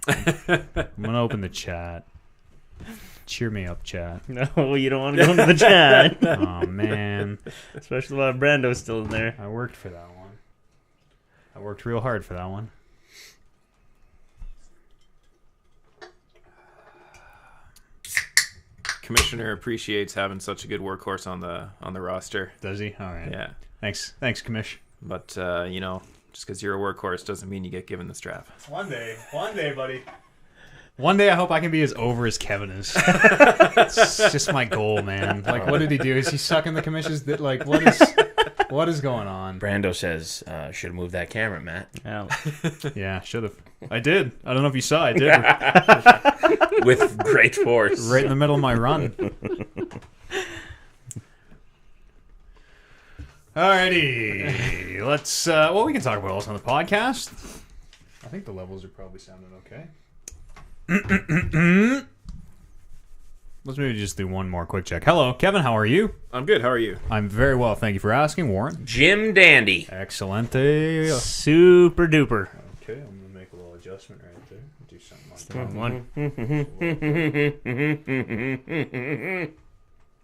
I'm going to open the chat. Cheer me up, chat. No, you don't want to go into the chat. Oh, man. Especially while Brando's still in there. I worked for that one. I worked real hard for that one. Commissioner appreciates having such a good workhorse on the roster. Does he? All right. Yeah. Thanks, Commish. But, just because you're a workhorse doesn't mean you get given the strap. One day, buddy. One day I hope I can be as over as Kevin is. It's just my goal, man. Like, what did he do? Is he sucking the commissions? Like, what is going on? Brando says, should have moved that camera, Matt. Yeah. Yeah, should have. I did. I don't know if you saw. I did. With great force. Right in the middle of my run. Alrighty. Let's, we can talk about else on the podcast. I think the levels are probably sounding okay. Let's maybe just do one more quick check. Hello, Kevin. How are you? I'm good. How are you? I'm very well. Thank you for asking, Warren. Jim Dandy. Excelente. Super duper. Okay, I'm going to make a little adjustment right there. Do something like that.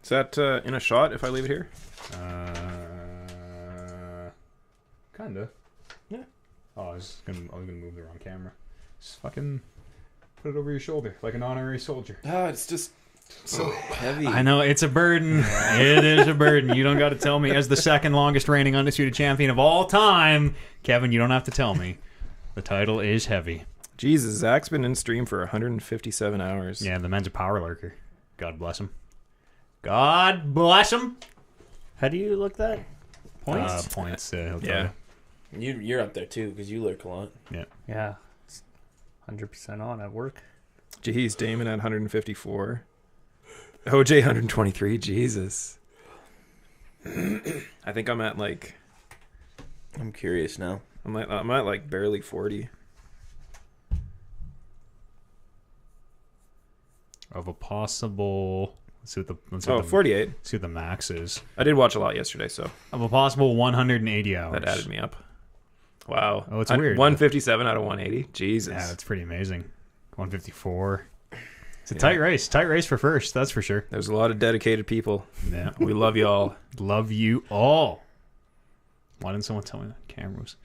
Is that in a shot if I leave it here? Kinda. Yeah. Oh, I was gonna move the wrong camera. Just fucking put it over your shoulder like an honorary soldier. Ah, it's just so heavy. I know, it's a burden. It is a burden. You don't got to tell me. As the second longest reigning undisputed champion of all time, Kevin, you don't have to tell me. The title is heavy. Jesus, Zach's been in stream for 157 hours. Yeah, the man's a power lurker. God bless him. God bless him. How do you look that? Points? Points. He'll tell Yeah. You're up there, too, because you lurk a lot. you. Yeah. 100% on at work. Jeez, Damon at 154. OJ 123. Jesus. I think I'm at like. I'm curious now. I'm at like barely 40. Of a possible. Let's see what the 48. See what the max is. I did watch a lot yesterday, so Of a possible 180 hours. that added me up. Wow. Oh, it's weird. 157 out of 180. Jesus. Yeah, that's pretty amazing. 154. It's a tight race. Tight race for first, that's for sure. There's a lot of dedicated people. Yeah. We love you all. Love you all. Why didn't someone tell me that camera was?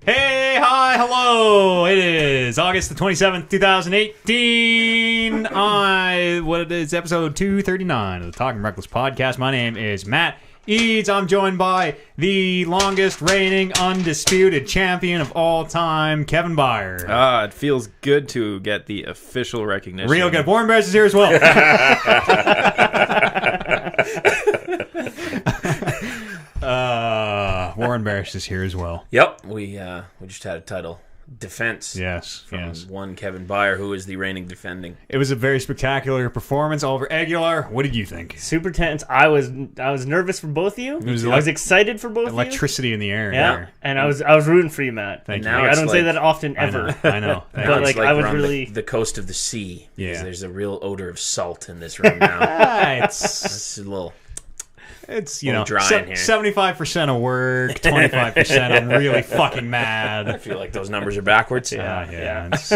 Hey, hi, hello. It is August the 27th, 2018. What is episode 239 of the Talking Reckless podcast. My name is Matt Eads. I'm joined by the longest reigning undisputed champion of all time, Kevin Byer. It feels good to get the official recognition. Real good. Warren Bears is here as well. Warren Barris is here as well. Yep, we just had a title defense. Yes, from yes. one Kevin Byer, who is the reigning defending. It was a very spectacular performance. Oliver Aguilar, what did you think? Super tense. I was nervous for both of you. was I was excited for both of you. Electricity in the air. Yeah, there. and I was rooting for you, Matt. Thank you. Now, Now I it's don't say like- that often ever. I know. Thank But you. like, It's I was we're on really- the coast of the sea. Yeah. Because there's a real odor of salt in this room now. it's It's a little. it's little dry in here. 75% of work, 25% I'm really fucking I mad. feel like those numbers are backwards. Yeah. It's,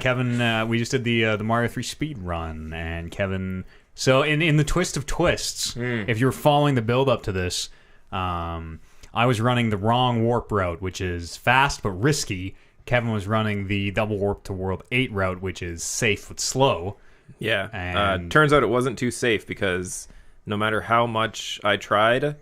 Kevin. We just did the Mario 3 speed run, and Kevin. So in the twist of twists, if you're following the build up to this, I was running the wrong warp route, which is fast but risky. Kevin was running the double warp to World 8 route, which is safe but slow. Yeah. And- Turns out it wasn't too safe because no matter how much I tried,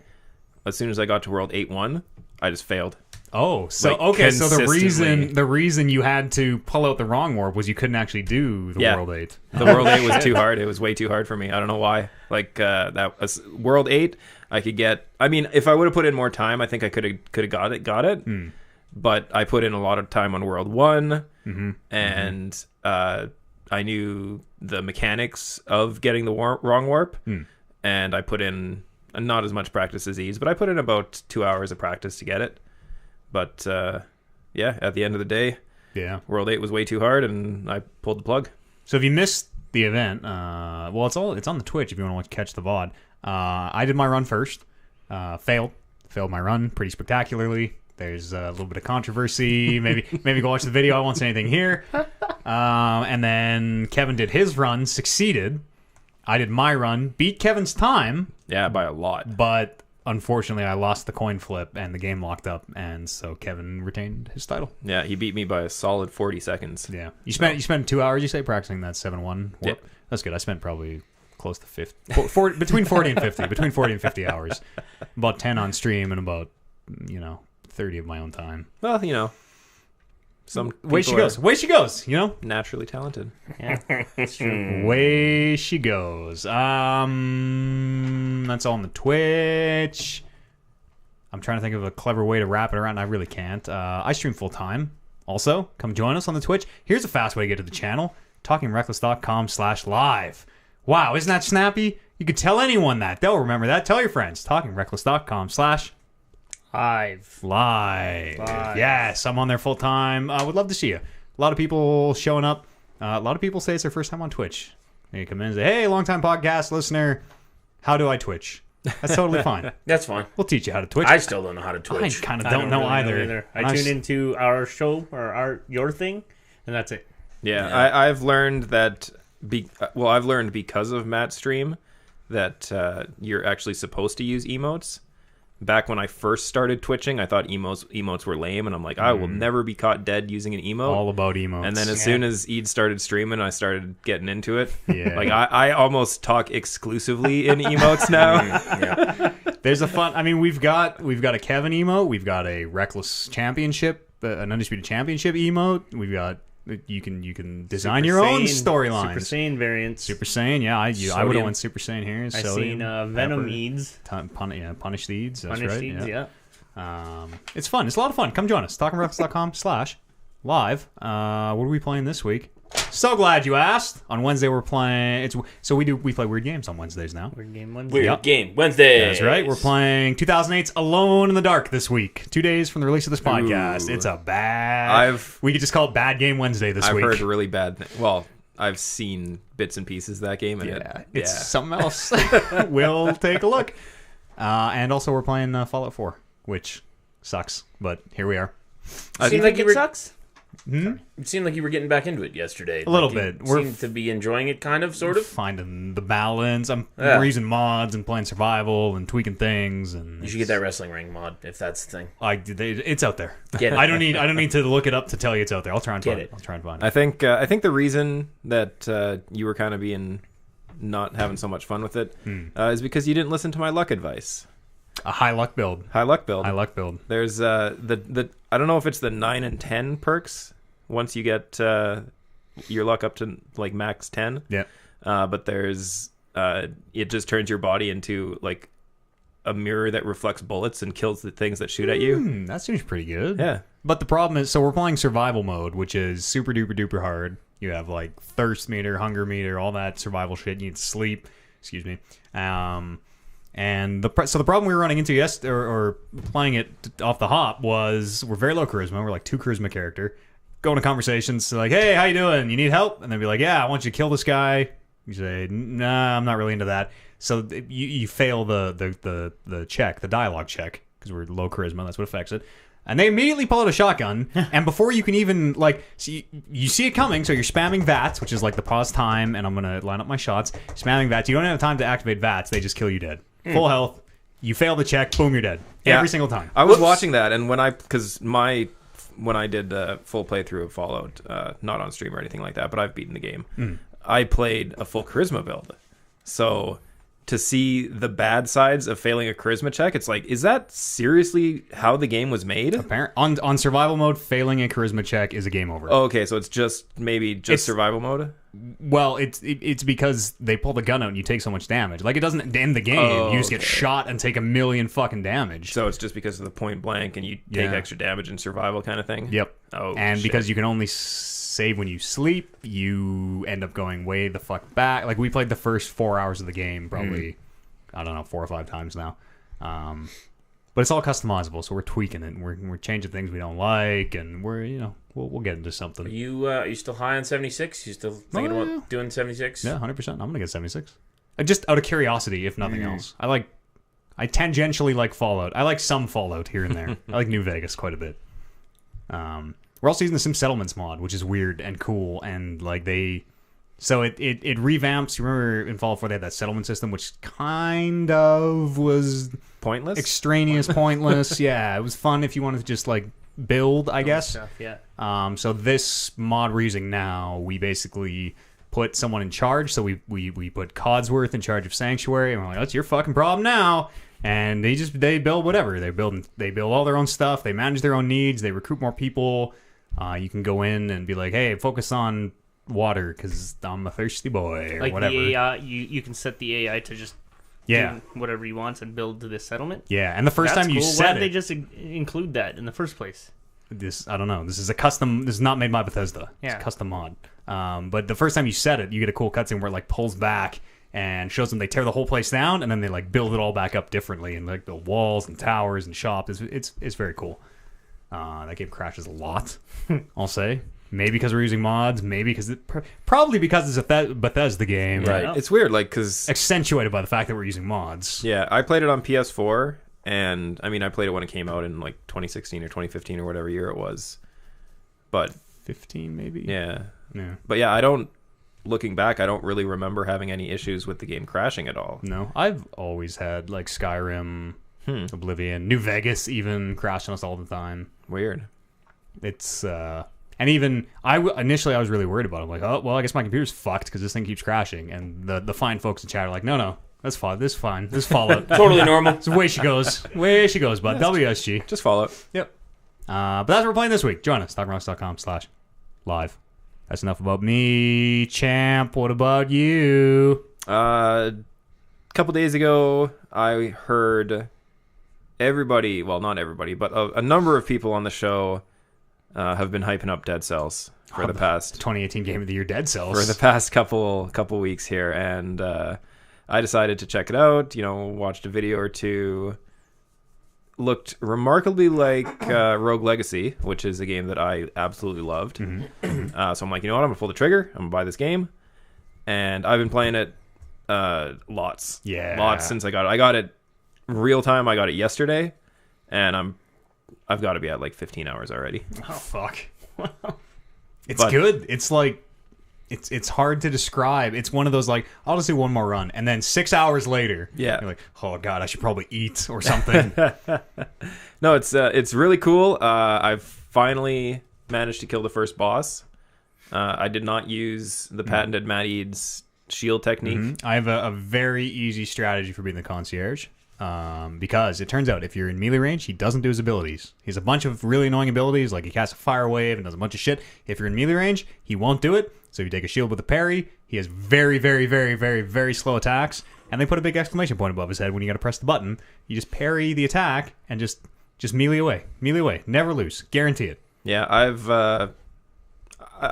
as soon as I got to World 8-1, I just failed. Oh, so Like, okay. So consistently. the reason you had to pull out the wrong warp was you couldn't actually do the Yeah. World 8. The World 8 was too hard. It was way too hard for me. I don't know why. Like that was World 8, I could get. I mean, if I would have put in more time, I think I could have got it. But I put in a lot of time on World 1, and I knew the mechanics of getting the wrong warp, and I put in not as much practice as Ease, but I put in about 2 hours of practice to get it. But at the end of the day, Yeah. World 8 was way too hard, and I pulled the plug. So if you missed the event, it's on the Twitch if you want to catch the VOD. I did my run first, failed failed my run pretty spectacularly. There's a little bit of controversy. Maybe go watch the video. I won't say anything here. And then Kevin did his run, succeeded. I did my run, beat Kevin's time. Yeah, by a lot. But unfortunately, I lost the coin flip and the game locked up, and so Kevin retained his title. Yeah, he beat me by a solid 40 seconds. Yeah, you spent 2 hours, you say, practicing that 7-1 warp. Yeah. That's good. I spent probably close to 50, 40, between 40 and 50, between 40 and 50 hours. About 10 on stream and about 30 of my own time. Well, some Way she people goes. are naturally talented. Yeah, that's true. Way she goes. That's all on the Twitch. I'm trying to think of a clever way to wrap it around. I really can't. I stream full time. Also, come join us on the Twitch. Here's a fast way to get to the channel: talkingreckless.com/live. Wow, isn't that snappy? You could tell anyone that. They'll remember that. Tell your friends. talkingreckless.com/live. Live. Yes, I'm on there full time. Would love to see you. A lot of people showing up. A lot of people say it's their first time on Twitch. They come in and say, "Hey, long-time podcast listener, how do I Twitch?" That's totally fine. That's fine. We'll teach you how to Twitch. I still don't know how to I Twitch. kind of I don't know really either. I tune into our show or your thing, and that's it. Yeah, I've learned that. I've learned because of Matt's stream that you're actually supposed to use emotes. Back when I first started twitching, I thought emotes were lame, and I'm like, I will never be caught dead using an emote. All about emotes. And then as soon as Eid started streaming, I started getting into it. Yeah. Like I almost talk exclusively in emotes now. Yeah. There's a fun. I mean, we've got a Kevin emote. We've got a Reckless Championship, an Undisputed Championship emote. We've got you can design your own storylines. Super Saiyan variants. Super Saiyan, yeah. I would have went Super Saiyan here. I Sodium, seen Venom Pepper, Eads. Punish the Eads. That's Punish right. Eads, yeah. It's fun. It's a lot of fun. Come join us. talkingreckless.com/live. What are we playing this week? So glad you asked. On Wednesday we're playing. We play weird games on Wednesdays now. Weird Game Wednesday. Weird Yep. Game Wednesday. That's right. We're playing 2008's Alone in the Dark this week. 2 days from the release of this podcast. Ooh. It's a bad. We could just call it Bad Game Wednesday this I've week. heard really bad. Well, I've seen bits and pieces of that game, and It's something else. We'll take a look. And also we're playing Fallout 4, which sucks, but here we are. I Seemed Think like you it were. sucks? It seemed like you were getting back into it yesterday. A little Like, you bit. We're seemed to be enjoying it, kind of, sort of. finding the balance. Yeah. We're using mods and playing survival and tweaking things. And You should get that wrestling ring mod if that's the thing. it's out there. Get it. I don't need to look it up to tell you it's out there. I'll try and Get find it. it. I'll try and find it. I think the reason that you were kind of being not having so much fun with it is because you didn't listen to my luck advice. A high luck build. High luck build. High luck build. There's the I don't know if it's the 9 and 10 perks once you get your luck up to like max 10. Yeah. But there's it just turns your body into like a mirror that reflects bullets and kills the things that shoot at you. That seems pretty good. Yeah. But the problem is, so we're playing survival mode, which is super duper duper hard. You have like thirst meter, hunger meter, all that survival shit. You need to sleep. Excuse me. And the problem we were running into or playing it off the hop was we're very low charisma. We're like 2 charisma character. Go into conversations like, hey, how you doing? You need help? And they'd be like, yeah, I want you to kill this guy. You say, nah, I'm not really into that. So you fail the check, the dialogue check, because we're low charisma. That's what affects it. And they immediately pull out a shotgun, and before you can even, like, you see it coming, so you're spamming VATS, which is like the pause time, and I'm going to line up my shots. Spamming VATS. You don't have time to activate VATS. They just kill you dead. Full health. You fail the check. Boom, you're dead. Yeah. Every single time. I was watching that, and when I did full playthrough of Fallout, not on stream or anything like that, but I've beaten the game. I played a full charisma build. So to see the bad sides of failing a charisma check, it's like, is that seriously how the game was made? On survival mode, failing a charisma check is a game over. Oh, okay, so it's just survival mode? Well, it's because they pull the gun out and you take so much damage. Like, it doesn't end the game. Oh, you just get shot and take 1,000,000 fucking damage. So it's just because of the point blank and you take extra damage in survival kind of thing? Yep. Oh, and shit. because you can only save when you sleep, you end up going way the fuck back. Like, we played the first 4 hours of the game probably, I don't know, 4 or 5 times now. But it's all customizable, so we're tweaking it. And we're changing things we don't like, and we'll get into something. Are you still high on 76? You still thinking about doing 76? Yeah, 100%. I'm gonna get 76. Just out of curiosity, if nothing else. I I tangentially like Fallout. I like some Fallout here and there. I like New Vegas quite a bit. We're also using the Sim Settlements mod, which is weird and cool, and like so it revamps. You remember in Fallout 4 they had that settlement system, which kind of was Pointless? extraneous, pointless. Yeah, it was fun if you wanted to just like build, I guess. Stuff, yeah. So this mod we're using now, we basically put someone in charge. So we put Codsworth in charge of Sanctuary, and we're like, that's your fucking problem now. And they build whatever. They build all their own stuff. They manage their own needs. They recruit more people. You can go in and be like, hey, focus on water because I'm a thirsty boy or Like whatever. the AI, you can set the AI to just do whatever he wants and build to this settlement. Yeah, and the first That's time you cool. Why set did they it, just include that in the first place? I don't know. This is a custom. This is not made by Bethesda. It's Yeah. a custom mod. But the first time you set it, you get a cool cutscene where it like pulls back and shows them they tear the whole place down and then they like build it all back up differently and like build walls and towers and shops. It's very cool. That game crashes a lot. I'll say. Maybe because we're using mods. Maybe because probably because it's a Bethesda game. Right. Yeah. It's weird, like, because... Accentuated by the fact that we're using mods. Yeah, I played it on PS4, and, I mean, I played it when it came out in, like, 2016 or 2015 or whatever year it was. But, 15 maybe. yeah. Yeah. But, yeah, looking back, I don't really remember having any issues with the game crashing at all. No, I've always had like Skyrim, Oblivion, New Vegas even crashing us all the time. Weird. It's and even initially I was really worried about it. I'm like, oh well, I guess my computer's fucked because this thing keeps crashing. And the fine folks in chat are like, no, that's fine. This is fine. This is Fallout. Totally normal. It's the way she goes. Way she goes, bud. WSG. Just Fallout. Yep. But that's what we're playing this week. Join us. talkrocks.com/live. That's enough about me, champ. What about you? A couple days ago, I heard everybody, well, not everybody, but a number of people on the show have been hyping up Dead Cells for the past 2018 Game of the Year, Dead Cells. for the past couple weeks here, and I decided to check it out. Watched a video or two. Looked remarkably like Rogue Legacy, which is a game that I absolutely loved. So I'm like, you know what? I'm gonna pull the trigger. I'm gonna buy this game, and I've been playing it lots since I got it. I got it real time. I got it yesterday, and I've got to be at like 15 hours already. Oh fuck! It's good. It's like it's hard to describe. It's one of those like I'll just do one more run, and then 6 hours later, Yeah. you're like, oh god, I should probably eat or something. No, it's really cool. I've finally managed to kill the first boss. I did not use the patented Matt Eads shield technique. I have a very easy strategy for being the concierge. Because it turns out if you're in melee range, he doesn't do his abilities. He has a bunch of really annoying abilities, like he casts a fire wave and does a bunch of shit. If you're in melee range, he won't do it. So if you take a shield with a parry, he has very, very, very, very, very slow attacks, and they put a big exclamation point above his head when you got to press the button. You just parry the attack and just melee away, never lose, guarantee it. Yeah, I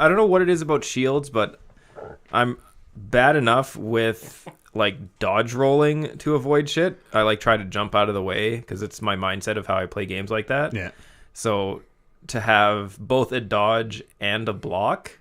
don't know what it is about shields, but I'm bad enough with like dodge rolling to avoid shit. I like try to jump out of the way because it's my mindset of how I play games like that. Yeah. So to have both a dodge and a block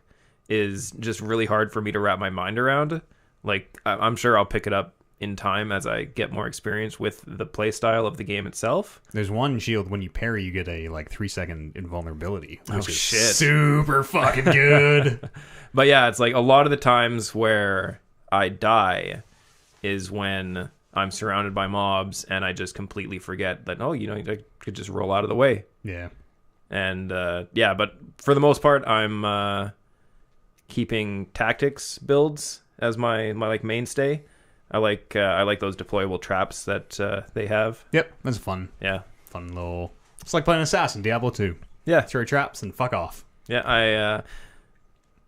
is just really hard for me to wrap my mind around. Like I'm sure I'll pick it up in time as I get more experience with the play style of the game itself. There's one shield when you parry, you get a like 3-second invulnerability, which is shit. super fucking good. But yeah, it's like a lot of the times where I die is when I'm surrounded by mobs and I just completely forget that, I could just roll out of the way. Yeah. And but for the most part, I'm keeping tactics builds as my like mainstay. I like those deployable traps that they have. Yep, that's fun. Yeah. Fun little... It's like playing Assassin, Diablo 2. Yeah. Throw your traps and fuck off. Yeah, I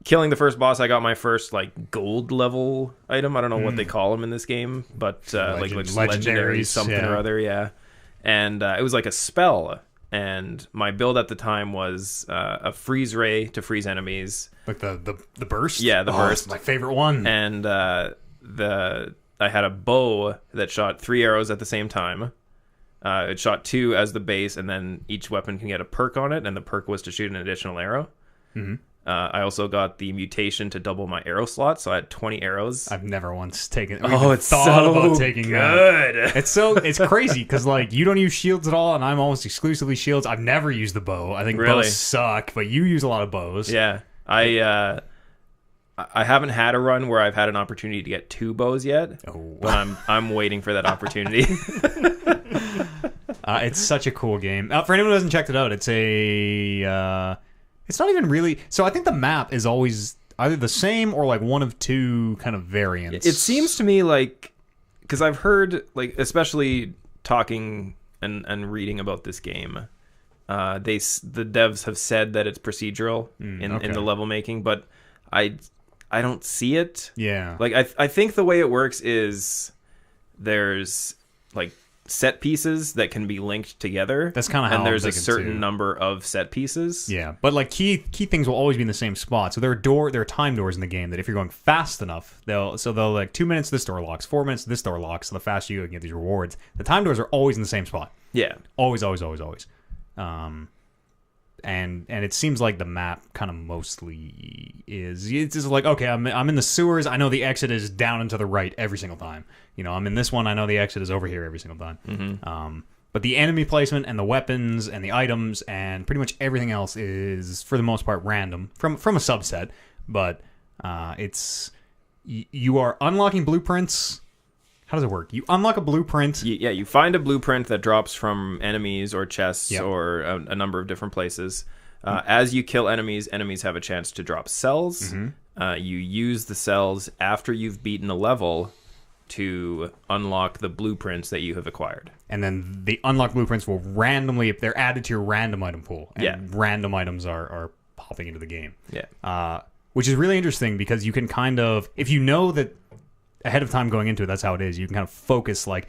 killing the first boss, I got my first like gold level item. I don't know what they call them in this game, but like legendary legendaries, something or other, yeah. And it was like a spell, and my build at the time was a freeze ray to freeze enemies. Like the burst? Yeah, the burst. That's my favorite one. And I had a bow that shot 3 arrows at the same time. It shot 2 as the base, and then each weapon can get a perk on it, and the perk was to shoot an additional arrow. I also got the mutation to double my arrow slot, so I had 20 arrows. I've never once taken. It's thought so about taking good. that. It's crazy because like you don't use shields at all, and I'm almost exclusively shields. I've never used the bow. I think Really? bows suck, but you use a lot of bows. Yeah, I haven't had a run where I've had an opportunity to get 2 bows yet, but I'm waiting for that opportunity. It's such a cool game. For anyone who hasn't checked it out, it's a. It's not even really. So I think the map is always either the same or like one of 2 kind of variants. It seems to me like, because I've heard, like, especially talking and reading about this game, the devs have said that it's procedural in the level making, but I don't see it. Yeah. Like I think the way it works is there's like set pieces that can be linked together. That's kind of how and there's I'm a thinking, certain too. number of set pieces. Yeah, but like key things will always be in the same spot. So there are time doors in the game that if you're going fast enough, they'll like 2 minutes this door locks, 4 minutes this door locks. So the faster you go, you can get these rewards. The time doors are always in the same spot. Yeah. Always. And it seems like the map kind of mostly is. It's just like, okay, I'm in the sewers. I know the exit is down and to the right every single time. You know, I'm in this one. I know the exit is over here every single time. Mm-hmm. But the enemy placement and the weapons and the items and pretty much everything else is, for the most part, random from a subset. But you are unlocking blueprints. How does it work? You unlock a blueprint. You find a blueprint that drops from enemies or chests Yep. or a number of different places. As you kill enemies have a chance to drop cells. You use the cells after you've beaten a level to unlock the blueprints that you have acquired. And then the unlocked blueprints will randomly, if they're added to your random item pool. And random items are popping into the game. Yeah. Which is really interesting because you can kind of, if you know that ahead of time going into it, that's how it is. You can kind of focus like,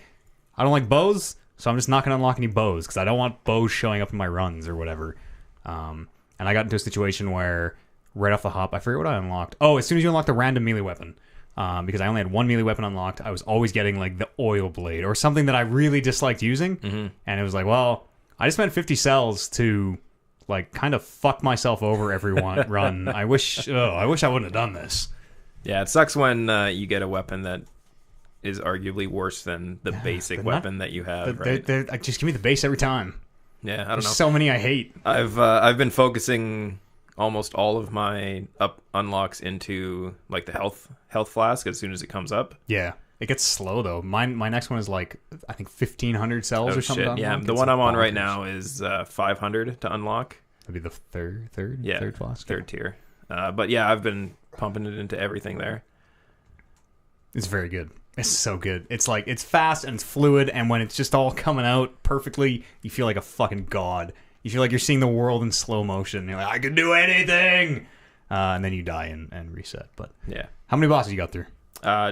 I don't like bows, so I'm just not going to unlock any bows because I don't want bows showing up in my runs or whatever. And I got into a situation where right off the hop, I forget what I unlocked. Oh, as soon as you unlock the random melee weapon, because I only had 1 melee weapon unlocked, I was always getting like the oil blade or something that I really disliked using. And it was like, well, I just spent 50 cells to like kind of fuck myself over every run. I wish I wouldn't have done this. Yeah, it sucks when you get a weapon that is arguably worse than the basic weapon that you have. Right? Just give me the base every time. Yeah, I don't There's know. so many I hate. I've been focusing almost all of my unlocks into like the health flask as soon as it comes up. Yeah, it gets slow though. My next one is like I think 1,500 cells or something. Shit. Yeah, the one I'm on right now is 500 to unlock. That'd be the third flask. Third tier. But yeah, I've been pumping it into everything there. It's very good. It's so good. It's like it's fast and it's fluid, and when it's just all coming out perfectly, you feel like a fucking god. You feel like you're seeing the world in slow motion. You're like, I can do anything, and then you die and reset. But yeah, how many bosses you got through?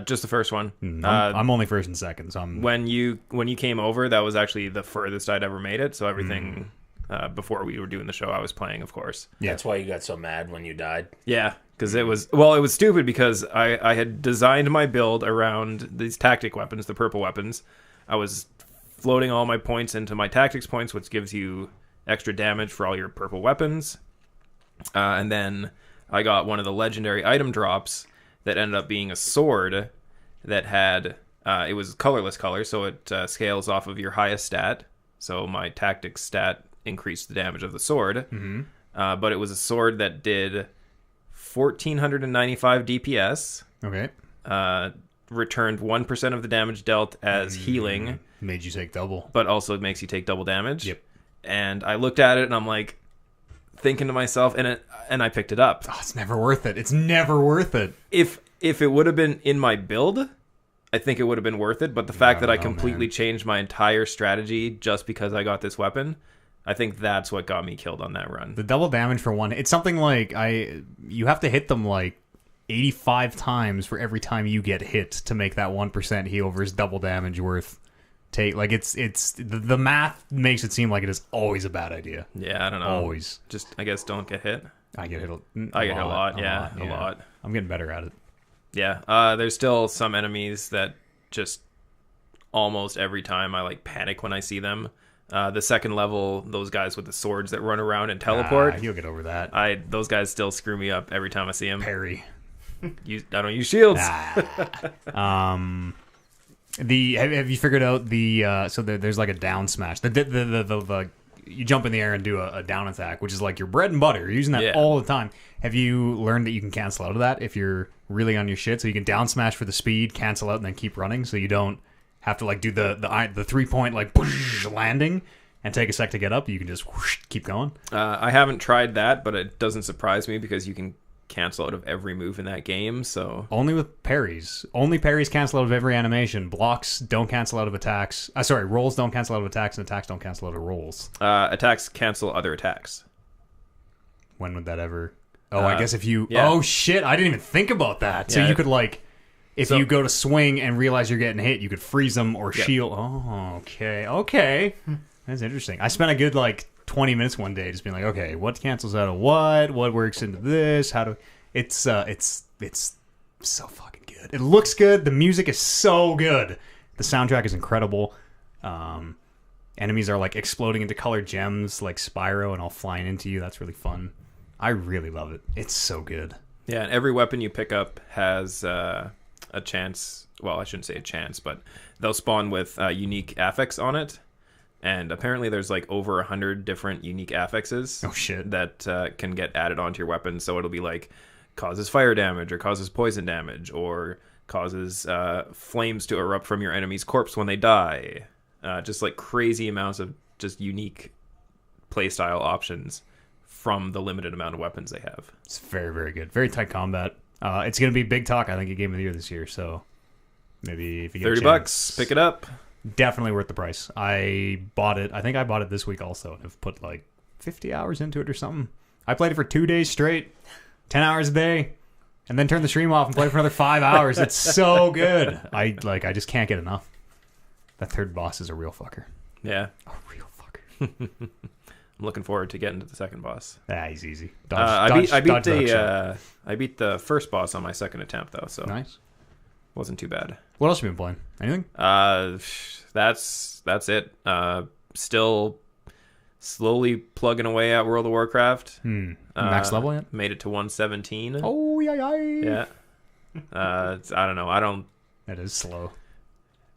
Just the first one. I'm only first and second. So when you came over, that was actually the furthest I'd ever made it. So everything before we were doing the show, I was playing, of course. Yeah. That's why you got so mad when you died. Yeah, because it was stupid because I had designed my build around these tactic weapons, the purple weapons. I was floating all my points into my tactics points, which gives you extra damage for all your purple weapons. And then I got one of the legendary item drops that ended up being a sword that had it was colorless color, so it scales off of your highest stat. So my tactics stat increased the damage of the sword. But it was a sword that did 1,495 DPS. Okay. Returned 1% of the damage dealt as healing. Made you take double. But also it makes you take double damage. Yep. And I looked at it and I'm like thinking to myself, and I picked it up. Oh, it's never worth it. It's never worth it. If it would have been in my build, I think it would have been worth it. But the fact that I completely changed my entire strategy just because I got this weapon, I think that's what got me killed on that run. The double damage for one, it's something like you have to hit them like 85 times for every time you get hit to make that 1% heal versus double damage worth take. Like it's the math makes it seem like it is always a bad idea. Yeah, I don't know. Always. Just I guess don't get hit. I get hit a lot. a lot. I'm getting better at it. Yeah. There's still some enemies that just almost every time I like panic when I see them. The second level, those guys with the swords that run around and teleport. You'll get over that. Those guys still screw me up every time I see them. Parry. I don't use shields. Have you figured out so there's like a down smash. The you jump in the air and do a down attack, which is like your bread and butter. You're using that all the time. Have you learned that you can cancel out of that if you're really on your shit? So you can down smash for the speed, cancel out, and then keep running, so you don't have to like do the 3-point like landing and take a sec to get up. You can just keep going. I haven't tried that, but it doesn't surprise me because you can cancel out of every move in that game. So only with parries. Only parries cancel out of every animation. Blocks don't cancel out of attacks. Rolls don't cancel out of attacks, and attacks don't cancel out of rolls. Attacks cancel other attacks. When would that ever? I guess if you. Yeah. Oh shit! I didn't even think about that. So you could like, if you go to swing and realize you're getting hit, you could freeze them or shield. Oh, okay. That's interesting. I spent a good 20 minutes one day just being like, okay, what cancels out of what works into this, how do it's so fucking good. It looks good, the music is so good, the soundtrack is incredible. Enemies are like exploding into colored gems like Spyro and all flying into you. That's really fun. I really love it. It's so good. Yeah, and every weapon you pick up has a chance, well, I shouldn't say a chance, but they'll spawn with unique affix on it. And apparently there's over 100 different unique affixes that can get added onto your weapon. So it'll be like causes fire damage or causes poison damage or causes flames to erupt from your enemy's corpse when they die. Just crazy amounts of just unique playstyle options from the limited amount of weapons they have. It's very, very good. Very tight combat. It's going to be big talk, I think, at Game of the Year this year. So maybe if you get $30, pick it up. Definitely worth the price. I bought it. I think I bought it this week also. I've put 50 hours into it or something. I played it for 2 days straight, 10 hours a day, and then turned the stream off and played for another 5 hours. It's so good. I just can't get enough. That third boss is a real fucker. Yeah. A real fucker. I'm looking forward to getting to the second boss. He's easy. I beat the first boss on my second attempt though, so nice. Wasn't too bad. What else have you been playing? Anything? That's it. Still slowly plugging away at World of Warcraft. Max level yet? Made it to 117. Oh yeah. Yeah. I don't know. That is slow.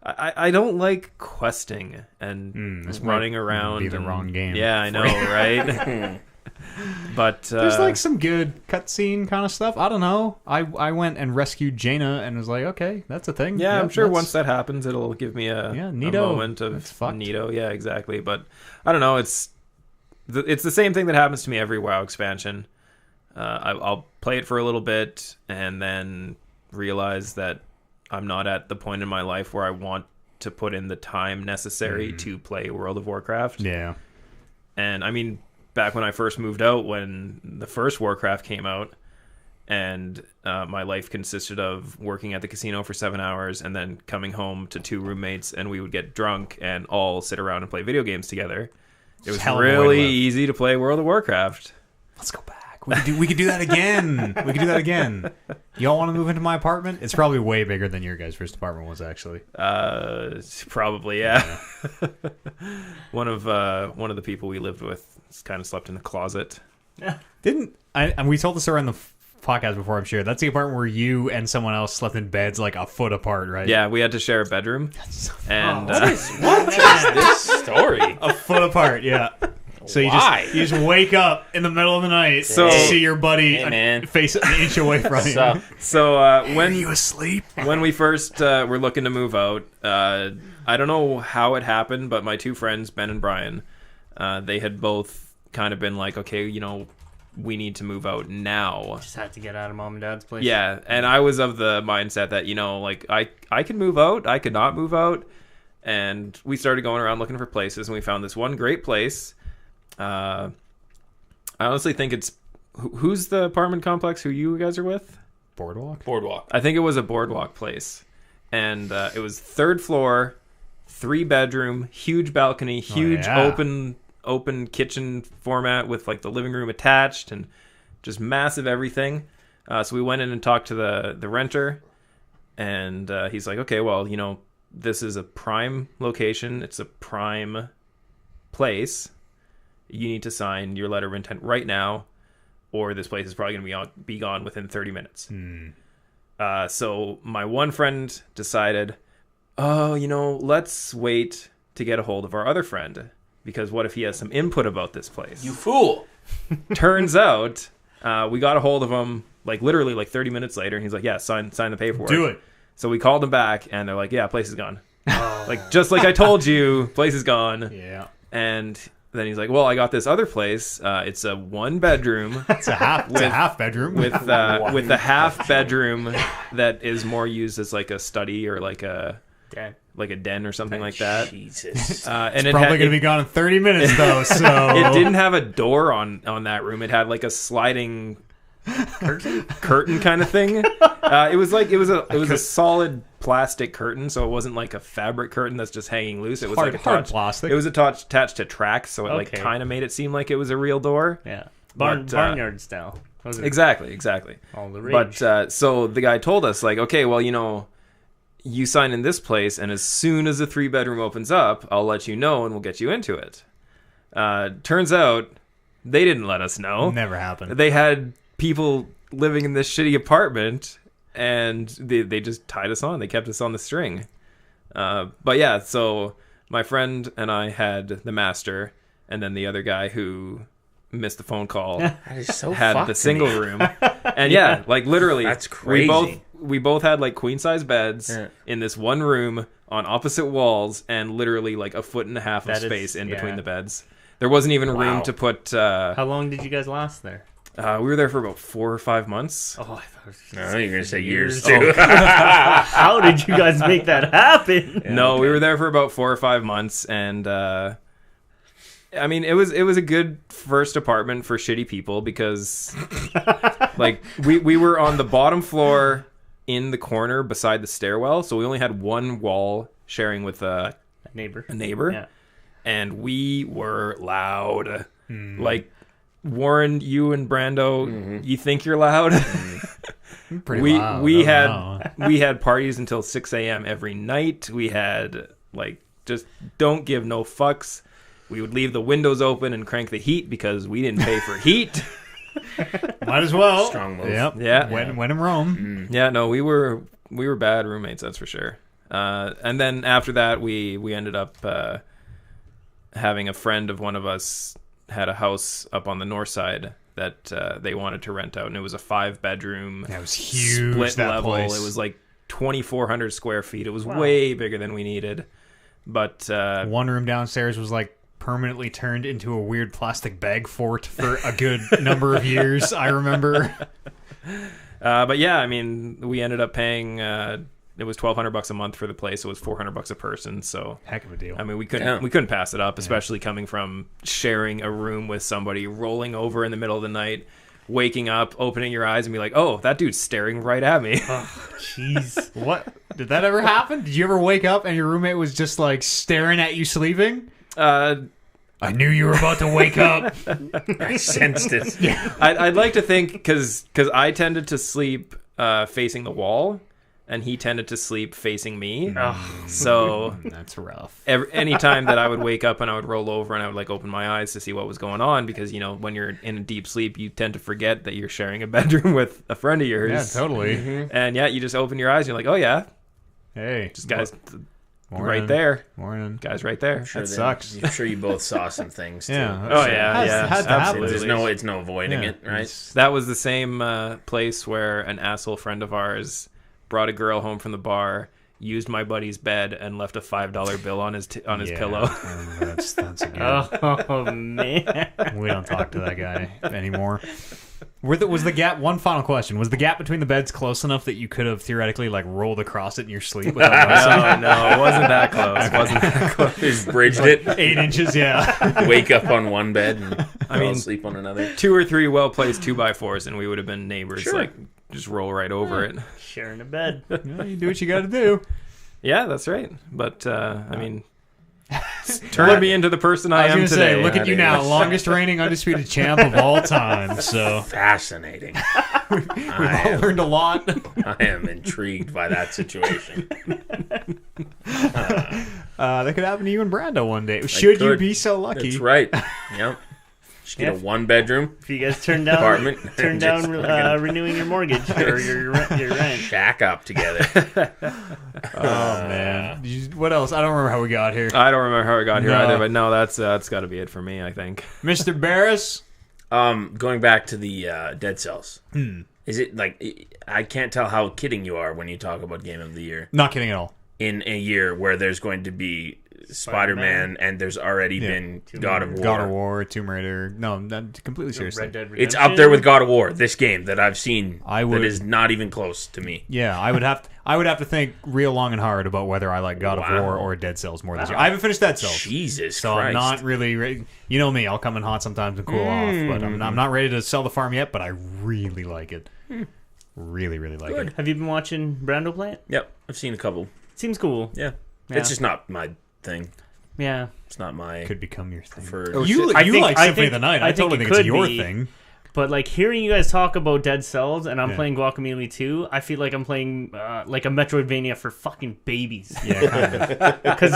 I don't like questing and running around. Be the wrong game. Yeah, I know, right? But there's some good cutscene kind of stuff. I don't know. I went and rescued Jaina and was like, okay, that's a thing. Yeah, I'm sure once that happens, it'll give me a moment of neato. Yeah, exactly. But I don't know. It's the same thing that happens to me every WoW expansion. I'll play it for a little bit and then realize that I'm not at the point in my life where I want to put in the time necessary to play World of Warcraft. Yeah. And I mean, back when I first moved out, when the first Warcraft came out, and my life consisted of working at the casino for 7 hours and then coming home to 2 roommates, and we would get drunk and all sit around and play video games together. It was really easy to play World of Warcraft. Let's go back. We could do that again. Y'all want to move into my apartment? It's probably way bigger than your guys' first apartment was, actually. Probably, yeah. One of the people we lived with kind of slept in the closet. And we told this around the podcast before, I'm sure. That's the apartment where you and someone else slept in beds a foot apart, right? Yeah, we had to share a bedroom. What is this story? A foot apart, yeah. So you just wake up in the middle of the night to see your buddy face an inch away from you. So when are you asleep? When we first were looking to move out, I don't know how it happened, but my 2 friends, Ben and Brian, they had both kind of been like, okay, we need to move out now. Just had to get out of mom and dad's place. Yeah, and I was of the mindset that, I can move out, I could not move out. And we started going around looking for places, and we found this one great place. I honestly think it's... Who's the apartment complex who you guys are with? Boardwalk. I think it was a Boardwalk place. And it was 3rd floor, 3-bedroom, huge balcony, huge open kitchen format with the living room attached and just massive everything. So we went in and talked to the renter, and he's like, okay, well, this is a prime location. It's a prime place. You need to sign your letter of intent right now, or this place is probably going to be gone within 30 minutes. So my one friend decided, let's wait to get a hold of our other friend, because what if he has some input about this place? You fool. Turns out we got a hold of him like literally like 30 minutes later, and he's like, yeah, sign the paperwork. Do it. So we called him back, and they're like, yeah, place is gone. Like, just like I told you, place is gone. Yeah. And then he's like, well, I got this other place. It's a 1-bedroom. It's a half bedroom. with a half bedroom that is more used as like a study or like a den or something like that. Jesus. And It's probably going to be gone in 30 minutes though. So it didn't have a door on that room. It had like a sliding curtain kind of thing. It was a solid plastic curtain, so it wasn't like a fabric curtain that's just hanging loose. It was hard, like hard plastic. It was attached to tracks, so it like kind of made it seem like it was a real door. Yeah, But, barnyard style. Exactly. All the rage. But so the guy told us like, okay, well, you sign in this place, and as soon as the 3-bedroom opens up, I'll let you know, and we'll get you into it. Turns out they didn't let us know. Never happened. They had people living in this shitty apartment, and they just tied us on. They kept us on the string. But yeah, so my friend and I had the master, and then the other guy who missed the phone call That is so had the single room. And yeah, like literally, That's crazy. We both had like queen size beds in this one room on opposite walls, and literally like a 1.5 feet of space in between the beds. There wasn't even room to put. How long did you guys last there? We were there for about 4 or 5 months. Oh, I thought it was No, you're going to say years too. How did you guys make that happen? We were there for about 4 or 5 months, and I mean, it was a good first apartment for shitty people, because like we were on the bottom floor in the corner beside the stairwell, so we only had one wall sharing with a neighbor. Yeah. And we were loud. Like, Warren, you and Brando, you think you're loud? Pretty loud. We had parties until 6 a.m. every night. We had like just don't give no fucks. We would leave the windows open and crank the heat because we didn't pay for heat. Might as well. Strong move. Yep. Yeah. When in Rome. Yeah. No, we were bad roommates. That's for sure. And then after that, we ended up having a friend of one of us had a house up on the north side that they wanted to rent out, and it was a 5-bedroom. That was huge. Split that level. place. It was like 2,400 square feet. It was way bigger than we needed. But one room downstairs was like permanently turned into a weird plastic bag fort for a good number of years. I remember. But yeah, I mean, we ended up paying. It was $1,200 a month for the place. It was $400 a person. So heck of a deal. I mean, we couldn't pass it up, especially coming from sharing a room with somebody, rolling over in the middle of the night, waking up, opening your eyes, and be like, "Oh, that dude's staring right at me." Jeez. What? Did that ever happen? Did you ever wake up and your roommate was just like staring at you sleeping? I knew you were about to wake up. I sensed it. I'd like to think because I tended to sleep facing the wall, and he tended to sleep facing me. So that's rough. Anytime that I would wake up and I would roll over and I would like open my eyes to see what was going on, because when you're in a deep sleep, you tend to forget that you're sharing a bedroom with a friend of yours. Yeah, totally. And yeah, you just open your eyes and you're like, oh yeah, hey, just guys morning. right there. Morning. Guys right there. Sure that sucks. I'm sure you both saw some things too. Yeah. Oh yeah, Has to happen. absolutely. It's no avoiding it, right? That was the same place where an asshole friend of ours brought a girl home from the bar, used my buddy's bed, and left a $5 bill on his pillow. That's a good. Oh man. We don't talk to that guy anymore. Was the gap? One final question: was the gap between the beds close enough that you could have theoretically like rolled across it in your sleep? No, it wasn't that close. It wasn't that close. Just bridged it. 8 inches, yeah. Wake up on one bed and fall asleep on another. 2 or 3 well-placed 2x4s, and we would have been neighbors. Sure. Like, just roll right over it. Sharing a bed. You do what you got to do. Yeah, that's right. But I mean, turn me into the person I am was today. say, look at you now, is. longest reigning undisputed champ of all time. So Fascinating. we've all learned a lot. I am intrigued by that situation. That could happen to you and Brando one day. Should you could. be so lucky? That's right. Yep. Just get a Yeah. 1-bedroom If you guys turn down apartment. turn Just down fucking renewing your mortgage or your rent. shack up together. Oh man. What else? I don't remember how we got here. I don't remember how I got here No. either, but no, that's got to be it for me, I think. Mr. Barris. Going back to the Dead Cells. Is it like I can't tell how kidding you are when you talk about Game of the Year Not kidding at all. in a year where there's going to be Spider-Man and there's already been God of War. God of War, Tomb Raider. No, not completely seriously. Red Dead Redemption. It's up there with God of War. This game that I've seen I would- that is not even close to me. Yeah, I would have to think real long and hard about whether I like God of Wow. War or Dead Cells more this year. I haven't finished Dead Cells. Jesus So Christ. I'm not really ready. You know me, I'll come in hot sometimes and cool off, but I'm not ready to sell the farm yet, but I really like it. Really, really like it. Have you been watching Brando play it? Yep, I've seen a couple. Seems cool. Yeah. Yeah. It's just not my thing. Yeah. It's not my Could become your thing. preferred. You I think- like I Symphony think- of the Night. I I think totally it think it's could your be. thing. But like hearing you guys talk about Dead Cells and I'm Yeah. playing Guacamelee 2, I feel like I'm playing like a Metroidvania for fucking babies. Yeah, kind of. Because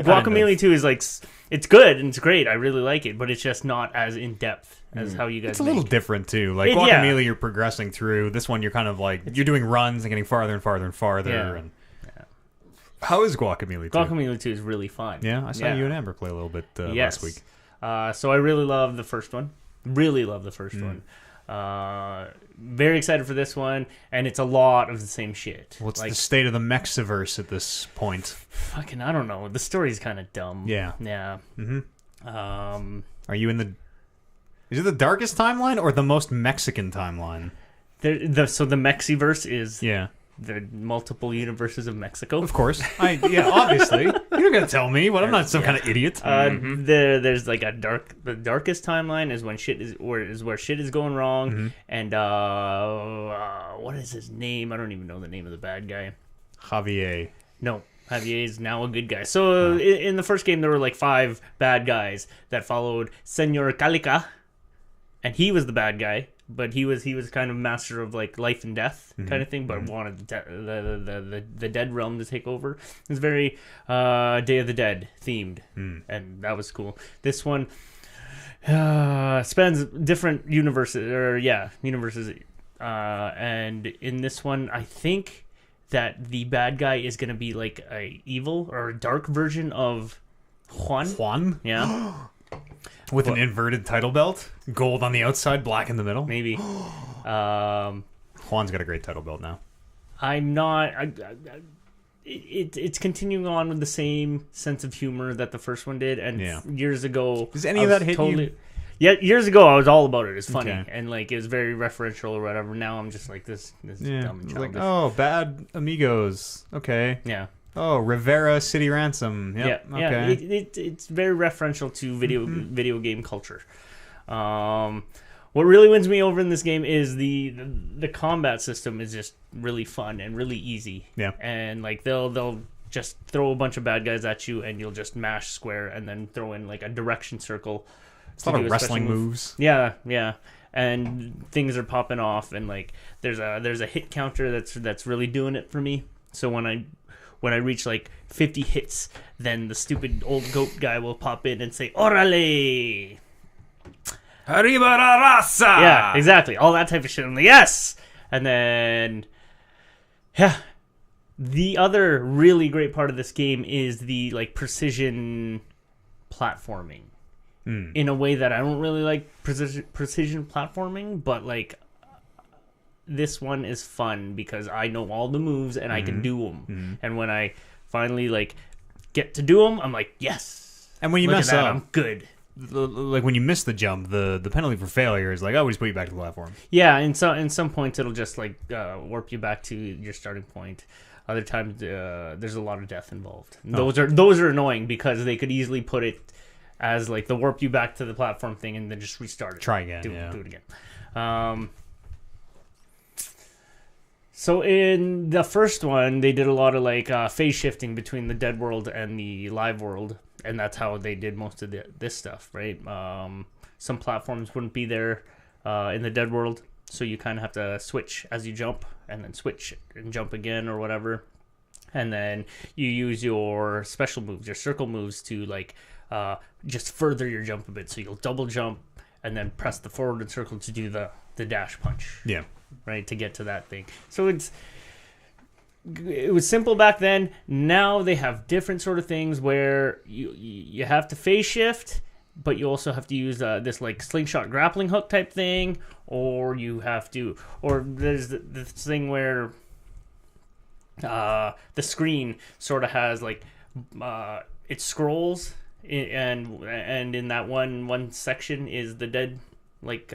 Guacamelee 2 is like, it's good and it's great. I really like it, but it's just not as in depth as how you guys It's a little make. different too. Like It- yeah. Guacamelee, you're progressing through. This one, you're kind of like you're doing runs and getting farther and farther and farther. Yeah. And how is Guacamelee? Guacamelee 2 is really fun. Yeah, I saw you and Amber play a little bit Yes. last week. So I really love the first one. Really love the first one. Very excited for this one, and it's a lot of the same shit. What's like the state of the Mexiverse at this point? fucking? I don't know. The story's kind of dumb. Yeah. Yeah. Are you in the? Is it the darkest timeline or the most Mexican timeline? So the Mexiverse is Yeah, the multiple universes of Mexico. of course. Obviously. You're not gonna tell me. What? I'm not some kind of idiot. There's like the darkest timeline is when shit is where shit is going wrong, and what is his name? I don't even know the name of the bad guy. Javier. No, Javier is now a good guy. So in the first game, there were like 5 bad guys that followed Senor Calica, and he was the bad guy. But he was kind of master of like life and death kind of thing, but wanted the dead realm to take over. It was very Day of the Dead themed, and that was cool. This one spans different universes, and in this one, I think that the bad guy is going to be like a evil or a dark version of Juan? Yeah, With an inverted title belt? Gold on the outside, black in the middle? maybe. Juan's got a great title belt now. I'm not. It's continuing on with the same sense of humor that the first one did, and Yeah. years ago. Does any I of was that hit you? Yeah, years ago I was all about it. It's funny Okay. and like it was very referential or whatever. Now I'm just like this is Yeah. dumb and It's like, childish. bad amigos. Okay. Yeah, Oh, Rivera City Ransom. Yep. yeah. Okay. It's very referential to video game culture. What really wins me over in this game is the combat system is just really fun and really easy. Yeah. And like they'll just throw a bunch of bad guys at you and you'll just mash square and then throw in like a direction circle. It's a lot of wrestling moves. Yeah, yeah. And things are popping off and like there's a hit counter that's really doing it for me. So when I reach like 50 hits, then the stupid old goat guy will pop in and say, "Orale!" Arriba la raza! Yeah, exactly. All that type of shit. I'm like, yes! And then, yeah. The other really great part of this game is the like precision platforming. In a way that I don't really like precision platforming, but like this one is fun because I know all the moves and I can do them. And when I finally like get to do them, I'm like, yes. And when you Look mess at that, up, I'm good. like when you miss the jump, the penalty for failure is like, oh, we just put you back to the platform. Yeah, in some points it'll just like warp you back to your starting point. Other times there's a lot of death involved. Those are annoying because they could easily put it as like the warp you back to the platform thing and then just restart it. Try again. Do Yeah. it again. So in the first one, they did a lot of like phase shifting between the dead world and the live world, and that's how they did most of this stuff, right? Some platforms wouldn't be there in the dead world, so you kind of have to switch as you jump, and then switch and jump again or whatever. and then you use your special moves, your circle moves, to like just further your jump a bit. So you'll double jump and then press the forward and circle to do the dash punch. Yeah. Right, to get to that thing. So it was simple back then. Now they have different sort of things where you have to phase shift, but you also have to use this like slingshot grappling hook type thing, or there's this thing where the screen sort of has like it scrolls, and in that one section is the dead like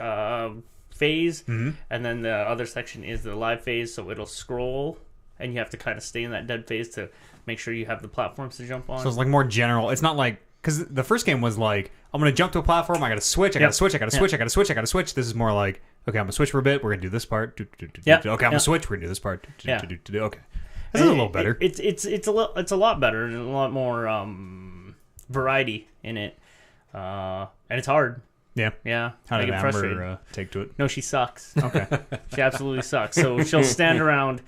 phase, and then the other section is the live phase, so it'll scroll and you have to kind of stay in that dead phase to make sure you have the platforms to jump on. So it's like more general. It's not like, because the first game was like, I'm going to jump to a platform, I got to switch, I got to switch, I got to switch, I got to switch, I got to switch. This is more like, okay, I'm going to switch for a bit, we're going to do this part. Okay, I'm going to switch, we're going to do this part. Okay. This is a little better. It's a lot better and a lot more variety in it. And it's hard. Yeah. Yeah. How did Make it Amber take to it? No, she sucks. Okay. She absolutely sucks. So she'll stand around.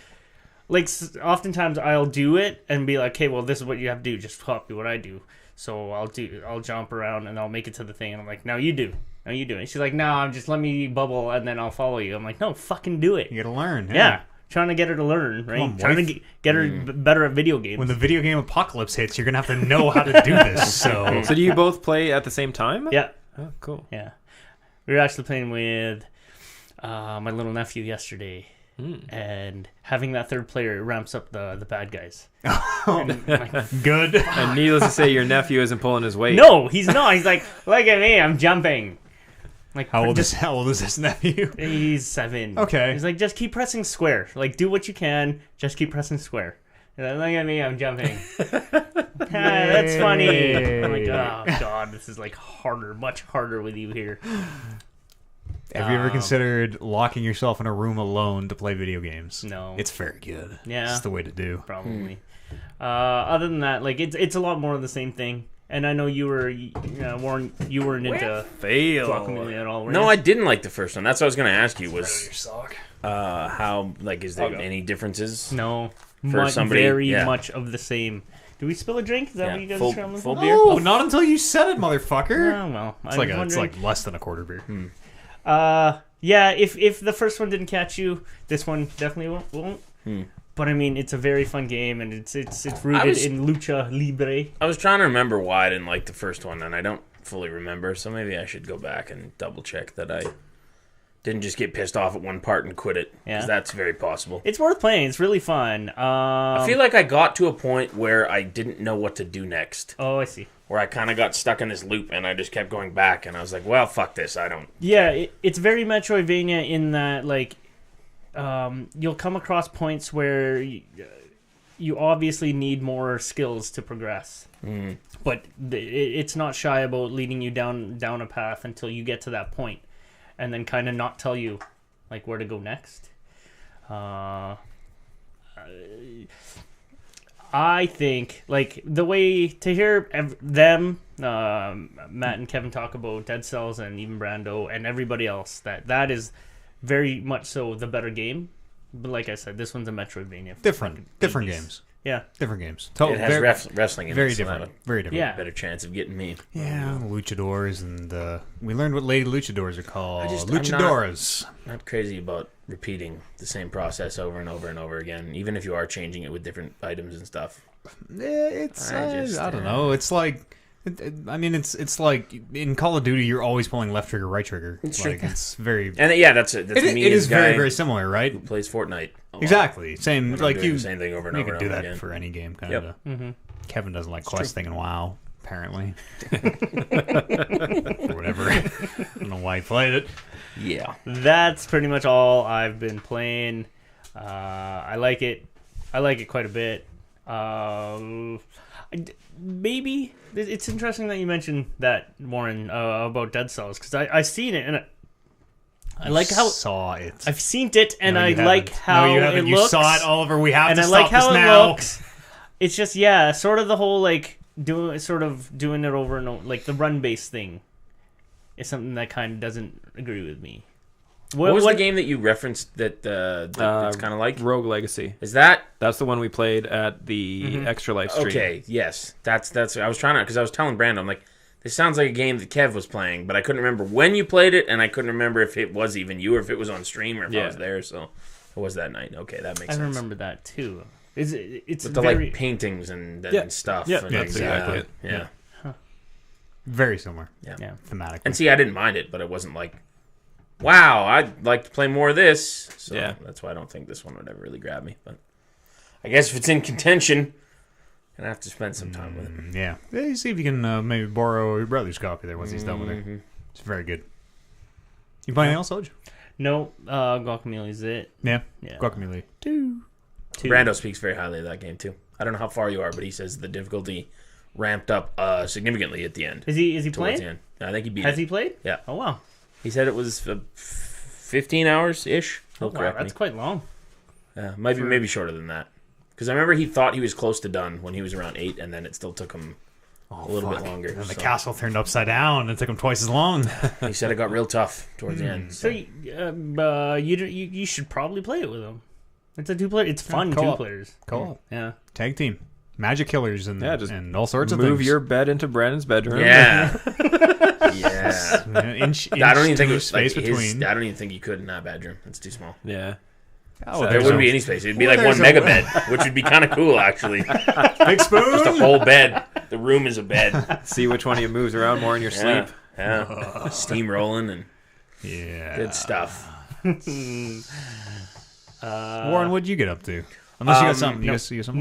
Like, oftentimes I'll do it and be like, okay, well, this is what you have to do. Just copy what I do. So I'll jump around and I'll make it to the thing. And I'm like, now you do. Now you do it. And she's like, no, just let me bubble and then I'll follow you. I'm like, no, fucking do it. You got to learn. Yeah. Trying to get her to learn, right? On, Trying to get her better at video games. When the video game apocalypse hits, you're going to have to know how to do this. So So do you both play at the same time? Yeah. Oh, cool. Yeah. We were actually playing with my little nephew yesterday. And having that third player ramps up the bad guys. Good. And needless to say, your nephew isn't pulling his weight. No, he's not. He's like, look at me, I'm jumping. Like, How old is this nephew? He's 7. Okay. He's like, just keep pressing square. Like, do what you can. Just keep pressing square. And then, look at me, I'm jumping. That's funny. I'm like, oh god, this is like harder, much harder with you here. Have you ever considered locking yourself in a room alone to play video games? No. It's very good. Yeah. It's the way to do. Probably. Other than that, like it's a lot more of the same thing. And I know you were, Warren, you weren't into Guacamole at all. No, I didn't like the first one. That's what I was going to ask you. Was Your sock. how like is there any differences? No, For somebody, very yeah. much of the same. Do we spill a drink? Is that what you guys are trying to full do? beer? Oh, not until you said it, motherfucker. Oh well, It's like less than a quarter beer. Yeah. If the first one didn't catch you, this one definitely won't. But I mean, it's a very fun game, and it's rooted in lucha libre. I was trying to remember why I didn't like the first one, and I don't fully remember. So maybe I should go back and double check that I didn't just get pissed off at one part and quit it. Yeah. Because that's very possible. It's worth playing. It's really fun. I feel like I got to a point where I didn't know what to do next. Oh, I see. Where I kind of got stuck in this loop, and I just kept going back, and I was like, well, fuck this. I don't. Yeah, it's very Metroidvania in that, like, you'll come across points where you obviously need more skills to progress. But it's not shy about leading you down a path until you get to that point, and then kind of not tell you, like, where to go next. I think, like, the way to hear them, Matt and Kevin talk about Dead Cells and even Brando and everybody else, that is very much so the better game. But like I said, this one's a Metroidvania. Different games. Yeah. Different games. It has wrestling in very it, so different. I have Very different. Yeah. a better chance of getting me. Yeah, luchadors, and we learned what lady luchadors are called. I'm Luchadoras. Not crazy about repeating the same process over and over and over again, even if you are changing it with different items and stuff. It's I I don't know. It's like it's like in Call of Duty, you're always pulling left trigger, right trigger. It's very. And yeah, that's me. It is guy very, very similar, right? who plays Fortnite. a lot. Exactly. Same. And I'm like doing you. the same thing over and You over can and do over that again. for any game, kind Yep. of. Kevin doesn't like questing and WoW, apparently. or whatever. I don't know why he played it. Yeah. That's pretty much all I've been playing. I like it. I like it quite a bit. Maybe it's interesting that you mentioned that, Warren, about Dead Cells, because I've seen it and I like how saw it. I've seen it and No, I you like haven't. how No, you haven't. it You looks. saw it, Oliver. We have and to I stop like how this it now. looks. It's just sort of the whole like doing it over and over, like the run based thing is something that kind of doesn't agree with me. What was the game that you referenced that it's kind of like? Rogue Legacy. Is that? That's the one we played at the Extra Life stream. Okay, yes. That's I was trying to, because I was telling Brandon, I'm like, this sounds like a game that Kev was playing, but I couldn't remember when you played it, and I couldn't remember if it was even you or if it was on stream or if I was there, so it was that night. Okay, that makes sense. I remember that too. It's with the very... like paintings and stuff. Yeah, and that's exactly it. Yeah. Very similar. Yeah. Thematically. And see, I didn't mind it, but it wasn't like, wow, I'd like to play more of this. So that's why I don't think this one would ever really grab me. But I guess if it's in contention, I'm gonna have to spend some time with it. Yeah. You see if you can maybe borrow your brother's copy there once he's done with it. It's very good. You play anything else, Oj? No, Guacamelee is it. Yeah. Yeah. Guacamelee. Two. Brando speaks very highly of that game too. I don't know how far you are, but he says the difficulty ramped up significantly at the end. Is he Towards playing? the end. I think he beat Has it. he played? Yeah. Oh wow. He said it was 15 hours ish. He'll correct That's me. quite long. Yeah, might be maybe shorter than that. Because I remember he thought he was close to done when he was around 8, and then it still took him a little bit longer. And the so. castle turned upside down. It took him twice as long. He said it got real tough towards the end. So you should probably play it with him. It's a 2-player. It's fun. co-op. 2 players. Co-op. Yeah. Tag team. Magic killers and, just and all sorts of things. Move your bed into Brandon's bedroom. Yeah. Yeah. Inch I don't even think to it was like space between. I don't even think you could in that bedroom. It's too small. Yeah. Oh, There there's wouldn't a be any space. It'd be Well, like one there's a- mega bed, which would be kind of cool, actually. big spoon. Just a whole bed. The room is a bed. See which one of you moves around more in your sleep. Yeah. Steam rolling and Yeah. good stuff. Warren, what'd you get up to? Unless you got something. You got something?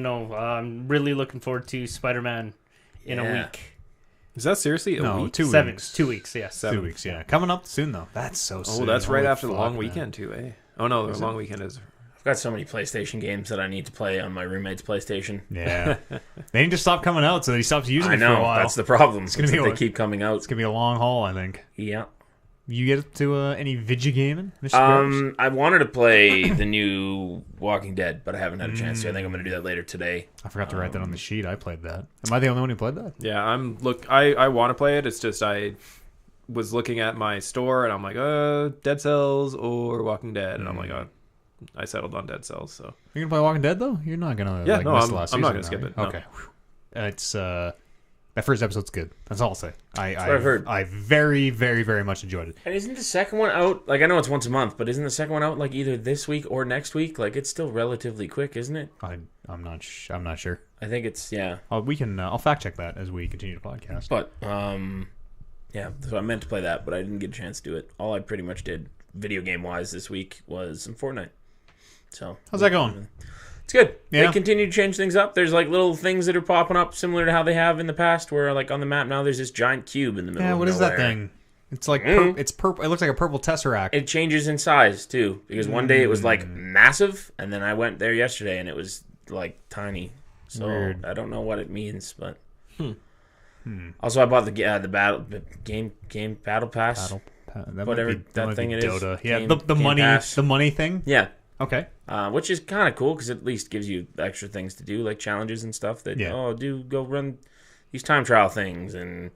No. I'm really looking forward to Spider-Man in a Yeah. week. Is that seriously a No, week? 2 7. weeks. 2 weeks, yes. 2 weeks, yeah. Coming up soon, though. That's so soon. Oh, that's right Holy after the fuck, long man. weekend, too, eh? Oh, no, the long weekend is... I've got so many PlayStation games that I need to play on my roommate's PlayStation. Yeah. They need to stop coming out so that he stops using I it for a know. while. That's the problem. It's gonna is be that they a- keep coming out. It's going to be a long haul, I think. Yeah. You get to any video gaming, Mr. Grubbs? I wanted to play the new Walking Dead, but I haven't had a chance to. I think I'm going to do that later today. I forgot to write that on the sheet. I played that. Am I the only one who played that? Yeah, I want to play it. It's just I was looking at my store, and I'm like, Dead Cells or Walking Dead. And I'm like, I settled on Dead Cells, so... You're going to play Walking Dead, though? You're not going to Yeah, like, no, miss I'm- the last I'm not season, gonna skip are it, you? no. Okay. It's... that first episode's good. That's all I'll say. what I've heard. I very, very, very much enjoyed it. And isn't the second one out? Like, I know it's once a month, but isn't the second one out like either this week or next week? Like, it's still relatively quick, isn't it? I'm not sure. I think it's I'll fact check that as we continue the podcast. But yeah. So I meant to play that, but I didn't get a chance to do it. All I pretty much did, video game wise, this week was some Fortnite. So How's that going? It's good. Yeah. They continue to change things up. There's like little things that are popping up similar to how they have in the past, where like on the map now there's this giant cube in the middle. Yeah, of what is that nowhere. thing? It's like it's purple. It looks like a purple tesseract. It changes in size too, because one day it was like massive, and then I went there yesterday and it was like tiny. So Weird. I don't know what it means, but also I bought the battle pass. Whatever that thing it is. Dota. Yeah, Game- the Game money Pass. the money thing. Yeah, Okay. which is kind of cool because it at least gives you extra things to do, like challenges and stuff. That go run these time trial things, and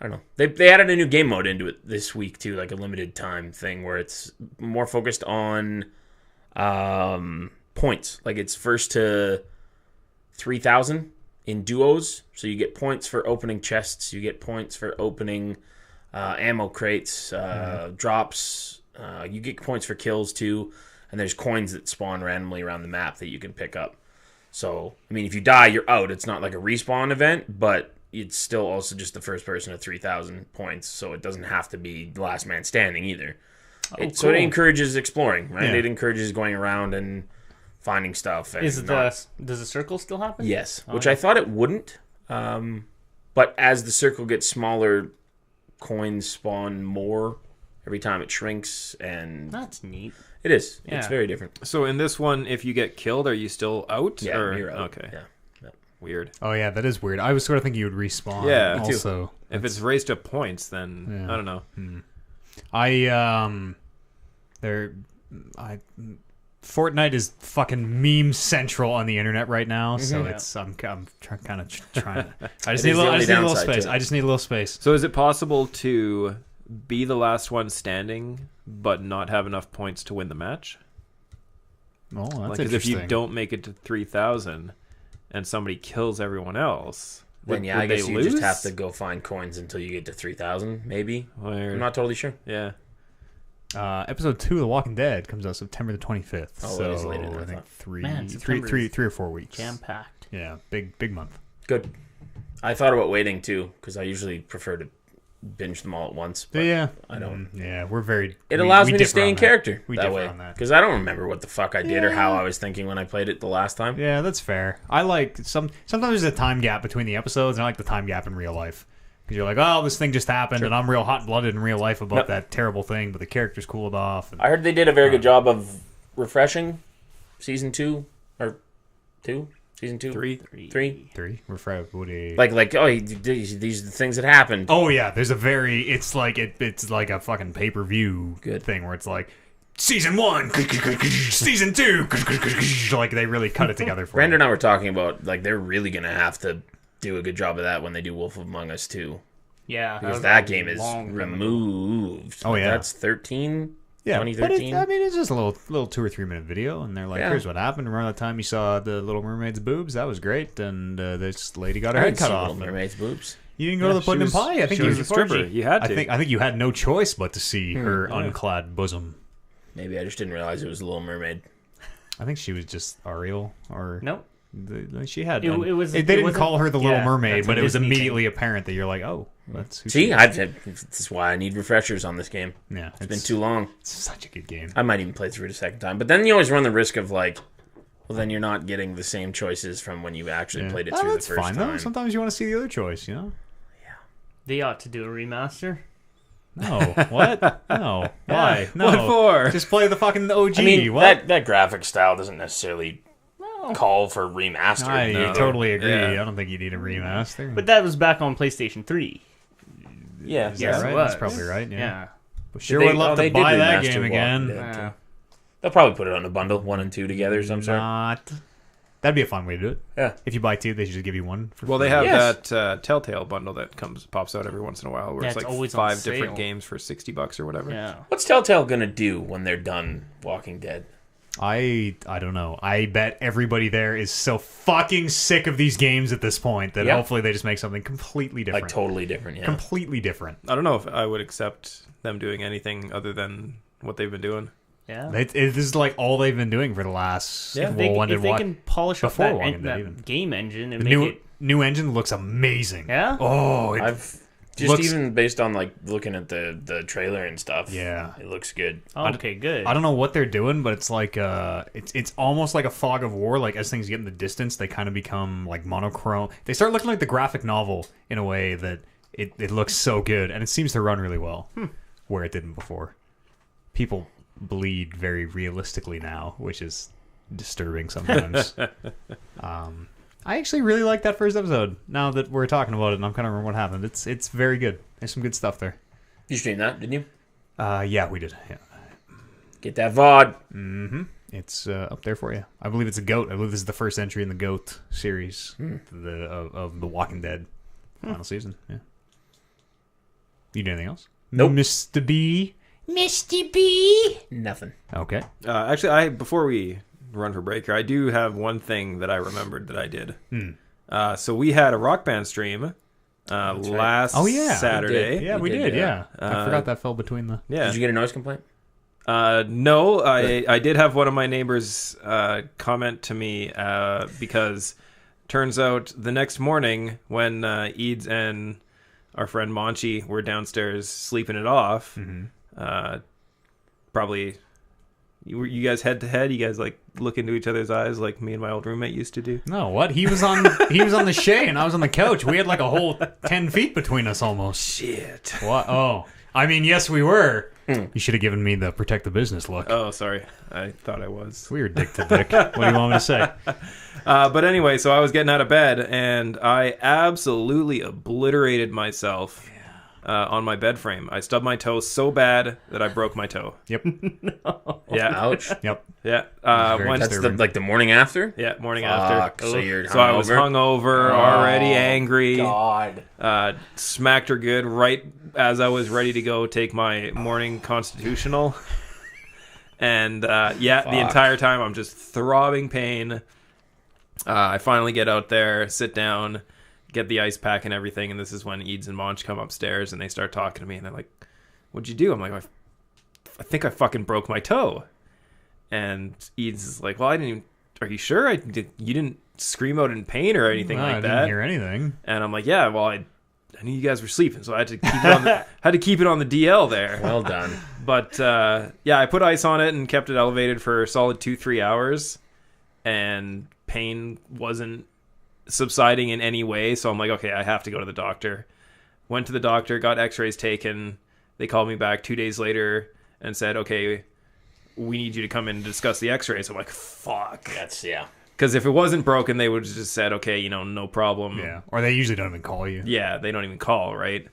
I don't know. They added a new game mode into it this week too, like a limited time thing where it's more focused on points. Like it's first to 3,000 in duos, so you get points for opening chests, you get points for opening ammo crates, drops. You get points for kills too, and there's coins that spawn randomly around the map that you can pick up. So, I mean, if you die, you're out. It's not like a respawn event, but it's still also just the first person at 3,000 points, so it doesn't have to be the last man standing either. So it encourages exploring, right? Yeah. It encourages going around and finding stuff. And Does the circle still happen? Yes, which I thought it wouldn't. But as the circle gets smaller, coins spawn more every time it shrinks, and That's neat. it is. Yeah. It's very different. So in this one, if you get killed, are you still out? Yeah, or... you're out. Okay, Yeah. weird. Oh yeah, that is weird. I was sort of thinking you would respawn. Yeah, me too. Also, If it's raised to points, then Yeah. I don't know. Fortnite is fucking meme central on the internet right now, so Yeah. it's I'm kind of trying. I just It need is a the little only space. downside to it. I just need a little space. So is it possible to be the last one standing, but not have enough points to win the match? Oh, that's Like, 'cause interesting. if you don't make it to 3,000 and somebody kills everyone else, Then would I guess they you lose? just have to go find coins until you get to 3,000, maybe. Where- I'm not totally sure. Yeah. Episode 2 of The Walking Dead comes out September the 25th. Oh, so it is later than I I think thought. three, Man, three, September three, is 3 or 4 weeks. Jam-packed. Yeah, big month. Good. I thought about waiting too, because I usually prefer to binge them all at once. But Yeah, I don't. Yeah, we're very. It we- allows we me to differ stay on in that. character We that differ way, on that. because I don't remember what the fuck I did or how I was thinking when I played it the last time. Yeah, that's fair. I like sometimes there's a time gap between the episodes, and I like the time gap in real life. Because you're like, oh, this thing just happened, and I'm real hot-blooded in real life about Yep. that terrible thing, but the character's cooled off. And, I heard they did a very good job of refreshing season 2 or 2, season 2, 3. 3. 3, Woody. Like oh, these are the things that happened. Oh yeah, there's a very. It's like it's like a fucking pay-per-view Good. thing where it's like season 1, season 2, like they really cut it together for Brandon you. and I were talking about like they're really gonna have to do a good job of that when they do Wolf Among Us 2. Yeah, Because was that a game is long time ago. removed. Oh, yeah. That's 13, Yeah, but 2013. I mean, it's just a little 2 or 3 minute video, and they're like, Yeah. "Here's what happened. Remember that time you saw the Little Mermaid's boobs? That was great." And this lady got her I head didn't cut see off. Little Mermaid's boobs. You didn't go to the pudding and pie. I think she you was a stripper. You had to. I think you had no choice but to see her yeah. unclad bosom. Maybe I just didn't realize it was a Little Mermaid. I think she was just Ariel, or Nope. she had. It was- They it didn't wasn't- call her the Little yeah, Mermaid, that's but a it was Disney immediately apparent that you're like, oh, that's who See, she is. this is why I need refreshers on this game. Yeah, It's been too long. It's such a good game. I might even play through it a second time. But then you always run the risk of like, well, then you're not getting the same choices from when you actually played it Oh, through the that's first fine time. though. Sometimes you want to see the other choice, you know. They ought to do a remaster. No, what? No, why? No, What for? Just play the fucking OG. I mean, what? that graphic style doesn't necessarily call for remastered. I No. totally agree. Yeah. I don't think you need a remaster. But that was back on PlayStation 3. yeah, is Yes, that it right? was. That's probably right. Yeah. Yeah. But sure They- would love they to did buy that remaster game Walking again. Dead. Yeah. They'll probably put it on a bundle, 1 and 2 together or some sort. Not. That'd be a fun way to do it. Yeah. If you buy 2, they should just give you 1. For Well, they free. have Yes. that Telltale bundle that pops out every once in a while, where Yeah, it's it's like always on 5 different sale. games for $60 or whatever. Yeah. What's Telltale gonna do when they're done Walking Dead? I don't know. I bet everybody there is so fucking sick of these games at this point that Yeah. hopefully they just make something completely different. Like totally different, yeah. Completely different. I don't know if I would accept them doing anything other than what they've been doing. Yeah. This is like all they've been doing for the last. Yeah. If they, when if did they Wa- can polish up before that, Walking Dead even. that game engine and the make new it... new engine looks amazing. Yeah? Oh, I've just looks- even based on like looking at the trailer and stuff. Yeah. it looks good. Oh, okay, good. I don't know what they're doing, but it's like it's almost like a fog of war. Like as things get in the distance, they kind of become like monochrome. They start looking like the graphic novel in a way that it looks so good, and it seems to run really well where it didn't before. People bleed very realistically now, which is disturbing sometimes. I actually really like that first episode. Now that we're talking about it, and I'm kind of remember what happened. It's very good. There's some good stuff there. You streamed that, didn't you? Yeah, we did. Yeah. Get that VOD. It's up there for you. I believe it's a GOAT. I believe this is the first entry in the GOAT series of The Walking Dead final season. Yeah. You do anything else? Nope. Mr. B. Nothing. Okay. Actually, before we run for break here, I do have one thing that I remembered that I did. So we had a Rock Band stream last Oh, yeah. Saturday. Yeah, we did, did. yeah. Yeah. I forgot that fell between the. Yeah. Did you get a noise complaint? No, I did have one of my neighbors comment to me because turns out the next morning when Eads and our friend Monchi were downstairs sleeping it off, probably you guys head to head, you guys like look into each other's eyes like me and my old roommate used to do. No, what? He was on the shay and I was on the couch. We had like a whole 10 feet between us almost. Shit. What? Oh. I mean, yes, we were. You should have given me the protect the business look. Oh, sorry. I thought I was. Weird dick to dick. What do you want me to say? But anyway, so I was getting out of bed and I absolutely obliterated myself on my bed frame. I stubbed my toe so bad that I broke my toe. Yep. Yeah, Ouch. Yep. yeah. Very Went- That's the morning after? yeah, morning Fuck, after. so you're So I was hungover, already angry. God. Smacked her good right as I was ready to go take my morning constitutional. And the entire time I'm just throbbing pain. I finally get out there, sit down, get the ice pack and everything, and this is when Eads and Monch come upstairs and they start talking to me and they're like, "What'd you do?" I'm like, I think I fucking broke my toe. And Eads is like, "Well, I didn't even, are you sure? You didn't scream out in pain or anything No, like I that?" didn't hear anything. And I'm like, "Yeah, well, I knew you guys were sleeping, so I had to keep it on the DL there." Well done. But I put ice on it and kept it elevated for a solid 2-3 hours, and pain wasn't subsiding in any way. So I'm like, okay, I have to go to the doctor. Went to the doctor, got x-rays taken. They called me back 2 days later and said, okay, we need you to come in and discuss the x-rays. I'm like, fuck. Yeah. Because if it wasn't broken, they would have just said, okay, no problem. Yeah. Or they usually don't even call you. Yeah, they don't even call, right?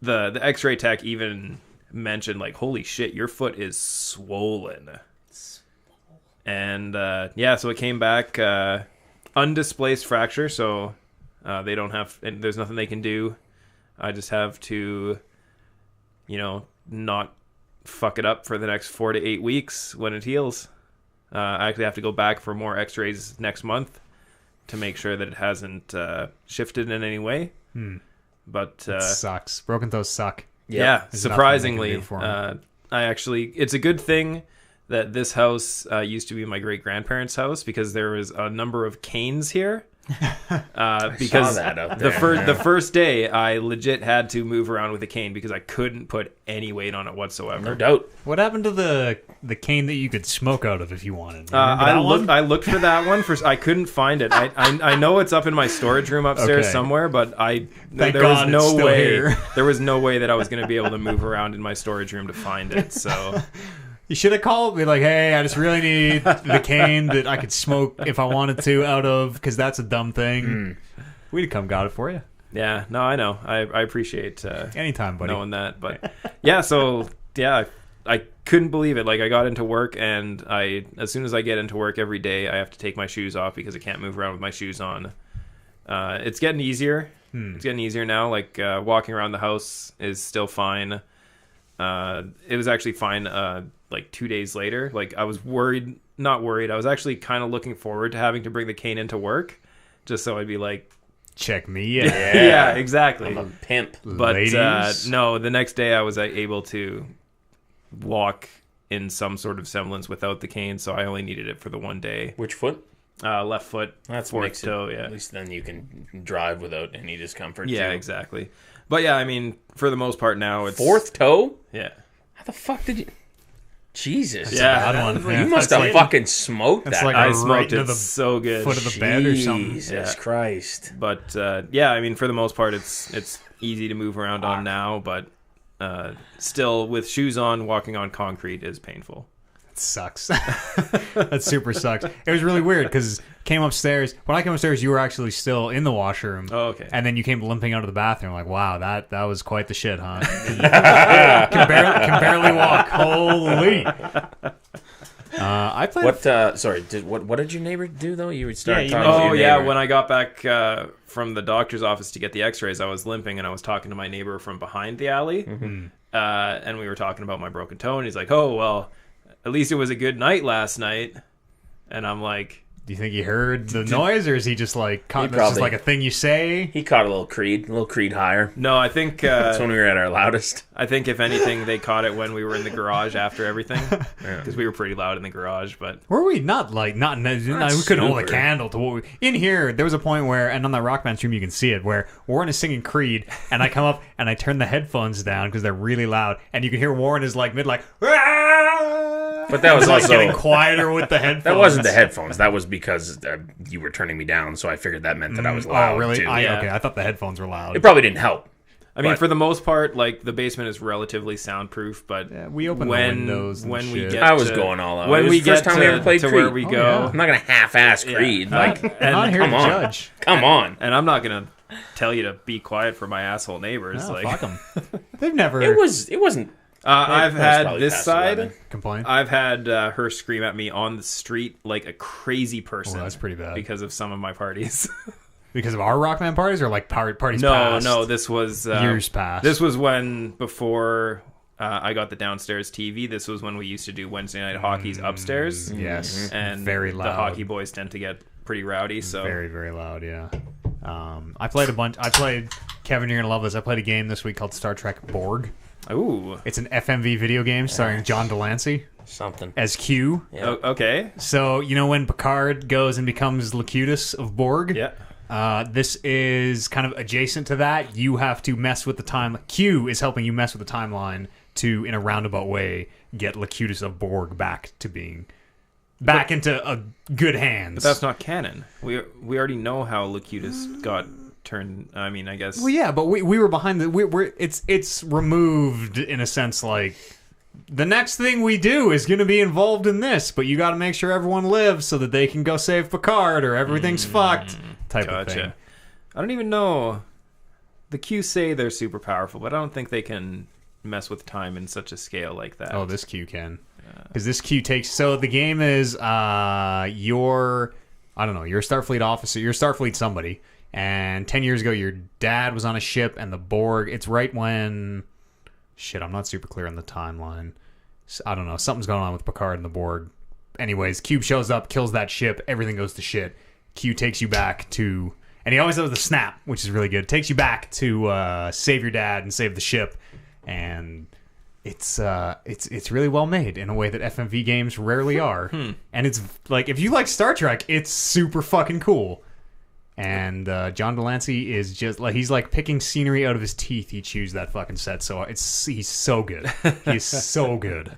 The x-ray tech even mentioned, like, holy shit, your foot is swollen. And so it came back undisplaced fracture, so they don't have, and there's nothing they can do. I just have to, not fuck it up for the next 4 to 8 weeks when it heals. I actually have to go back for more x-rays next month to make sure that it hasn't shifted in any way. But It sucks. Broken toes suck. yeah, There's surprisingly, nothing they can do for it's a good thing that this house used to be my great-grandparents' house, because there was a number of canes here. Because saw that out there. the first day I legit had to move around with a cane because I couldn't put any weight on it whatsoever. No doubt. What happened to the cane that you could smoke out of if you wanted? Remember I that looked. one? I looked for that one. I couldn't find it. I know it's up in my storage room upstairs Okay. somewhere, but Thank there God was it's no still way. here. There was no way that I was going to be able to move around in my storage room to find it. So You should have called me like, hey, I just really need the cane that I could smoke if I wanted to out of, because that's a dumb thing. We'd have come got it for you. yeah, no, I know. I appreciate Anytime, buddy. knowing that, but I couldn't believe it. Like, I got into work, and as soon as I get into work every day, I have to take my shoes off because I can't move around with my shoes on. It's getting easier. It's getting easier now. Like, walking around the house is still fine. It was actually fine like 2 days later. Like, I was not worried. I was actually kind of looking forward to having to bring the cane into work, just so I'd be like, Check me in. yeah, exactly. I'm a pimp. But Ladies. no, the next day I was able to walk in some sort of semblance without the cane, so I only needed it for the one day. Which foot? Left foot, That's fourth makes it, toe, yeah. At least then you can drive without any discomfort. Yeah, too. exactly. But yeah, I mean, for the most part now, it's... Fourth toe? Yeah. How the fuck did you... Jesus. Yeah. Bad one. Yeah. You must That's have like- fucking smoked That's that. like I right smoked into it the so good. foot of the bed or something. Jesus Yeah. Christ. But I mean, for the most part, it's easy to move around on now, but still, with shoes on, walking on concrete is painful. It sucks. That super sucks. It was really weird because came upstairs. When I came upstairs, you were actually still in the washroom. Oh, okay. And then you came limping out of the bathroom. Like, wow, that was quite the shit, huh? can barely walk. Holy. I played. What? Sorry. What did your neighbor do though? You would start Yeah, talking to Oh your yeah, neighbor. when I got back from the doctor's office to get the x-rays, I was limping and I was talking to my neighbor from behind the alley. And we were talking about my broken toe, and he's like, oh well, at least it was a good night last night. And I'm like, Do you think he heard the noise, or is he just like caught? That's just probably- like a thing you say. He caught a little Creed higher. no, I think That's when we were at our loudest. I think if anything, they caught it when we were in the garage after everything, because we were pretty loud in the garage. But Were we not we couldn't hold a super. candle to what we in here? There was a point where, and on that rock band stream you can see it, where Warren is singing Creed, and I come up and I turn the headphones down because they're really loud, and you can hear Warren is like mid like. But that was like also getting quieter with the headphones. that wasn't the headphones. That was because you were turning me down, so I figured that meant that I was loud Oh really? too. Yeah. Okay, I thought the headphones were loud. It probably didn't help. I mean, But- for the most part, like the basement is relatively soundproof. But Yeah, we open the windows and when we shit. get I was to- going all out. when It was we the first get time we to, ever played to Creed. where we Oh, go, yeah. I'm not gonna half-ass Creed. Like, and, Not here come to on. judge. come on. and I'm not gonna tell you to be quiet for my asshole neighbors. No, like, fuck 'em. They've never It wasn't. I've was had probably this past side. 11. complained. I've had her scream at me on the street like a crazy person. Oh, that's pretty bad. Because of some of my parties. Because of our Rockman parties or like parties No, past? no, this was Years past. This was before I got the downstairs TV. This was when we used to do Wednesday night hockey's upstairs. Yes. And Very loud. the hockey boys tend to get pretty rowdy. So Very, very loud, yeah. I played, Kevin, you're going to love this. I played a game this week called Star Trek Borg. ooh, It's an FMV video game starring John Delancey Something. as Q. Yeah. okay, So, you know when Picard goes and becomes Locutus of Borg? yeah. This is kind of adjacent to that. You have to mess with the time. Q is helping you mess with the timeline to, in a roundabout way, get Locutus of Borg back to being... Back into good hands. But that's not canon. We already know how Locutus got turned. I mean, I guess. Well, yeah, but we were behind the. It's removed in a sense. Like the next thing we do is going to be involved in this, but you got to make sure everyone lives so that they can go save Picard or everything's fucked. Type of thing. Gotcha. I don't even know. The Q say they're super powerful, but I don't think they can mess with time in such a scale like that. Oh, this Q can. Because this Q takes... So the game is you're a Starfleet officer. You're a Starfleet somebody. And 10 years ago, your dad was on a ship and the Borg... It's right when... Shit, I'm not super clear on the timeline. I don't know. Something's going on with Picard and the Borg. Anyways, Cube shows up, kills that ship. Everything goes to shit. Q takes you back to... And he always does the snap, which is really good. Takes you back to save your dad and save the ship. And... It's really well made in a way that FMV games rarely are. And it's like, if you like Star Trek, it's super fucking cool. And John Delancey is just like, he's like picking scenery out of his teeth. He chews that fucking set. So he's so good. He's so good.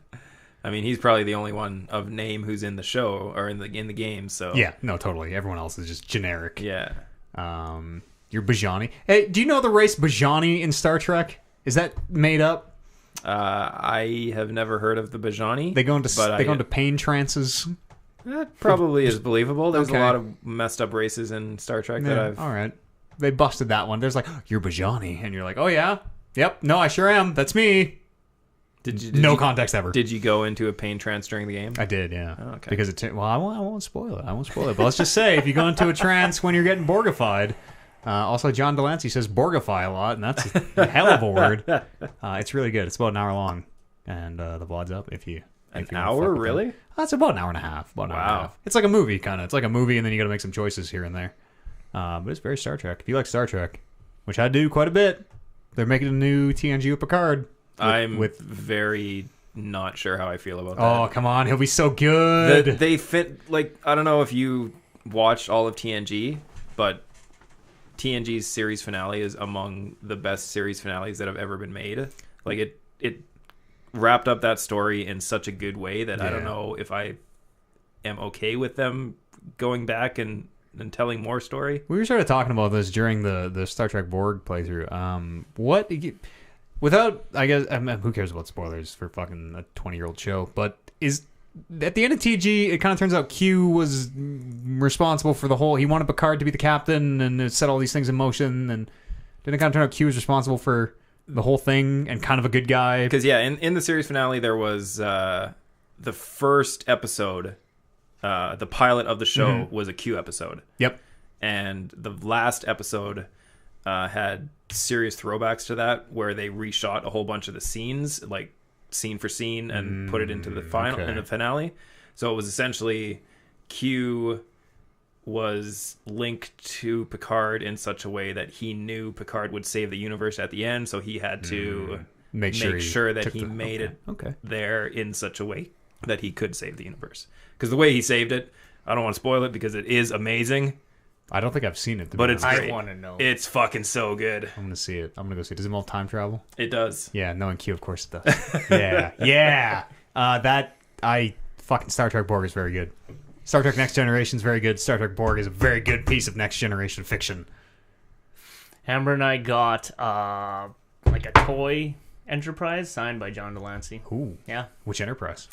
I mean, he's probably the only one of name who's in the show or in the game. So Yeah, no, totally. Everyone else is just generic. yeah. You're Bajani. Hey, do you know the race Bajani in Star Trek? Is that made up? I have never heard of the Bajani. They go into pain trances. That probably is believable. There's Okay. a lot of messed up races in Star Trek that I've. All right. They busted that one. There's like, you're Bajani. And you're like, oh, yeah? Yep. No, I sure am. That's me. Did No you, context ever. Did you go into a pain trance during the game? I did, yeah. Oh, okay. Because I won't spoil it. I won't spoil it. But let's just say, if you go into a trance when you're getting Borgified, also John Delancey says Borgify a lot, and that's a hell of a word. It's really good. It's about an hour long, and the VOD's up if you. An if you wanna hour, fuck with really? it. That's about an hour and a half. About an hour and a Wow. half. It's like a movie, kind of. It's like a movie, and then you got to make some choices here and there. But it's very Star Trek. If you like Star Trek, which I do quite a bit, they're making a new TNG with Picard. I'm very not sure how I feel about that. Oh, come on. He'll be so good. They fit, like, I don't know if you watched all of TNG, but TNG's series finale is among the best series finales that have ever been made. Like, it wrapped up that story in such a good way that I don't Yeah. know if I am okay with them going back and telling more story. We were sort of talking about this during the Star Trek Borg playthrough. Without, I guess, who cares about spoilers for fucking a 20-year-old show? But at the end of TG, it kind of turns out Q was responsible for the whole. He wanted Picard to be the captain and it set all these things in motion. And didn't it kind of turn out Q was responsible for the whole thing and kind of a good guy? Because, yeah, in the series finale, there was the first episode, the pilot of the show was a Q episode. Yep. And the last episode had serious throwbacks to that, where they reshot a whole bunch of the scenes, like scene for scene, and put it into the final in the finale. So it was essentially Q was linked to Picard in such a way that he knew Picard would save the universe at the end, so he had to make sure that he made it there in such a way that he could save the universe. Because the way he saved it, I don't want to spoil it because it is amazing. I don't think I've seen it. But it's great. I want to know. It's fucking so good. I'm going to see it. I'm going to go see it. Does it involve time travel? It does. Yeah, knowing Q, of course it does. Yeah. Fucking Star Trek Borg is very good. Star Trek Next Generation is very good. Star Trek Borg is a very good piece of Next Generation fiction. Amber and I got like a toy Enterprise signed by John Delancey. Ooh. Yeah. Which Enterprise?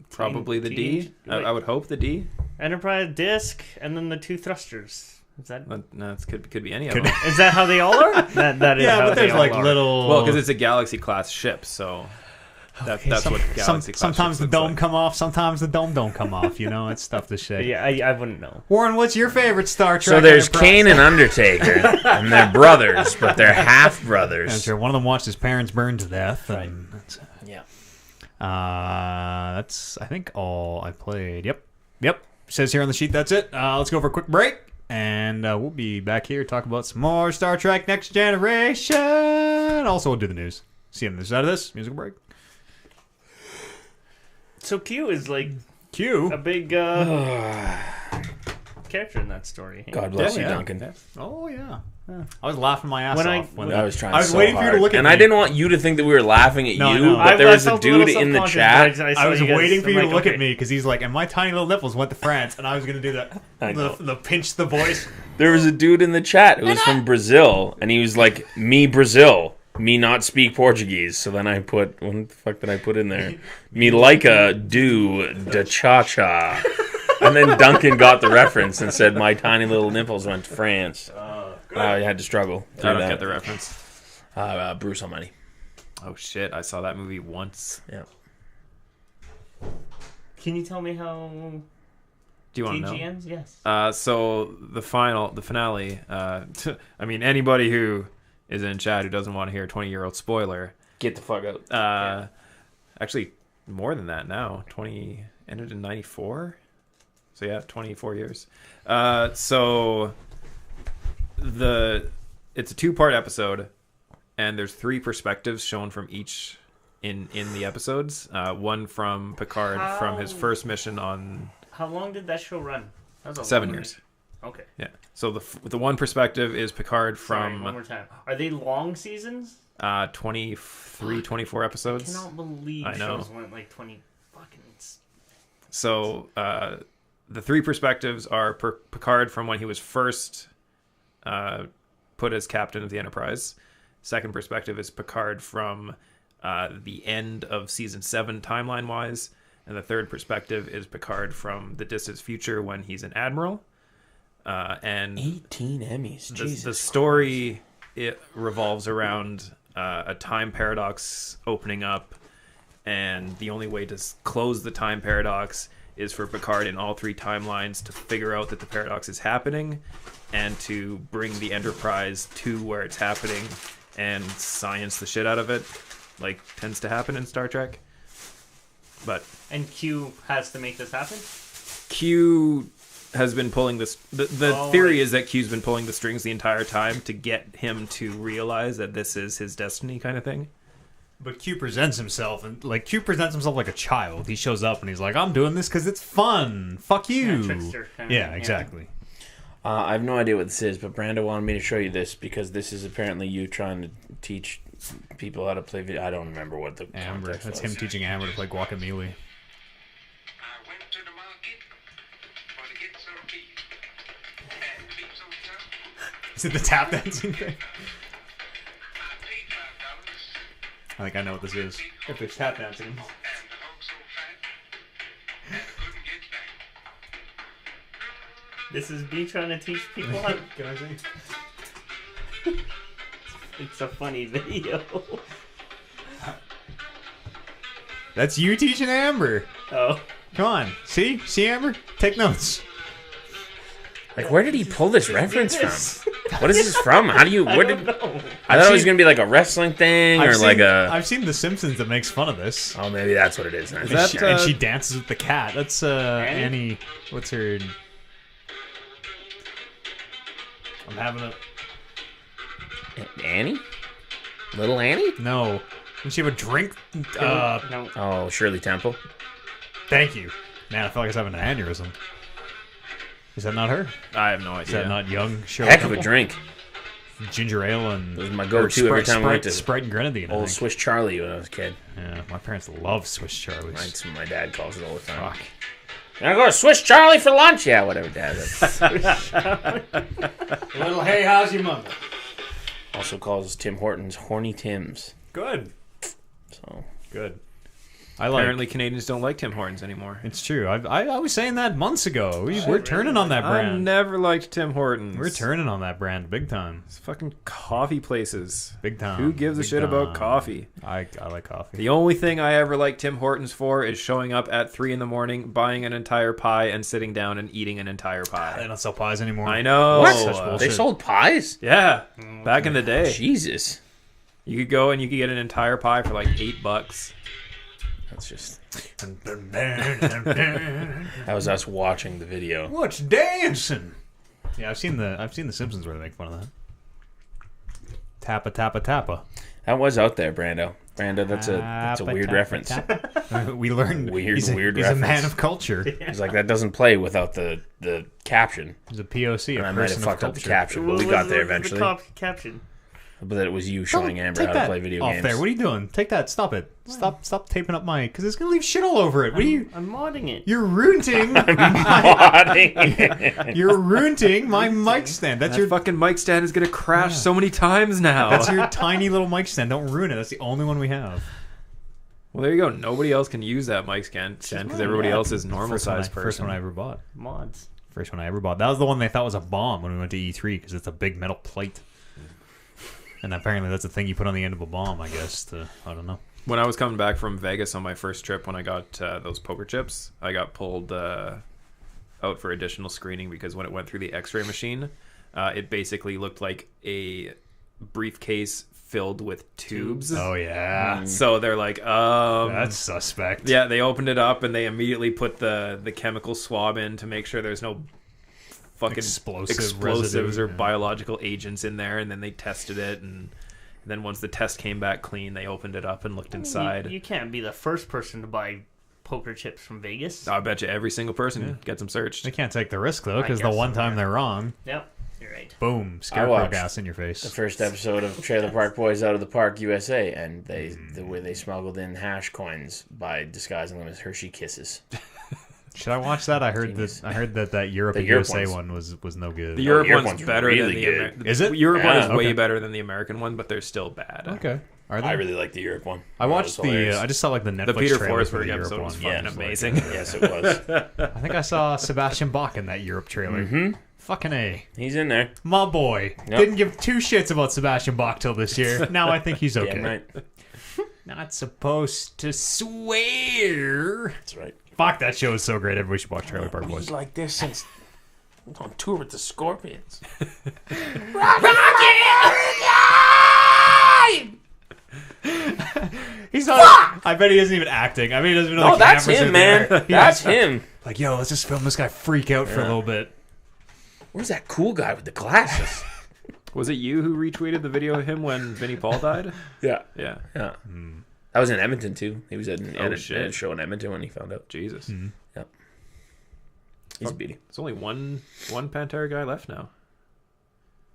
Probably the D. I would hope the D. Enterprise disc, and then the two thrusters. Is that No, it could be any of them. is that how they all are? That is Yeah, how but there's they all like are. little. Well, because it's a Galaxy class ship, so that's what Galaxy class sometimes ships the looks dome like. come off, sometimes the dome don't come off. You know, it's tough to say. Yeah, I wouldn't know. Warren, what's your favorite Star Trek? So there's Enterprise? Kane and Undertaker, and they're brothers, but they're half That's brothers. right. One of them watched his parents burn to death. And Yeah. that's I think all I played. Yep. Says here on the sheet that's it. Let's go for a quick break, and we'll be back here to talk about some more Star Trek Next Generation. Also, we'll do the news. See you on the other side of this musical break. So Q is like Q. a big character in that story. God bless you, yeah. Duncan. Oh yeah. I was laughing my ass When off when I was trying. I was so waiting for you to hard. look at and me. I didn't want you to think that we were laughing at No, I you, know. but there was a felt little dude in the self-conscious, chat. but I was saw you guys- waiting for I'm you to like, look okay. at me because he's like, and my tiny little nipples went to France, and I was going to do the pinch the voice. There was a dude in the chat who was from Brazil, and he was like, "Me Brazil, me not speak Portuguese." So then I put, what the fuck did I put in there? Me like a do da cha cha. And then Duncan got the reference and said, "My tiny little nipples went to France." I had to struggle. I through don't that. get the reference. Bruce Almighty. Oh shit! I saw that movie once. Yeah. Can you tell me how Do you want to know? TG ends? Yes. So the finale. I mean, anybody who is in chat who doesn't want to hear a 20-year-old spoiler. Get the fuck out. Actually, more than that now. Ended in 94. So yeah, 24 years. So it's a 2-part episode, and there's 3 perspectives shown from each in the episodes. One from Picard from his first mission on How long did that show run? That was a 7 long years. Okay. Yeah. So the one perspective is Picard Sorry, one from more time. Are they long seasons? 23, 24 I episodes. cannot believe I know. shows went like 20 fucking. So the 3 perspectives are Picard from when he was first put as captain of the Enterprise. Second perspective is Picard from the end of season 7 timeline wise, and the third perspective is Picard from the distant future when he's an admiral. And 18 Emmys. Jesus. the story it revolves around a time paradox opening up, and the only way to close the time paradox is for Picard in all 3 timelines to figure out that the paradox is happening and to bring the Enterprise to where it's happening and science the shit out of it, like tends to happen in Star Trek. But And Q has to make this happen? Q has been pulling this. The Oh, theory like- is that Q's been pulling the strings the entire time to get him to realize that this is his destiny, kind of thing. But Q presents himself, and like Q presents himself like a child. He shows up and he's like, "I'm doing this because it's fun. Fuck you." Yeah, trickster kind of Yeah, thing, yeah. exactly. I have no idea what this is, but Brando wanted me to show you this because this is apparently you trying to teach people how to play video. I don't remember what the Amber. context That's was. him teaching Amber to play guacamole. I went to the market for to get some beef. And beef on top. Is it the tap dancing thing? I paid $5. I think I know what this is. If there's tap dancing. And the hog so fat, I couldn't get back. This is me trying to teach people how. Can I sing? It's a funny video. That's you teaching Amber. Oh. Come on. See Amber? Take notes. Like, where did he pull this reference from? What is this from? How do you? I Where don't did? know. I thought it was gonna be like a wrestling thing or like a. I've seen The Simpsons that makes fun of this. Oh, maybe that's what it is. Then. that, And she dances with the cat. That's Annie? Annie. What's her? I'm having a Annie? Little Annie? no. Did she have a drink? No. Oh, Shirley Temple. Thank you. Man, I feel like I was having an aneurysm. Is that not her? I have no Is idea. that not young Shirley Heck of a Temple? drink. Ginger ale and It was my or go-to every time I went to Sprite and grenadine. I Old think. Swiss Charlie when I was a kid. Yeah, my parents love Swiss Charlies. That's what my dad calls it all the time. Fuck. Can I go to Swiss Charlie for lunch? Yeah, whatever, Dad. Little hey, how's your mother? Also calls Tim Hortons Horny Tims. Good. So Good. Apparently, Canadians don't like Tim Hortons anymore. It's true. I was saying that months ago. We're turning on that I brand. never liked Tim Hortons. We're turning on that brand big time. It's fucking coffee places. Big time. Who gives a Big shit time. about coffee? I like coffee. The only thing I ever liked Tim Hortons for is showing up at 3 a.m, buying an entire pie, and sitting down and eating an entire They pie. don't sell pies anymore. I know. What? Such They bullshit. sold pies? Yeah, back in the day, Jesus. you could go and you could get an entire pie for like $8. That's just... What's That was us watching the video. dancing? Yeah, I've seen the Simpsons where they make fun of that. Tappa tappa tappa. That was out there, Brando. Brando, that's a weird reference. We learned Weird he's a reference. man of culture. He's like, that doesn't play without the caption. He's a POC, And a I might have person of fucked up the culture. caption, but we got there eventually. Caption. But that it was you showing Amber Take how to that play video off games. there. What are you doing? Take that. Stop it. Stop taping up my... Because it's going to leave shit all over it. What are you... I'm modding it. You're ruining... Modding. You're ruining my mic stand. That's That your... fucking mic stand is gonna crash so many times now. That's your tiny little mic stand. Don't ruin it. That's the only one we have. Well, there you go. Nobody else can use that mic stand because everybody else is normal sized First person. one I ever bought. Mods. First one I ever bought. That was the one they thought was a bomb when we went to E3 because it's a big metal plate. And apparently that's a thing you put on the end of a bomb, I guess. I don't know. When I was coming back from Vegas on my first trip, when I got those poker chips, I got pulled out for additional screening because when it went through the X-ray machine, it basically looked like a briefcase filled with tubes. Oh, yeah. So they're like, That's suspect. yeah, they opened it up and they immediately put the chemical swab in to make sure there's no fucking explosives residue, or yeah. biological agents in there, and then they tested it, and then once the test came back clean, they opened it up and looked inside. You can't be the first person to buy poker chips from Vegas. I bet you every single person gets them searched. They can't take the risk, though, because the guess one so, time yeah. they're wrong, Yep, you're right. boom, I scarecrow watched gas in your the face. first episode of Trailer Park Boys Out of the Park USA, and the way they smuggled in hash coins by disguising them as Hershey Kisses. Should I watch that? I heard Genius. that Europe The and Europe USA ones. one was no good. The Europe Europe one's one's better really than the good. American. Is it? Europe one Yeah, is way okay. better than the American one, but they're still bad. Okay. Are they? I really like the Europe one. I watched That was hilarious. I just saw like the Netflix The Peter trailer for Forsberg the Europe episode one. was Yeah, fucking it was amazing. Yes, it was. I think I saw Sebastian Bach in that Europe trailer. Mm-hmm. Fucking A. He's in there. My boy. Yep. Didn't give two shits about Sebastian Bach till this year. Now I think he's okay. Damn right. Not supposed to swear. That's right. Fuck, that show is so great. Everybody should watch Trailer Park Boys. He's like this since on tour with the Scorpions. He's not. I bet he isn't even acting. I mean, he doesn't even know No, the that's cameras are him, man. there. That's him. Like, yo, let's just film this guy freak out for a little bit. Where's that cool guy with the glasses? Was it you who retweeted the video of him when Vinnie Paul died? Yeah. Yeah. Yeah. That was in Edmonton, too. He was at a shit. show in Edmonton when he found out. Jesus. Yep. He's a beauty. There's only one Pantera guy left now.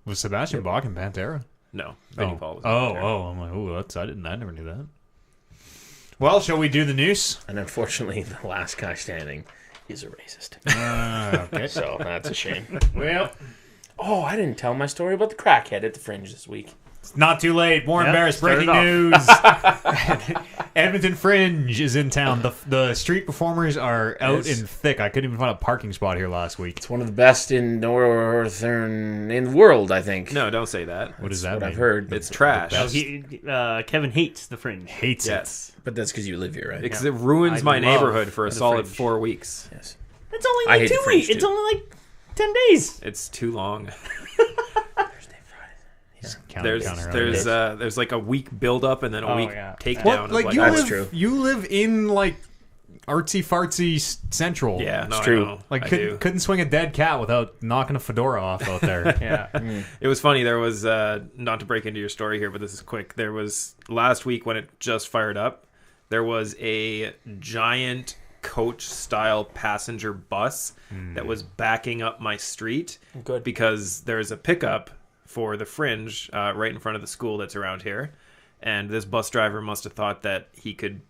Was Sebastian Bach in Pantera? No, Vinnie Paul was in Oh, Pantera. I'm like, oh, I never knew that. Well, shall we do the news? And unfortunately, the last guy standing is a racist. Okay. So that's a shame. Well, Oh, I didn't tell my story about the crackhead at the Fringe this week. it's not too late. More embarrassed. start it Breaking news. Edmonton Fringe is in town. The street performers are out Yes. in thick. I couldn't even find a parking spot here last week. It's one of the best in the world, I think. No, don't say that. What does that What mean? I've heard. It's trash. Kevin hates the Fringe. Hates it. Yes. But that's because you live here, right? Because it ruins I my love neighborhood for a the solid Fringe. 4 weeks. Yes. It's only I like hate 2 the Fringe, weeks. It's too. only like 10 days. It's too long. Thursday, Friday. There's like a week build up and then a Oh, week yeah. takedown. What? of Like like, you That's live? true. You live in like artsy fartsy central. yeah, no, It's true. I know. Like I do. couldn't swing a dead cat without knocking a fedora off out there. Yeah. It was funny. There was not to break into your story here, but this is quick. There was last week when it just fired up. There was a giant coach-style passenger bus that was backing up my street. Good. Because there's a pickup for the Fringe right in front of the school that's around here, and this bus driver must have thought that he could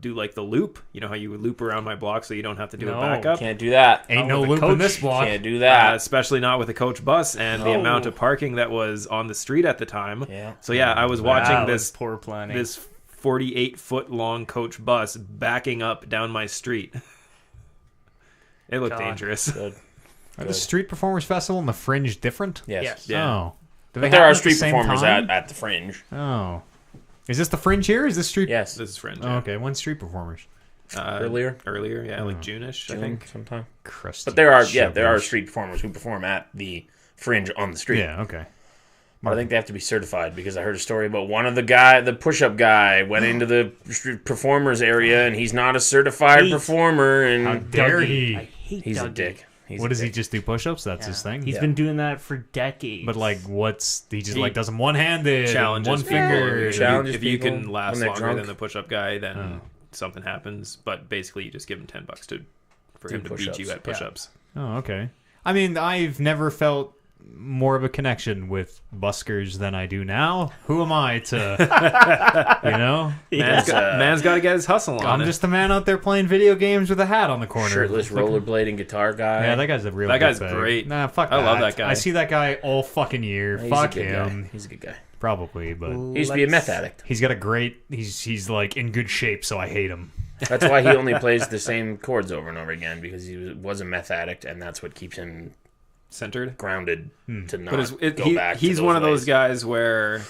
do like the loop. You know how you would loop around my block so you don't have to do No, a backup. Can't do that. Ain't Oh, no with the loop in coach. this block. Can't do that. Especially not with a coach bus and the No. amount of parking that was on the street at the time. Yeah. So yeah, I was watching That this was poor planning. this 48-foot-long coach bus backing up down my street. It looked God. dangerous. Good. Are the Street Performers Festival and the Fringe different? Yes. Yeah. Oh. Do they But there happen are at the street same performers time? at the Fringe. Oh. Is this the Fringe here? Is this Street? Yes. This is Fringe. Oh, okay. When's Street Performers? Earlier? Earlier, yeah, like June-ish, I June think. sometime. Crusty But there are sugars. street performers who perform at the Fringe on the street. Yeah, okay. But I think they have to be certified because I heard a story about one of the push-up guy went into the street performers area and he's not a certified Hate. performer and How dare he? I hate he's a Dougie. dick. He's What a does he dick. just do? Push-ups? That's his thing. He's been doing that for decades. But like, what's he just He like does them one-handed, Challenges one people. finger? If you- Challenges if you people can last when they're longer drunk. than the push-up guy, then something happens. But basically, you just give him $10 for him to beat push-ups. you at push-ups. Oh, okay. I mean, I've never felt more of a connection with buskers than I do now. Who am I to, you know? Man's got to get his hustle on. I'm just the man out there playing video games with a hat on the corner. shirtless rollerblading guitar guy. Yeah, that guy's a real. That guy's douchebag. great. Nah, fuck. I that. love that guy. I see that guy all fucking year. He's Fuck a good him. guy. He's a good guy. Probably, but He used to be a meth addict. he's got a great. He's like in good shape, so I hate him. That's why he only plays the same chords over and over again because he was a meth addict, and that's what keeps him centered. grounded to not But go back. he's to one of those ways. guys where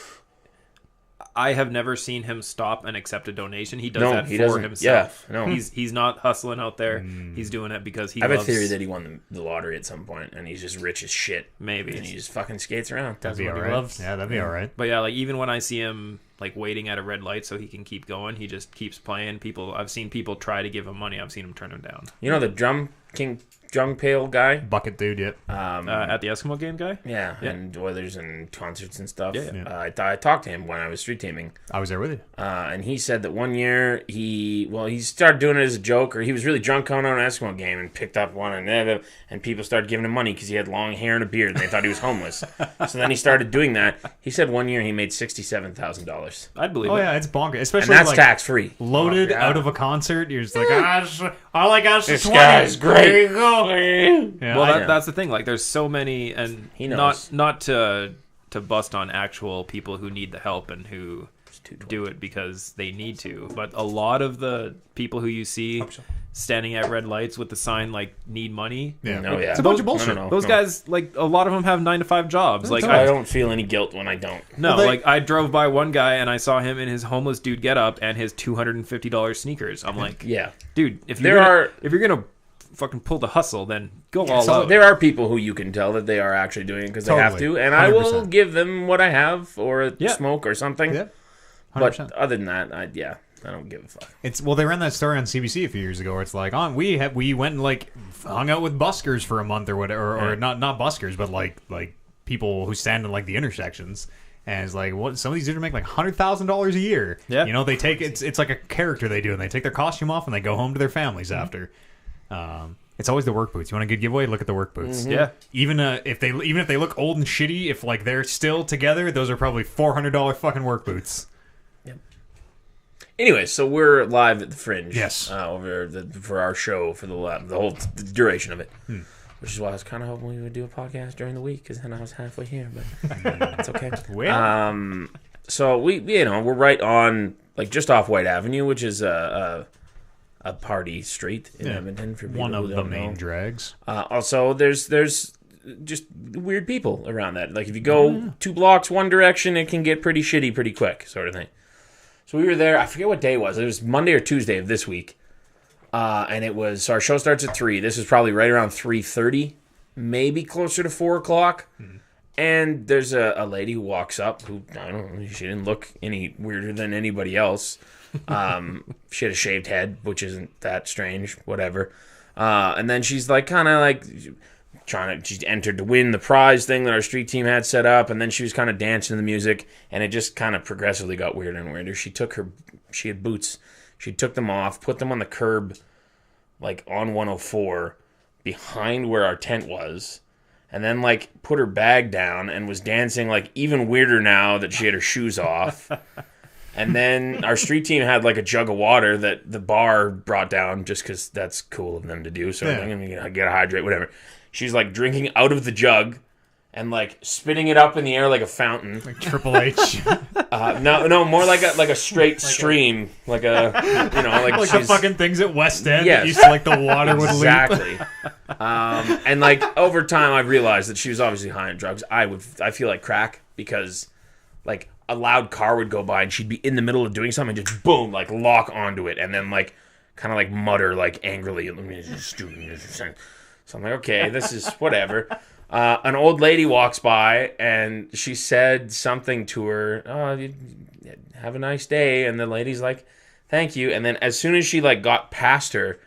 I have never seen him stop and accept a donation. He does No, that he for doesn't. himself. Yeah, no. He's not hustling out there. He's doing it because he I have loves a theory that he won the lottery at some point, and he's just rich as shit. maybe. And he just fucking skates around. That'd be what all he right. loves. Yeah, that'd be all right. But yeah, like even when I see him like waiting at a red light so he can keep going, he just keeps playing. I've seen people try to give him money. I've seen him turn him down. You know the drum pail guy? Bucket dude, yep. At the Eskimo game guy? Yeah, Yeah. and Oilers and concerts and stuff. Yeah, yeah. I talked to him when I was street teaming, I was there with you. and he said that one year he started doing it as a joke, or he was really drunk coming on an Eskimo game and picked up one, and people started giving him money because he had long hair and a beard, and they thought he was homeless. So then he started doing that. He said one year he made $67,000, I'd believe Oh it. yeah, it's bonkers. and Especially that's like tax free. loaded Oh, yeah. out of a concert. You're just like, all I got is This 20. guy's great. There you go. Yeah, Well, I- that's the thing. Like, there's so many, and He knows. not to bust on actual people who need the help and who do it because they need to, but a lot of the people who you see standing at red lights with the sign like "need money," yeah. No, yeah. It's a bunch of bullshit. No. those guys, like a lot of them have 9-to-5 jobs. Like I don't feel any guilt when I don't. no, Well, they- like I drove by one guy and I saw him in his homeless dude getup and his $250 sneakers. I'm like, Yeah. dude, if There you're gonna fucking pull the hustle, then go all So out. there are people who you can tell that they are actually doing it because they have Totally. to, and I will 100%. give them what I have or a Yeah. smoke or something. Yep. But 100%. other than that, I don't give a fuck. It's they ran that story on CBC a few years ago where it's like, we went and like hung out with buskers for a month or whatever, or not buskers, but like people who stand in like the intersections. And it's like, what? Some of these dudes make like $100,000 a year. Yeah. You know, they take it's like a character they do, and they take their costume off and they go home to their families after. It's always the work boots. You want a good giveaway? Look at the work boots. Yeah. Even if they look old and shitty, if like they're still together, those are probably $400 fucking work boots. Anyway, so we're live at the Fringe. Yes. For our show for the whole duration of it. Which is why I was kind of hoping we would do a podcast during the week, because then I was halfway here, but it's okay. Well, So we're right on, like, just off White Avenue, which is a party street in Edmonton for people one who of the don't main know. drags. Also, there's just weird people around that. Like, if you go 2 blocks one direction, it can get pretty shitty pretty quick, sort of thing. So we were there. I forget what day it was. It was Monday or Tuesday of this week. And it was, so our show starts at 3. This is probably right around 3:30, maybe closer to 4 o'clock. And there's a lady who walks up who, I don't know, she didn't look any weirder than anybody else. She had a shaved head, which isn't that strange, whatever. And then she's like, kind of like she entered to win the prize thing that our street team had set up. And then she was kind of dancing to the music, and it just kind of progressively got weirder and weirder. She had boots. She took them off, put them on the curb, like on 104, behind where our tent was, and then like put her bag down and was dancing like even weirder now that she had her shoes off. And then our street team had like a jug of water that the bar brought down just because that's cool of them to do. So I'm going to get a hydrate, whatever. She's like drinking out of the jug and like spitting it up in the air like a fountain. Like Triple H. No, more like a straight stream, like Like the fucking things at West End Yes. that used to like the water would leap. exactly. And like over time, I realized that she was obviously high on drugs. I feel like crack because like a loud car would go by and she'd be in the middle of doing something, and just boom, like lock onto it, and then like kind of like mutter like angrily. So I'm like, okay, this is whatever. An old lady walks by and she said something to her. Oh, have a nice day. And the lady's like, thank you. And then as soon as she like got past her,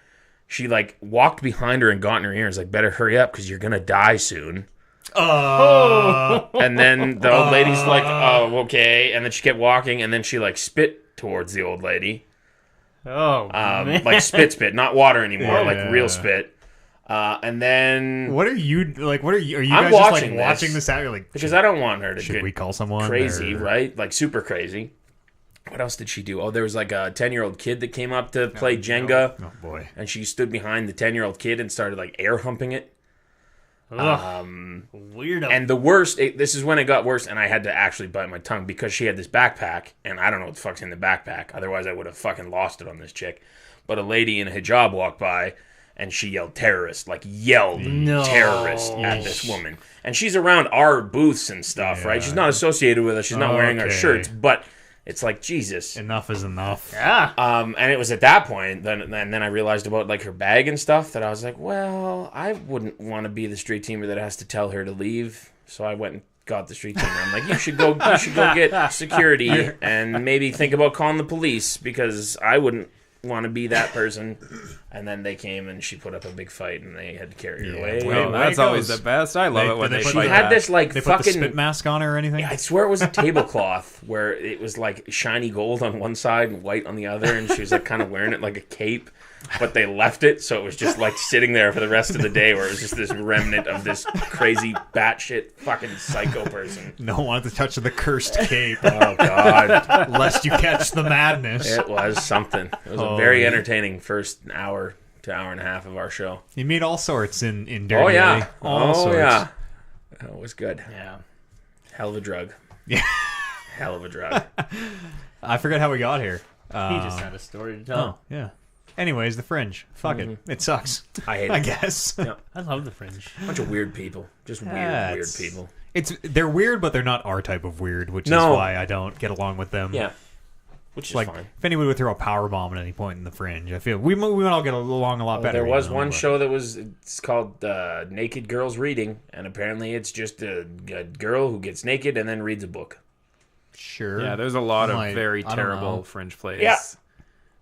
she like walked behind her and got in her ears like, better hurry up because you're gonna die soon. And then the old lady's like, oh, okay. And then she kept walking, and then she like spit towards the old lady. Oh, man. Like spit, not water anymore, Yeah. like real spit. And then What are you like? What are you? Are you I'm guys just watching like this watching this out? You're like, because I don't want her to should get we call someone? crazy, or- right? Like super crazy. What else did she do? Oh, there was like a 10-year-old kid that came up to play Jenga, Oh boy. and she stood behind the 10-year-old kid and started like air humping it. Ugh, weirdo. And the worst, this is when it got worse, and I had to actually bite my tongue because she had this backpack, and I don't know what the fuck's in the backpack. Otherwise, I would have fucking lost it on this chick. But a lady in a hijab walked by, and she yelled terrorist, like yelled No. terrorist at this woman. And she's around our booths and stuff, right? She's not associated with us. She's not wearing our Okay. shirts, but it's like, Jesus. Enough is enough. yeah. And it was at that point, then I realized about like her bag and stuff, that I was like, well, I wouldn't want to be the street teamer that has to tell her to leave. So I went and got the street teamer. I'm like, you should go get security and maybe think about calling the police, because I wouldn't want to be that person. And then they came and she put up a big fight, and they had to carry her Yeah. away. Well, Oh, that's way it always goes. the best. I love They- it when did they they She put fight had back. this like They put the fucking. spit mask on her or anything? I swear it was a tablecloth where it was like shiny gold on one side and white on the other, and she was like kind of wearing it like a cape, but they left it, so it was just like sitting there for the rest of the day, where it was just this remnant of this crazy batshit fucking psycho person. No one wanted to touch the cursed cape, Oh god, lest you catch the madness. it was something. It was a Oh, very yeah. entertaining first hour to hour and a half of our show. You meet all sorts in Dirty Oh A. yeah, All oh sorts. yeah, it was good. Yeah. Hell of a drug. Yeah. Hell of a drug. I forget how we got here. He just had a story to tell. Oh, yeah. Anyways, the Fringe. Fuck it. It sucks. I hate I it. guess. Yeah. I love the Fringe. Bunch of weird people. Just weird It's- people. They're weird, but they're not our type of weird, which No. is why I don't get along with them. Yeah. Which is Like, fine. if anyone would throw a power bomb at any point in the Fringe, I feel we might all get along a lot better. There was you know, one but- show that it's called Naked Girls Reading, and apparently it's just a girl who gets naked and then reads a book. Sure. Yeah, there's a lot of Like, very I don't terrible know. fringe plays. Yeah.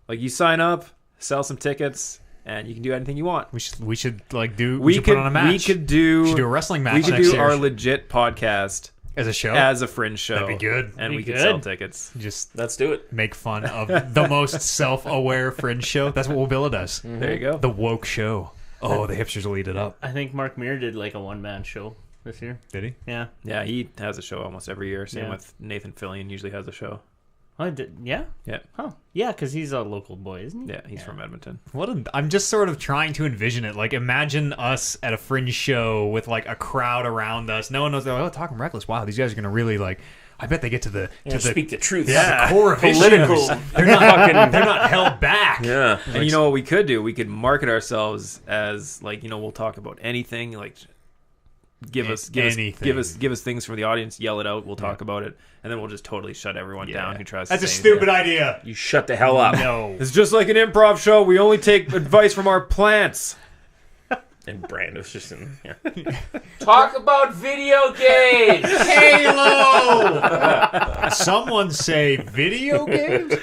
Like you sign up, sell some tickets, and you can do anything you want. We should like do. We should put on a match. We could do. We should do a wrestling match We could next do year. our legit podcast as a show. as a fringe show. That'd be good. And Be we could good. sell tickets. Just Let's do it. make fun of the most self-aware Fringe show. That's what we'll bill it as. There you go. The woke show. Oh, the hipsters will eat it up. I think Mark Meir did like a one-man show this year. Did he? Yeah. Yeah, he has a show almost every year. Same Yeah. with Nathan Fillion. Usually has a show. Oh, I did. Yeah. Yeah, Huh. Yeah, because he's a local boy, isn't he? yeah, he's from Edmonton. I'm just sort of trying to envision it. Like, imagine us at a Fringe show with like a crowd around us. No one knows. Oh, Talking Reckless. Wow, these guys are gonna really like. I bet they get to the Speak the truth. the core of Political. issues. They're not they're not held back. Yeah. And you know what we could do? We could market ourselves as like, we'll talk about anything. Like, give us things from the audience. Yell it out. We'll talk about it, and then we'll just totally shut everyone down who tries. That's to a say stupid anything. idea. You shut the hell up. No. It's just like an improv show. We only take advice from our plants. And Brando's just in. Yeah. Talk about video games. Halo. Someone say video games.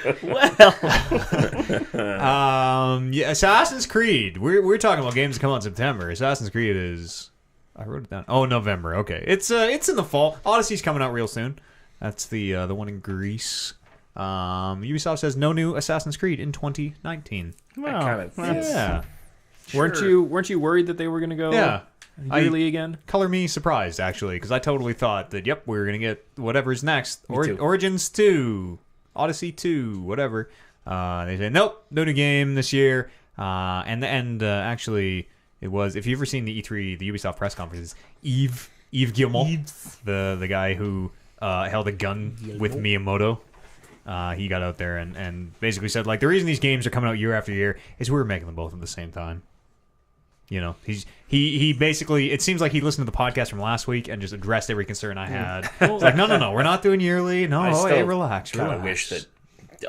Yeah, Assassin's Creed. We're talking about games that come out in September. Assassin's Creed is. I wrote it down. Oh, November. Okay, it's in the fall. Odyssey's coming out real soon. That's the one in Greece. Ubisoft says no new Assassin's Creed in 2019. Wow. kind of fits. Yeah, Weren't you worried that they were going to go yeah. yearly again? Color me surprised, actually, because I totally thought that, yep, we were going to get whatever's next. too. Origins 2, Odyssey 2, whatever. They say, nope, no new game this year. Actually, it was, if you've ever seen the E3, the Ubisoft press conferences, Eve Yves Guillemot, the guy who held a gun with Miyamoto. He got out there and basically said, like, the reason these games are coming out year after year is we were making them both at the same time. You know, he basically, it seems like he listened to the podcast from last week and just addressed every concern I had. It's like, no, we're not doing yearly. No, hey, relax. Kind of wish that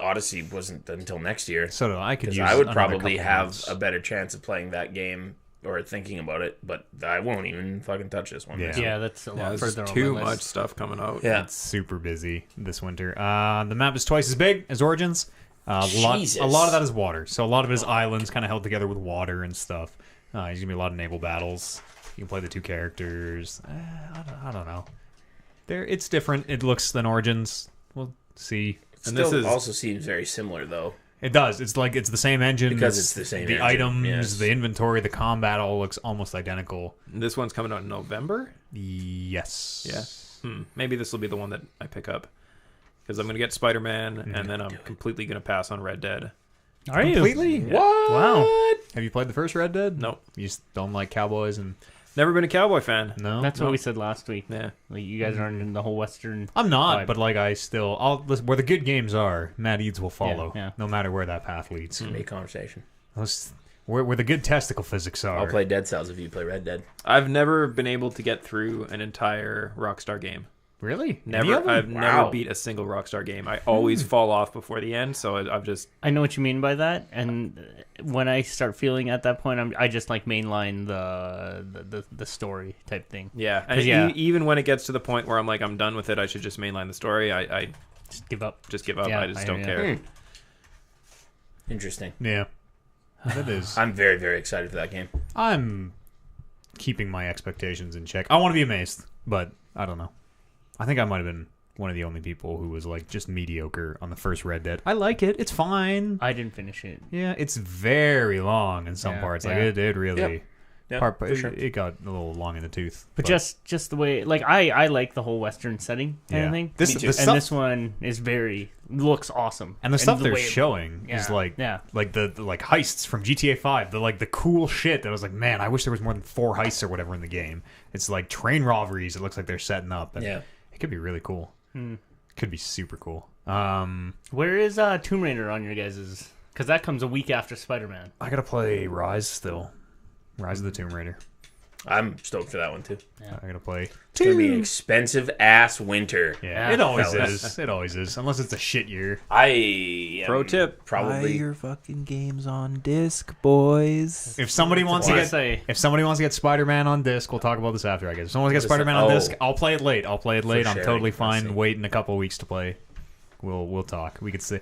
Odyssey wasn't until next year. So do I. Could use. I would another probably couple have months. a better chance of playing that game or thinking about it, but I won't even fucking touch this one. Yeah. Yeah, that's a lot There's further too on my much list. stuff coming out. Yeah. It's super busy this winter. The map is twice as big as Origins. Jesus. A lot of that is water. So a lot of it is islands kind of held together with water and stuff. There's going to be a lot of naval battles. You can play the two characters. I don't know. It's different. It looks than Origins. We'll see. And this this is- also seems very similar, though. It does. It's like it's the same engine. Because it's the same The engine, items, yes. the inventory, the combat all looks almost identical. This one's coming out in November. Yes. Yeah. Maybe this will be the one that I pick up because I'm going to get Spider-Man, and then I'm completely going to pass on Red Dead. Are you? Completely? What? Wow. Have you played the first Red Dead? Nope. You just don't like cowboys and Never been a cowboy fan. no. That's what we said last week. Yeah. Like, you guys aren't in the whole Western. I'm not, vibe. but like listen, where the good games are, Matt Eads will follow, Yeah. no matter where that path leads. Make conversation. Where the good testicle physics are. I'll play Dead Cells if you play Red Dead. I've never been able to get through an entire Rockstar game. Really? Any Never. of them? I've Wow. never beat a single Rockstar game. I always fall off before the end, so I've just I know what you mean by that, and when I start feeling at that point, I just like mainline the story type thing. yeah. And Yeah. even when it gets to the point where I'm like I'm done with it, I should just mainline the story. I Just give up. just give up. Yeah, I just don't yeah. care. Interesting. Yeah. That is. I'm very, very excited for that game. I'm keeping my expectations in check. I want to be amazed, but I don't know. I think I might have been one of the only people who was like just mediocre on the first Red Dead. I like it. It's fine. I didn't finish it. Yeah, it's very long in some Yeah, parts. Like yeah. it really. Yeah, part, for sure. it got a little long in the tooth. But just the way, like, I like the whole Western setting kind Yeah. of thing. This- Me too. the And stuff- this one is looks awesome. And the stuff they're way it- showing is Yeah, like yeah. like the like heists from GTA 5, the cool shit that I was like, man, I wish there was more than 4 heists or whatever in the game. It's like train robberies. It looks like they're setting up. And Yeah. it could be really cool. Could be super cool. Where is Tomb Raider on your guys's? Because that comes a week after Spider-Man. I gotta play Rise still. Rise of the Tomb Raider. I'm stoked for that one, too. I gotta play. It's going to be an expensive ass winter. Yeah, Yeah, it always fellas. is. It always is. Unless it's a shit year. I am Pro tip. probably fucking games on disc, boys. If somebody wants to Why? get Say- if somebody wants to get Spider-Man on disc, we'll talk about this after. I guess if someone wants to get What is Spider-Man that? on Oh. disc, I'll play it late. I'm sharing, totally I see. fine waiting a couple weeks to play. We'll talk. We could say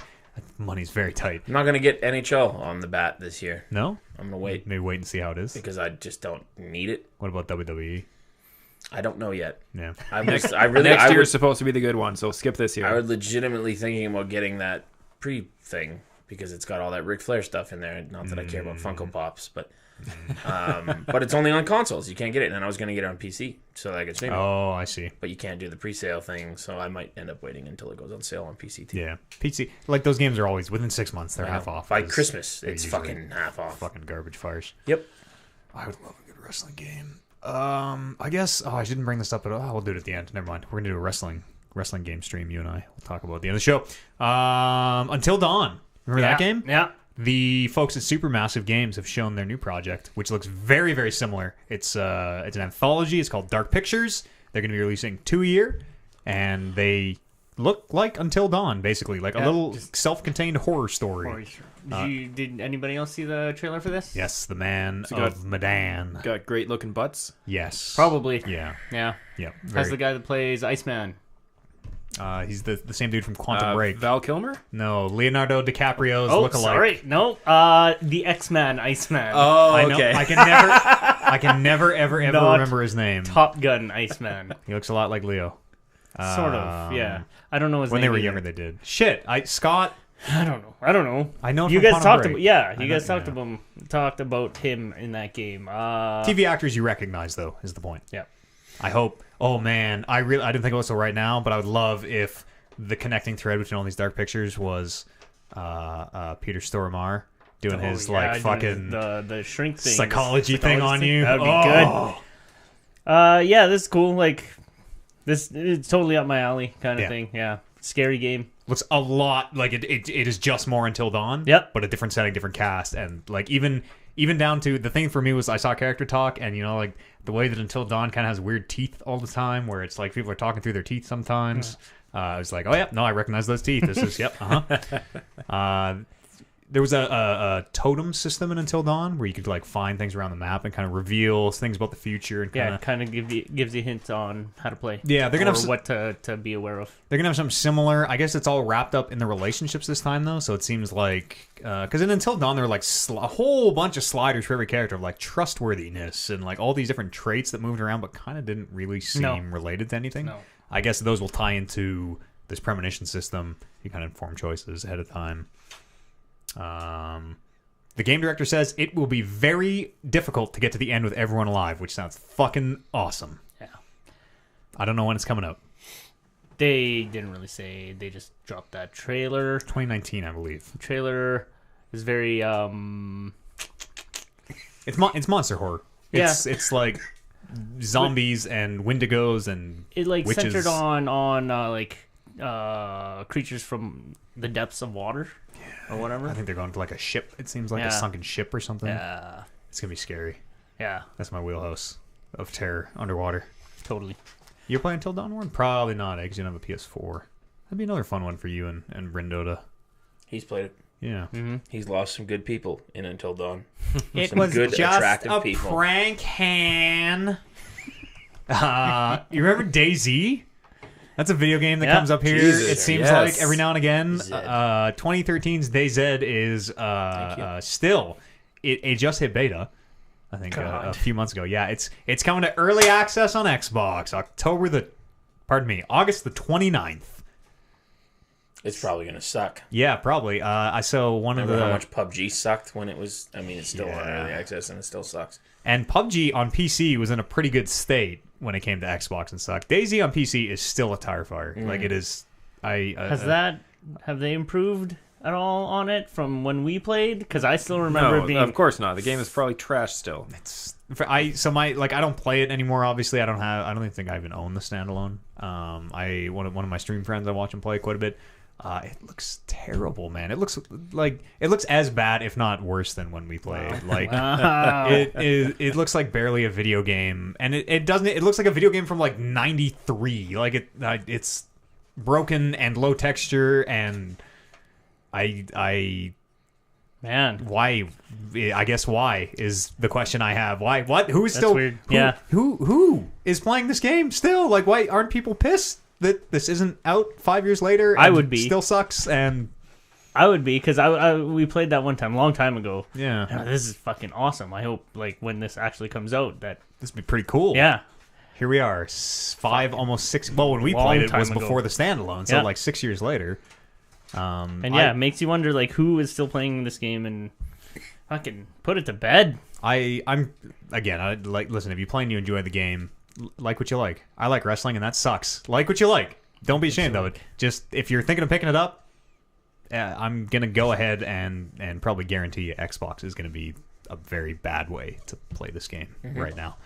money's very tight. I'm not going to get NHL on the bat this year. No, I'm going to wait maybe wait and see how it is. because I just don't need it. What about WWE? I don't know yet. Yeah, Next I year would, is supposed to be the good one, so skip this year. I was legitimately thinking about getting that pre-thing because it's got all that Ric Flair stuff in there. Not that I care about Funko Pops, but it's only on consoles. You can't get it, and I was going to get it on PC so that I could stream it. Oh, I see. But you can't do the pre-sale thing, so I might end up waiting until it goes on sale on PC too. Yeah, PC. Like those games are always within 6 months. They're half off By 'cause Christmas. they're It's usually fucking half off. fucking garbage fires. Yep. I would love a good wrestling game. I guess. Oh, I didn't bring this up, but we'll do it at the end. Never mind. We're gonna do a wrestling game stream. You and I. We'll talk about it at the end of the show. Until Dawn. Remember that game? Yeah. The folks at Supermassive Games have shown their new project, which looks very, very similar. It's an anthology. It's called Dark Pictures. They're going to be releasing 2 a year, and they look like Until Dawn, basically, like a Yeah, little just- self-contained horror story. Did anybody else see the trailer for this? Yes, the man it got- of Medan. Got great looking butts. Yes, Probably. Yeah, Yeah. yeah. That's the guy that plays Iceman. He's the same dude from Quantum Break. Val Kilmer. No, Leonardo DiCaprio's Oh, lookalike. sorry. No. The X-Man Iceman. Oh, I know. okay. I can never, ever Not remember his name. Top Gun Iceman. He looks a lot like Leo. Sort of. Yeah. I don't know his When name. they were either. younger, they did. Shit, Scott. I don't know. I know You from guys Quantum talked Break. about. Yeah. I You know- guys talked yeah. about him. Talked about him in that game. TV actors you recognize, though, is the point. Yeah. I hope. Oh man, I didn't think about it right now, but I would love if the connecting thread between all these dark pictures was Peter Stormare doing his Oh, yeah, like doing fucking the shrink thing. psychology thing on you. That would be Oh. good. Yeah, this is cool. Like, this it's totally up my alley kind of Yeah. thing. Yeah, scary game. Looks a lot like it is just more Until Dawn. Yep. But a different setting, different cast, and like even down to the thing for me was I saw character talk, and like the way that Until Dawn kind of has weird teeth all the time, where it's like people are talking through their teeth sometimes. I was like, oh yeah, no, I recognize those teeth. This is yep. There was a totem system in Until Dawn where you could like find things around the map and kind of reveal things about the future and Yeah, kind it kind of gives you hints on how to play. Yeah, they're gonna or have what to be aware of. They're gonna have something similar. I guess it's all wrapped up in the relationships this time, though. So it seems like because in Until Dawn there were like a whole bunch of sliders for every character of like trustworthiness and like all these different traits that moved around, but kind of didn't really seem related to anything. No. I guess those will tie into this premonition system. You kind of inform choices ahead of time. The game director says it will be very difficult to get to the end with everyone alive, which sounds fucking awesome. Yeah. I don't know when it's coming out. They didn't really say. They just dropped that trailer. 2019, I believe. The trailer is very It's monster horror. It's like zombies and wendigos and it like witches. centered on like creatures from the depths of water or whatever. I think they're going to like a ship. It seems like a Yeah. sunken ship or something. Yeah, It's gonna be scary. yeah, That's my wheelhouse of terror underwater. totally. You're playing Till Dawn Warren? Probably not, because you don't have a PS4. That'd be another fun one for you and Brindo to. He's played it. Yeah. He's lost some good people in Until Dawn. It Some was good, just attractive a people. prank, Han. You remember DayZ? That's a video game that Yeah. comes up here. Jesus, It seems yes. like every now and again. Zed. 2013's DayZ is still. It just hit beta. I think a God. few months ago. Yeah, it's coming to early access on Xbox. August the 29th. It's probably gonna suck. Yeah, probably. I saw one of Remember the how much PUBG sucked when it was? I mean, it's still on Yeah. early access and it still sucks. and PUBG on PC was in a pretty good state when it came to Xbox and sucked. DayZ on PC is still a tire fire. Like it is. Have they improved at all on it from when we played? Because I still remember No, it being. of course not. The game is probably trash still. I don't play it anymore. Obviously, I don't even think I even own the standalone. One of my stream friends I watch him play quite a bit. It looks terrible, man. It looks as bad, if not worse, than when we played. Like it looks like barely a video game, and it doesn't. It looks like a video game from like '93. Like it's broken and low texture, and Man, why? I guess why is the question I have. Why? What? Who is still weird. Who, Yeah. Who is playing this game still? Like, why aren't people pissed that this isn't out 5 years later? I and would be. Still sucks. And I would be because we played that one time, a long time ago. yeah, Yeah, this is fucking awesome. I hope like when this actually comes out that this would be pretty cool. yeah. Here we are, almost 6. Well, when we Long played it time was ago. before the standalone, so Yeah. like 6 years later. And yeah, it makes you wonder like who is still playing this game and fucking put it to bed. I'm again. I like listen. If you play and you enjoy the game, like what you like. I like wrestling, and that sucks. Like what you like. Don't be ashamed of it. Just if you're thinking of picking it up, I'm gonna go ahead and probably guarantee you Xbox is gonna be a very bad way to play this game right now.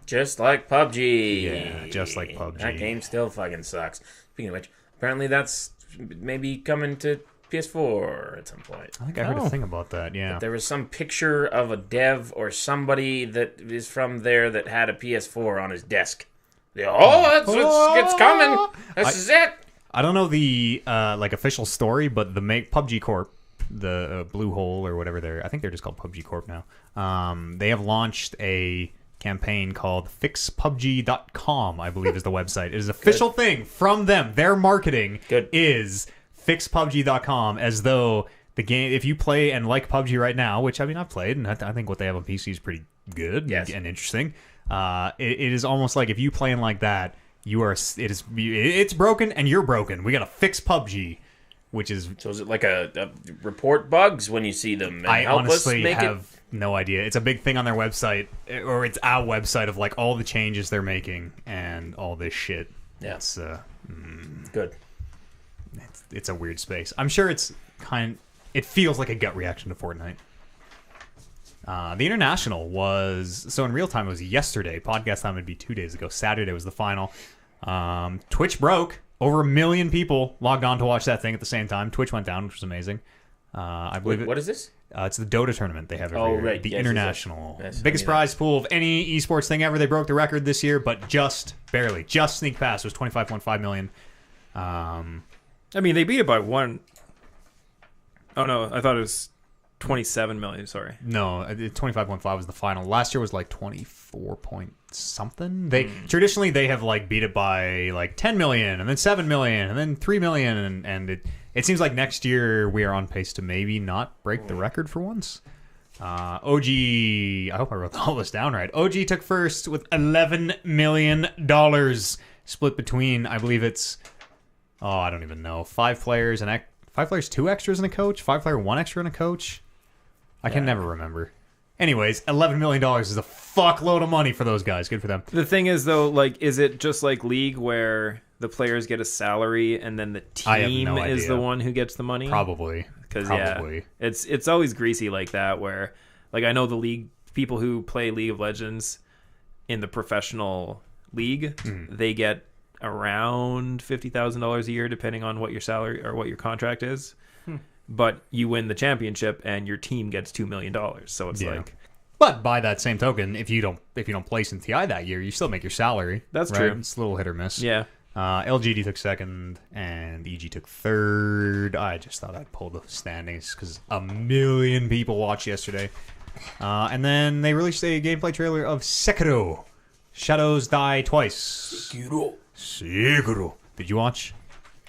Just like PUBG. Yeah, just like PUBG. That game still fucking sucks. Speaking of which, apparently that's maybe coming to PS4 at some point. I think I heard a thing about that. Yeah. There was some picture of a dev or somebody that is from there that had a PS4 on his desk. It's coming. This is it. I don't know the like official story, but the PUBG Corp, the Blue Hole or whatever I think they're just called PUBG Corp now. They have launched a campaign called fixpubg.com, I believe is the website. It is an official thing from them. Their marketing is fixpubg.com, as though the game, if you play and like PUBG right now, which I mean I've played, and I think what they have on PC is pretty good and interesting. It is almost like if you playing like that, it's broken and you're broken. We gotta fix PUBG, which is So is it like a report bugs when you see them? And I help honestly us make have no idea. It's a big thing on their website, or it's our website of like all the changes they're making and all this shit. Yeah. It's Good. it's a weird space. I'm sure it feels like a gut reaction to Fortnite. The International was, so in real time it was yesterday. Podcast time would be 2 days ago. Saturday was the final. Twitch broke. Over 1 million people logged on to watch that thing at the same time. Twitch went down, which was amazing. I believe What is this? it's the Dota tournament they have every year. Right. The Yes, International. yes. Biggest I knew prize pool of any esports thing ever. They broke the record this year, but just barely. Just sneak past. It was 25.5 million. I mean, they beat it by one. Oh no, I thought it was 27 million. Sorry. No, 25.5 was the final. Last year was like 24 point something. They traditionally they have like beat it by like 10 million and then 7 million and then 3 million and it seems like next year we are on pace to maybe not break the record for once. OG, I hope I wrote all this down right. OG took first with $11 million split between, I believe it's, I don't even know, 5 players and 5 players, 2 extras and a coach, 5 player, 1 extra and a coach. I can never remember. Anyways, $11 million is a fuckload of money for those guys. Good for them. The thing is, though, like, is it just like League where the players get a salary and then the I have team no is idea. the one who gets the money? Probably. Because Probably. it's always greasy like that. Where, like, I know the League people who play League of Legends in the professional league, they get around $50,000 a year, depending on what your salary or what your contract is. But you win the championship and your team gets $2 million. So it's like, But by that same token, if you don't place in TI that year, you still make your salary. That's right? true. It's a little hit or miss. yeah. LGD took second and EG took third. I just thought I'd pull the standings because 1 million people watched yesterday. And then they released a gameplay trailer of Sekiro: Shadows Die Twice. Sekiro. Did you watch?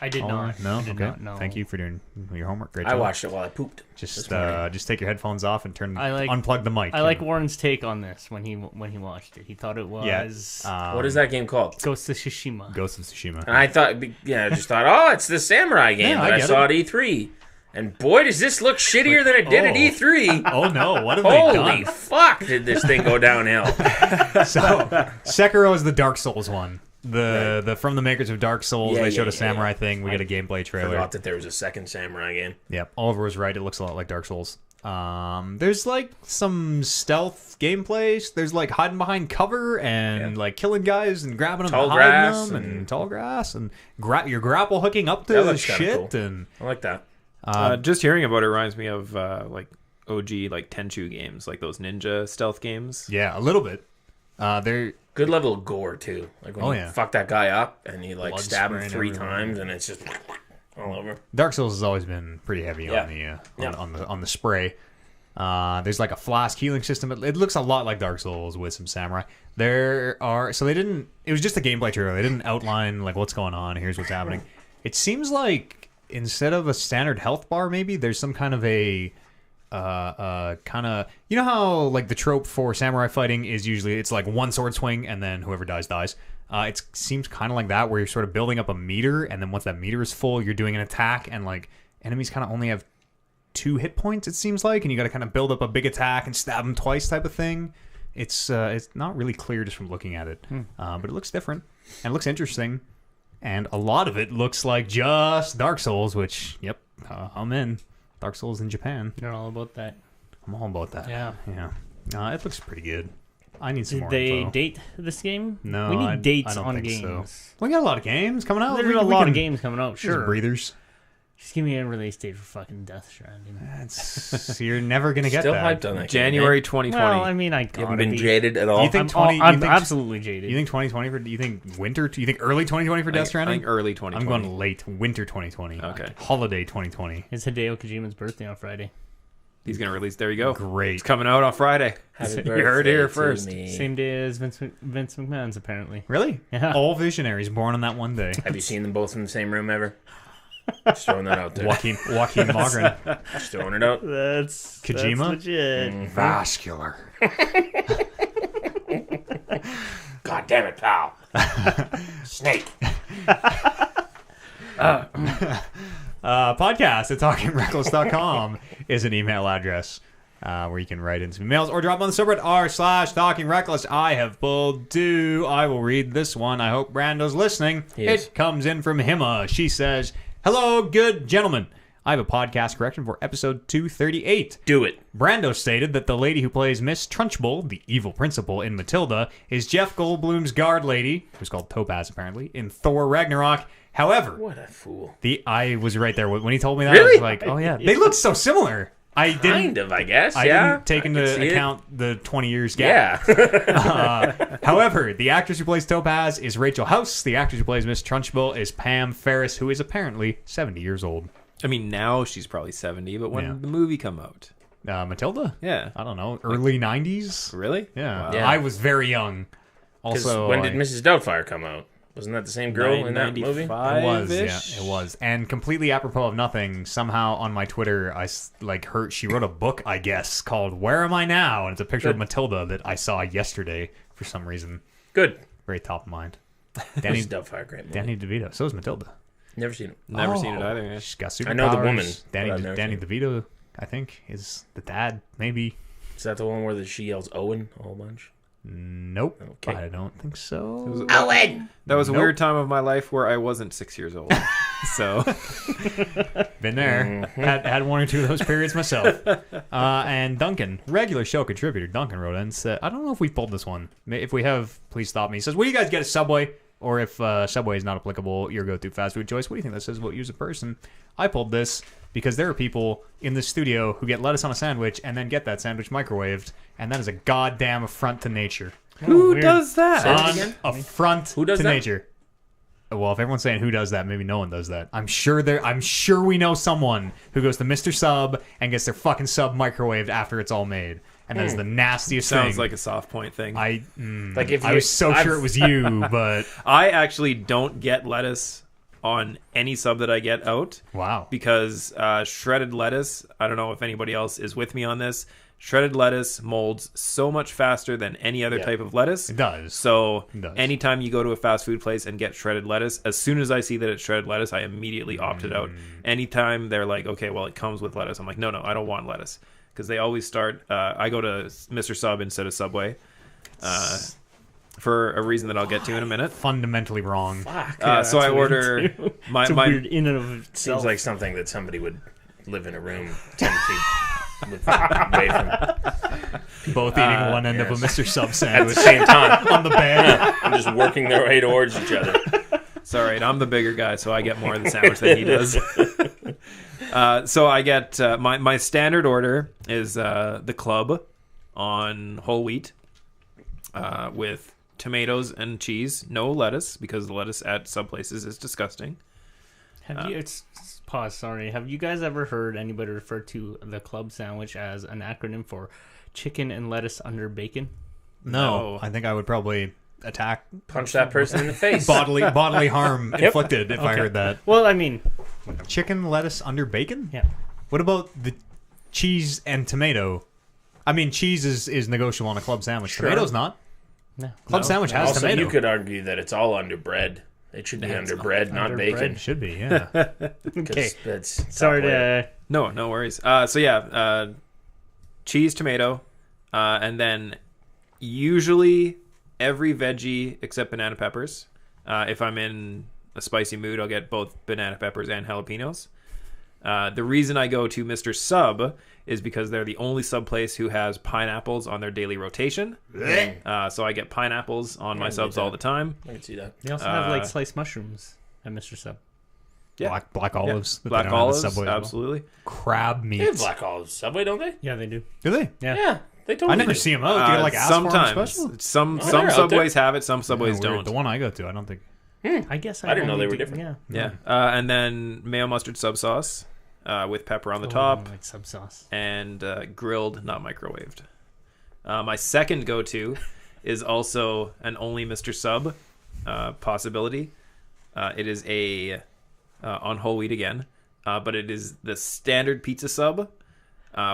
I did not. No. I did Okay. not, no. Thank you for doing your homework. Great I job. watched it while I pooped. Just this morning. just take your headphones off and I unplug the mic. I like Warren's take on this when he watched it. He thought it was What is that game called? Ghost of Tsushima. Ghost of Tsushima. And I thought, I just thought, oh, it's the samurai game Yeah, I that I get saw it. at E3. And boy, does this look shittier than it did at E3. Oh no! What have they Holy done? fuck, did this thing go downhill? So Sekiro is the Dark Souls one. The from the makers of Dark Souls. They showed a samurai thing. We got a gameplay trailer. Forgot that there was a second samurai game. Yep, Oliver was right. It looks a lot like Dark Souls. There's like some stealth gameplay. There's like hiding behind cover and like killing guys and grabbing them Tall and hiding grass them and- and tall grass and you're grapple hooking up to That the looks kinda shit cool. and I like that. Just hearing about it reminds me of like OG like Tenchu games, like those ninja stealth games. yeah, a little bit. They're Good level of gore, too. Like when Oh, you yeah. fuck that guy up and you like Blood stab him spraying 3 everywhere. times and it's just all over. Dark Souls has always been pretty heavy Yeah. on the Yeah. on the spray. There's like a flask healing system. It looks a lot like Dark Souls with some samurai. It was just a gameplay trailer. They didn't outline like what's going on. Here's what's happening. It seems like instead of a standard health bar, maybe there's some kind of a kind of, you know how like the trope for samurai fighting is usually it's like one sword swing and then whoever dies. It seems kind of like that, where you're sort of building up a meter, and then once that meter is full, you're doing an attack, and like enemies kind of only have 2 hit points, it seems like, and you got to kind of build up a big attack and stab them twice type of thing. It's not really clear just from looking at it, but it looks different and it looks interesting, and a lot of it looks like just Dark Souls, which I'm in. Dark Souls in Japan. You're all about that. I'm all about that. Yeah. It looks pretty good. I need some Did more they info. date this game? No, we need I dates don't on think games. so. We got a lot of games coming out. There's We a can- lot of games coming out. Just Sure. breathers. Just give me a release date for fucking Death Stranding. You're never gonna get Still that. hyped on that January game. 2020. Well, I mean, I You haven't gotta been be. jaded at all? You think I'm 20? I'm you think, absolutely jaded. You think 2020 for? You think winter? You think early 2020 for Death I Stranding? think early 2020. I'm going late winter 2020. Okay. Holiday 2020. It's Hideo Kojima's birthday on Friday. He's going to release. There you go. Great. It's coming out on Friday. Happy You heard it here birthday to first. me. Same day as Vince McMahon's, apparently. Really? Yeah. All visionaries born on that one day. Have you seen them both in the same room ever? Just throwing that out there. Joaquin Mogren. Just throwing it out. That's Kojima? legit. Vascular. God damn it, pal. Snake. Podcast at talkingreckless.com is an email address where you can write in some emails or drop on the subreddit r/talkingreckless. I have pulled 2. I will read this one. I hope Brando's listening. Yes. It comes in from Hima. She says, "Hello, good gentlemen. I have a podcast correction for episode 238. Do it. Brando stated that the lady who plays Miss Trunchbull, the evil principal in Matilda, is Jeff Goldblum's guard lady, who's called Topaz apparently, in Thor Ragnarok. However, What a fool. I was right there when he told me that. I Really? was like, oh yeah, they look so similar. I didn't. Kind of, I guess. I yeah. didn't take I can into see it. account the 20 years gap. Yeah. However, the actress who plays Topaz is Rachel House. The actress who plays Miss Trunchbull is Pam Ferris, who is apparently 70 years old. I mean, now she's probably 70, but when Yeah. did the movie come out? Matilda? Yeah. I don't know. Early 90s? Really? Yeah. Wow. Yeah. I was very young. Because Also, when did Mrs. Doubtfire come out? Wasn't that the same girl in that movie? It was, yeah, 95-ish? it was. And completely apropos of nothing, somehow on my Twitter, she wrote a book, I guess, called Where Am I Now? And it's a picture of Matilda that I saw yesterday for some reason. Good. Very top of mind. Danny, Mrs. Doubtfire, great movie. Danny DeVito. So is Matilda. Never seen it. Never seen it either. Yeah. She's got superpowers. I know the woman, Danny, but I've never Danny seen DeVito, I think, is the dad. Maybe. Is that the one where she yells Owen a whole bunch? Nope. Okay. I don't think so. Owen! That was a Nope. weird time of my life where I wasn't 6 years old. So, Been there. Had one or two of those periods myself. And Duncan, regular show contributor, Duncan wrote in and said, I don't know if we pulled this one. If we have, please stop me. He says, what do you guys get at Subway? Or if Subway is not applicable, your go-to fast food choice, what do you think that says about you as a person? I pulled this because there are people in the studio who get lettuce on a sandwich and then get that sandwich microwaved, and that is a goddamn affront to nature. who weird. does that? Say it An again? affront Who does to that? nature. Well, if everyone's saying who does that, maybe no one does that. I'm sure we know someone who goes to Mr. Sub and gets their fucking sub microwaved after it's all made, and that is the nastiest Sounds thing. like a soft point thing. I Like I was so sure it was you, but I actually don't get lettuce on any sub that I get out wow. because shredded lettuce, I don't know if anybody else is with me on this, shredded lettuce molds so much faster than any other Yeah. type of lettuce. It does. So It does. anytime you go to a fast food place and get shredded lettuce, as soon as I see that it's shredded lettuce, I immediately opt it out. Anytime they're like, okay, well, it comes with lettuce, I'm like, no, I don't want lettuce. Because they always start, I go to Mr. Sub instead of Subway for a reason that I'll get to in a minute. Fundamentally wrong. Fuck. So I order my, It's my weird in and of itself. Seems like something that somebody would live in a room 10 feet away from Both eating one end of a yes. Mr. Sub at the sandwich same time. on the bed. I'm just working their way towards each other. It's all right. I'm the bigger guy, so I get more of the sandwich than he does. So I get my standard order is the club on whole wheat with tomatoes and cheese, no lettuce because the lettuce at some places is disgusting. Have you? Pause. Sorry. Have you guys ever heard anybody refer to the club sandwich as an acronym for chicken and lettuce under bacon? No, No. I think I would probably attack Punch that person in the face. bodily harm inflicted if I Okay. heard that. Well, I mean, Chicken, lettuce under bacon? yeah. What about the cheese and tomato? I mean, cheese is negotiable on a club sandwich. Sure. Tomato's not. No. Club sandwich has Also, tomato. you could argue that it's all under bread. It should be under bread, not under bacon. bread. Should be, yeah. 'Cause Okay. that's Sorry top layer. to. No worries. So yeah, cheese, tomato, and then usually every veggie except banana peppers. If I'm in a spicy mood, I'll get both banana peppers and jalapenos. The reason I go to Mr. Sub is because they're the only sub place who has pineapples on their daily rotation. So I get pineapples on my I subs get all that. the time. I can see that. They also have like sliced mushrooms at Mr. Sub. Yeah. Black olives. that they Black don't have at olives, Subway as well. absolutely. Crab meat. They have black olives Subway, don't they? Yeah, they do. Do they? Yeah. Yeah, they totally I never do. see them out. Do you like ask for 'em sometimes special? some they're out subways have it, some subways Yeah, weird. don't. The one I go to, I don't think. I guess I didn't know only they were do- different. Yeah. Yeah, and then mayo mustard sub sauce with pepper on the top. Oh, like sub sauce. And grilled, not microwaved. My second go-to is also an only Mr. Sub possibility. It is a on whole wheat again, but it is the standard pizza sub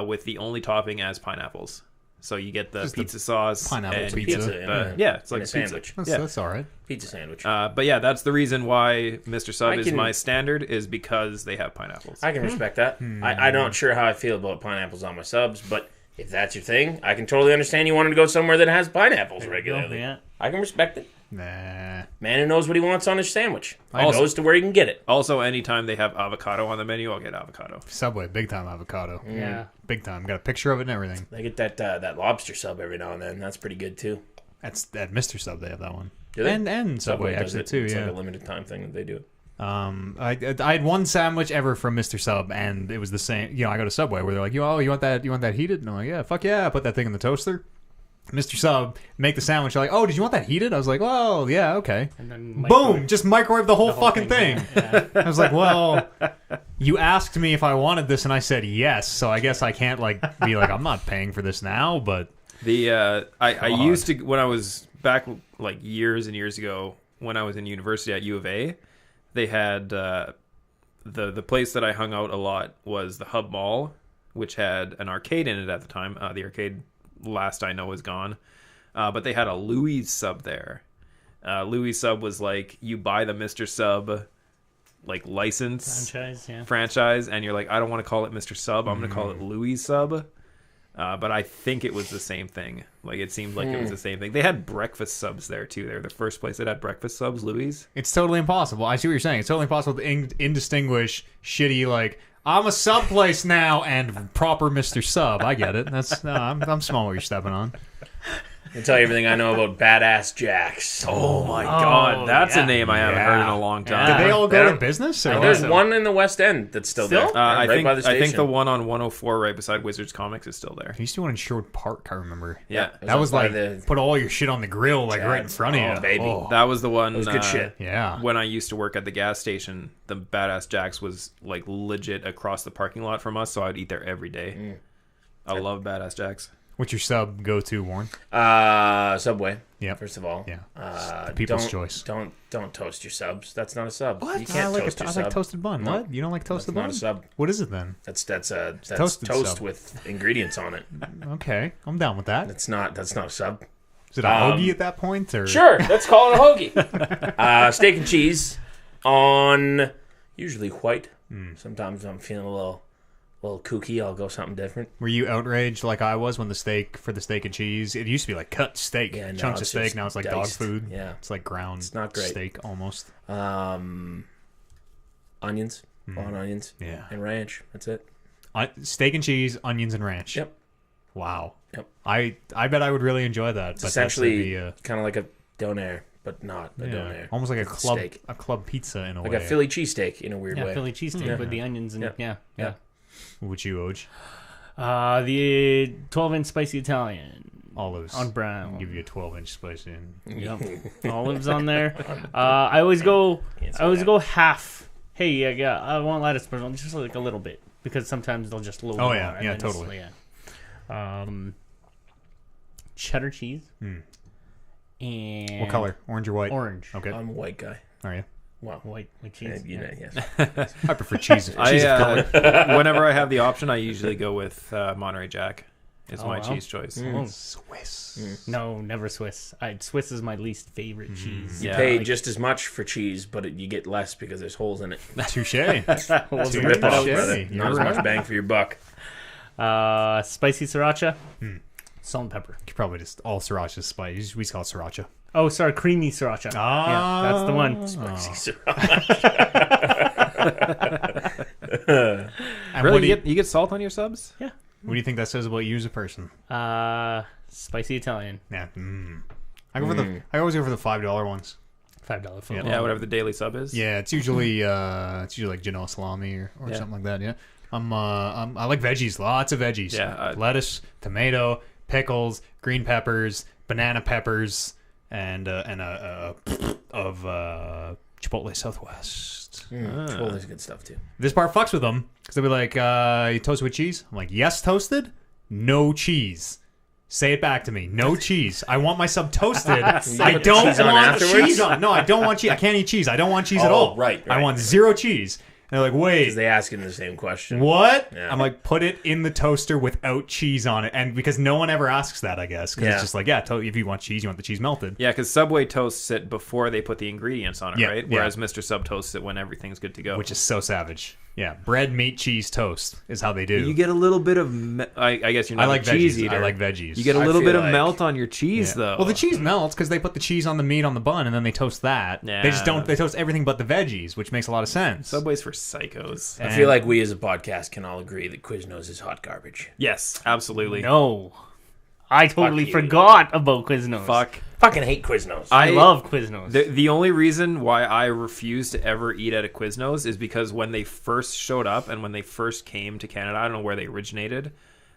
with the only topping as pineapples. So you get the Just the pizza sauce, pineapple and pizza. Yeah, it's in like a a sandwich. pizza. Yeah. That's all right. Pizza sandwich. But yeah, that's the reason why Mr. Sub I is can- my standard, is because they have pineapples. I can respect that. I'm not sure how I feel about pineapples on my subs, but if that's your thing, I can totally understand you wanting to go somewhere that has pineapples regularly. Yeah. I can respect it. Nah. Man who knows what he wants on his sandwich. Also- Goes to where he can get it. Also, anytime they have avocado on the menu, I'll get avocado. Subway, big time avocado. Yeah. Big time. Got a picture of it and everything. They get that lobster sub every now and then. That's pretty good too. That's at Mr. Sub. They have that one. Do they? And Subway does actually it. too. It's Yeah. like a limited time thing that they do. I had one sandwich ever from Mr. Sub, and it was the same. You know, I go to Subway where they're like, you want that heated? And I'm like, yeah, fuck yeah. I put that thing in the toaster. Mr. Sub make the sandwich. They're like, oh, did you want that heated? I was like, well, yeah, okay. And then Boom! Just microwave the whole whole fucking thing. Yeah. I was like, well, you asked me if I wanted this, and I said yes. So I guess I can't be like, I'm not paying for this now. But I used to, when I was back like years and years ago, when I was in university at U of A, they had the place that I hung out a lot was the Hub Mall, which had an arcade in it at the time. The arcade, last I know, is gone. But they had a Louis Sub there. Louis Sub was like, you buy the Mr. Sub like license franchise, and you're like, I don't want to call it Mr. Sub, I'm going to call it Louis Sub. But I think it was the same thing. Like, it seemed like it was the same thing. They had breakfast subs there too. They were the first place that had breakfast subs, Louis. it's totally impossible. I see what you're saying. It's totally impossible to indistinguish shitty like I'm a sub place now and proper Mr. Sub. I get it. That's I'm small what you're stepping on. I'll tell you everything I know about Badass Jacks. Oh my god, that's a name I haven't heard in a long time. Did they all They go to don't- business? Or There's what? one in the West End that's still there. I right by the station. think the one on 104 right beside Wizards Comics is still there. There used to be one in Sherwood Park. I remember. Yeah, That was up by like the- put all your shit on the grill like right in front of Oh, you. baby. Oh, that was the one. That was good shit. yeah. When I used to work at the gas station, the Badass Jacks was like legit across the parking lot from us, so I'd eat there every day. I love Badass Jacks. What's your sub go to, Warren? Subway. Yep. First of all. Yeah. The people's choice. Don't toast your subs. That's not a sub. You I can't like toast your I sub. like toasted bun. No. What? You don't like That's toasted not bun? a sub. What is it then? That's toasted toast sub. with ingredients on it. Okay, I'm down with that. That's not a sub. Is it a hoagie at that point? Or Sure, let's call it a hoagie. Steak and cheese on usually white. Sometimes I'm feeling a little kooky. I'll go something different. were you outraged like I was when the steak and cheese? It used to be like cut steak, Yeah, now chunks of it's steak. just Now it's like diced. dog food. Yeah. It's like ground It's not great. steak almost. Onions, on onions, Yeah. and ranch. That's it. Steak and cheese, onions and ranch. Yep. Wow. Yep. I bet I would really enjoy that. It's But essentially that's kind of like a donair, but not a yeah, donair. almost like Steak. a club pizza in a Like way. a Philly cheesesteak in a weird Yeah, way. Philly cheesesteak with the onions and Yeah. yeah. Which you, Oj? The 12-inch spicy Italian. Olives. On brown. I'll give you a 12-inch spicy. Yep. Olives on there. I always go half. Hey, yeah, I want lettuce, but just like a little bit because sometimes they'll just load. Oh, more, yeah, and yeah, then it's- totally. yeah. Cheddar cheese. And What color? Orange or white? Orange. Okay. I'm a white guy. Are you? Wow. White cheese. You know, yes. I prefer cheese. Cheese of color. Whenever I have the option, I usually go with Monterey Jack. It's my wow. cheese choice. Oh, Swiss. no, never Swiss. Swiss is my least favorite cheese. Yeah. Pay just as much for cheese, but you get less because there's holes in it. Touche. It's a Touche. rip-off, Touche. brother. You're Not as right. much bang for your buck. Spicy sriracha. Salt and pepper. You probably just all sriracha spice. We just call it sriracha. Oh, sorry, creamy sriracha. Yeah, that's the one. And Really, what do you get salt on your subs? Yeah. what do you think that says about you as a person? Spicy Italian. Yeah. I always go for the $5 ones. $5 food. Yeah, whatever the daily sub is. Yeah, it's usually like Genoa salami or Yeah. something like that. Yeah. I like veggies. Lots of veggies. Yeah, lettuce, tomato, pickles, green peppers, banana peppers, and of Chipotle Southwest. Chipotle's good stuff, too. This part fucks with them because they'll be like, "You toast with cheese?" I'm like, "Yes, toasted. No cheese." Say it back to me. No cheese. I want my sub toasted. I put don't cheese on want afterwards? cheese on. No, I don't want cheese. I can't eat cheese. I don't want cheese at all. right. I want zero cheese. And they're like, wait, Because they ask him the same question. what? Yeah. I'm like, put it in the toaster without cheese on it. And because no one ever asks that, I guess. Because Yeah. it's just like, yeah, if you want cheese, you want the cheese melted. Yeah, because Subway toasts it before they put the ingredients on it, Yeah, right? yeah. Whereas Mr. Sub toasts it when everything's good to go. Which is so savage. Yeah, bread, meat, cheese, toast is how they do. You get a little bit of. I guess you're not I like a cheese veggies. eater. I like veggies. You get a I little feel bit of like- melt on your cheese, Yeah. though. Well, the cheese melts because they put the cheese on the meat on the bun and then they toast that. Yeah. They just don't. They toast everything but the veggies, which makes a lot of sense. Subway's for psychos. I feel like we as a podcast can all agree that Quiznos is hot garbage. Yes, absolutely. No. I totally you. forgot about Quiznos. Fuck. Fucking hate Quiznos. I love Quiznos. The only reason why I refuse to ever eat at a Quiznos is because when they first showed up and when they first came to Canada, I don't know where they originated,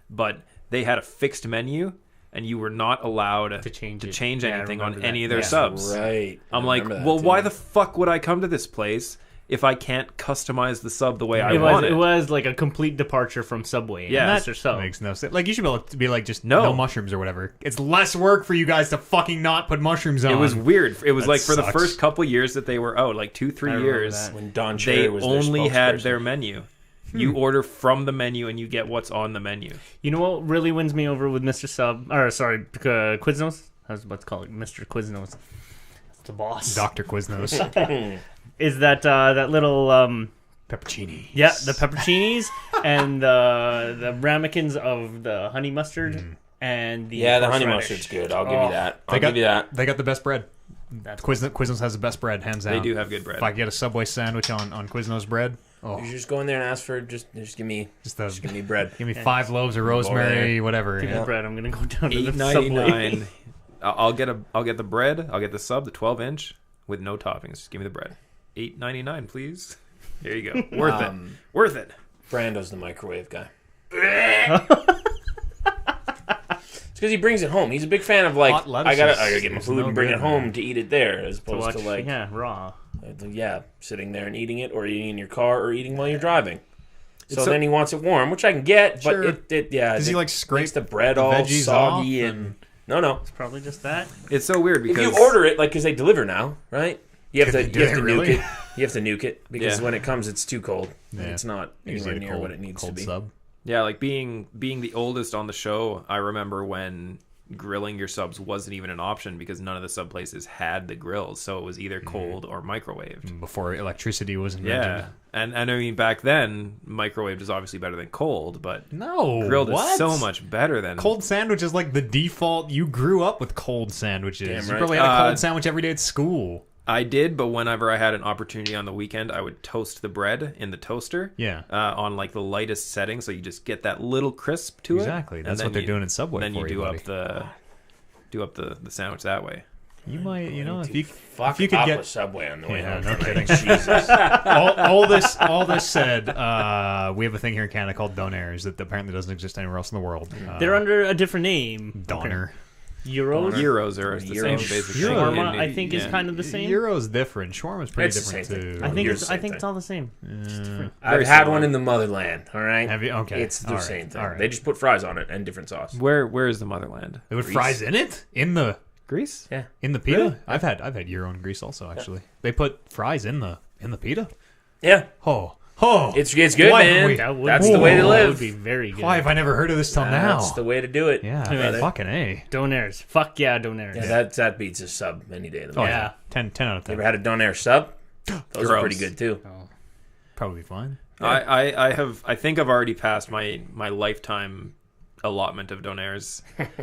but they had a fixed menu and you were not allowed To change it. change Yeah, I anything on remember any that. of their Yeah. subs. Right. I'm I like, remember that well, too. why the fuck would I come to this place if I can't customize the sub the way I it want was, it was like a complete departure from Subway. Yeah. And that's their sub. makes no sense. Like you should be able to be like just No. no mushrooms or whatever. It's less work for you guys to fucking not put mushrooms on. It was weird. It was That like for the sucks. first couple years that they were out, like 2-3 I remember years, that. When Don they Cherry was only their had spokesperson. their menu. You order from the menu and you get what's on the menu. You know what really wins me over with Mr. Sub? Or, sorry, Quiznos? I was about to call it Mr. Quiznos. That's the boss. Dr. Quiznos. Is that little... Peppercini. Yeah, the pepperoncinis and the ramekins of the honey mustard and the Yeah, the honey horseradish. mustard's good. I'll give Oh, you that. They I'll got give you that. They got the best bread. That's Quiznos has the best bread, hands down. They do have good bread. If I get a Subway sandwich on Quiznos bread, You just go in there and ask for just give me just give me bread. give me 5 loaves of rosemary, whatever. Give me Yeah. the bread. I'm gonna go down to the $8.99. Subway. I'll get the bread. I'll get the sub, the 12-inch with no toppings. Just give me the bread. $8.99, please. There you go. Worth it. Worth it. Brando's the microwave guy. It's because he brings it home. He's a big fan of like Hot I gotta lettuces get my is food no and bring good, it home man. to eat it there, as To opposed watch, to like raw. sitting there and eating it, or eating in your car, or eating while you're driving. So so- then he wants it warm, which I can get, but Sure. does he like scrape makes the bread the all veggies soggy off and no. It's probably just that. It's so weird If because you order it, like, because they deliver now, right? You have to Do they nuke really? it. You have to nuke it because Yeah. when it comes, it's too cold. And Yeah. it's not Usually anywhere a near what it needs to cold be. sub. yeah, like being the oldest on the show, I remember when grilling your subs wasn't even an option because none of the sub places had the grills, so it was either cold or microwaved. Before electricity was invented. Yeah, and I mean back then, microwaved is obviously better than cold, but No. grilled what? is so much better than Cold sandwich is like the default. You grew up with cold sandwiches. Damn You right. probably had a cold sandwich every day at school. I did, but whenever I had an opportunity on the weekend, I would toast the bread in the toaster. Yeah. On like the lightest setting, so you just get that little crisp to it. Exactly. and That's then what they're you- doing in Subway Then for you you, do buddy. up the sandwich that way. You might, if you Fuck if you could off get with Subway on the way Yeah, home. no tonight. kidding. Jesus. all this said, we have a thing here in Canada called Donairs that apparently doesn't exist anywhere else in the world. They're under a different name. Doner. Euros. Euros are the same Euros. basic Euros. thing. Shawarma, I think, is Yeah. kind of the same. Euro's different. Shawarma's pretty It's the different same too. thing. I think Euros, it's same thing. all the same. It's just different. I've Very had similar. one in the motherland. All right. Have you? Okay. It's the All right. same thing. All right. They just put fries on it and different sauce. Where is the motherland? They put Greece. fries in it in the Greece? Yeah. pita. Really? I've had Euro in Greece also. Actually, they put fries in the pita. Yeah. Oh, It's good, Why man. haven't we- That would That's be- the way to that live. would be very good. why have I never heard of this till now? That's the way to do it. Yeah, brother. fucking A. Donairs. Fuck yeah, Donairs. Yeah, that beats a sub any day of the Oh week. yeah, Yeah. 10 out of 10. Ever had a donair sub? Those are Gross. pretty good too. Probably fine. I think I've already passed my lifetime allotment of donairs.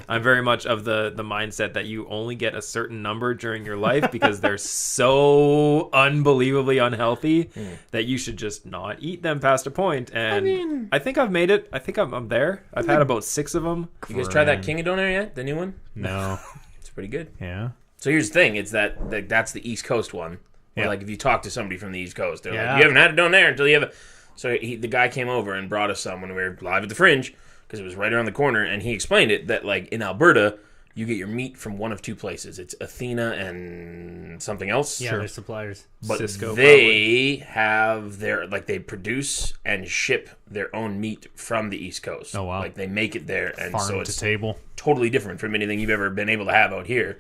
I'm very much of the mindset that you only get a certain number during your life because they're so unbelievably unhealthy that you should just not eat them past a point. And I think I've made it. I think I'm there. I've had about 6 of them. You guys tried that King of Donair yet? The new one? No. It's pretty good. Yeah. So here's the thing: it's that's the East Coast one. Where, Yeah. like if you talk to somebody from the East Coast, they're Yeah. like, "You haven't had a donair until you have a." So the guy came over and brought us some when we were live at the Fringe because it was right around the corner, and he explained it that like in Alberta, you get your meat from one of 2 places. It's Athena and something else. Yeah, they're suppliers. But Cisco, they have their they produce and ship their own meat from the East Coast. Oh, wow. Like they make it there, and Farm so to it's table. totally different from anything you've ever been able to have out here.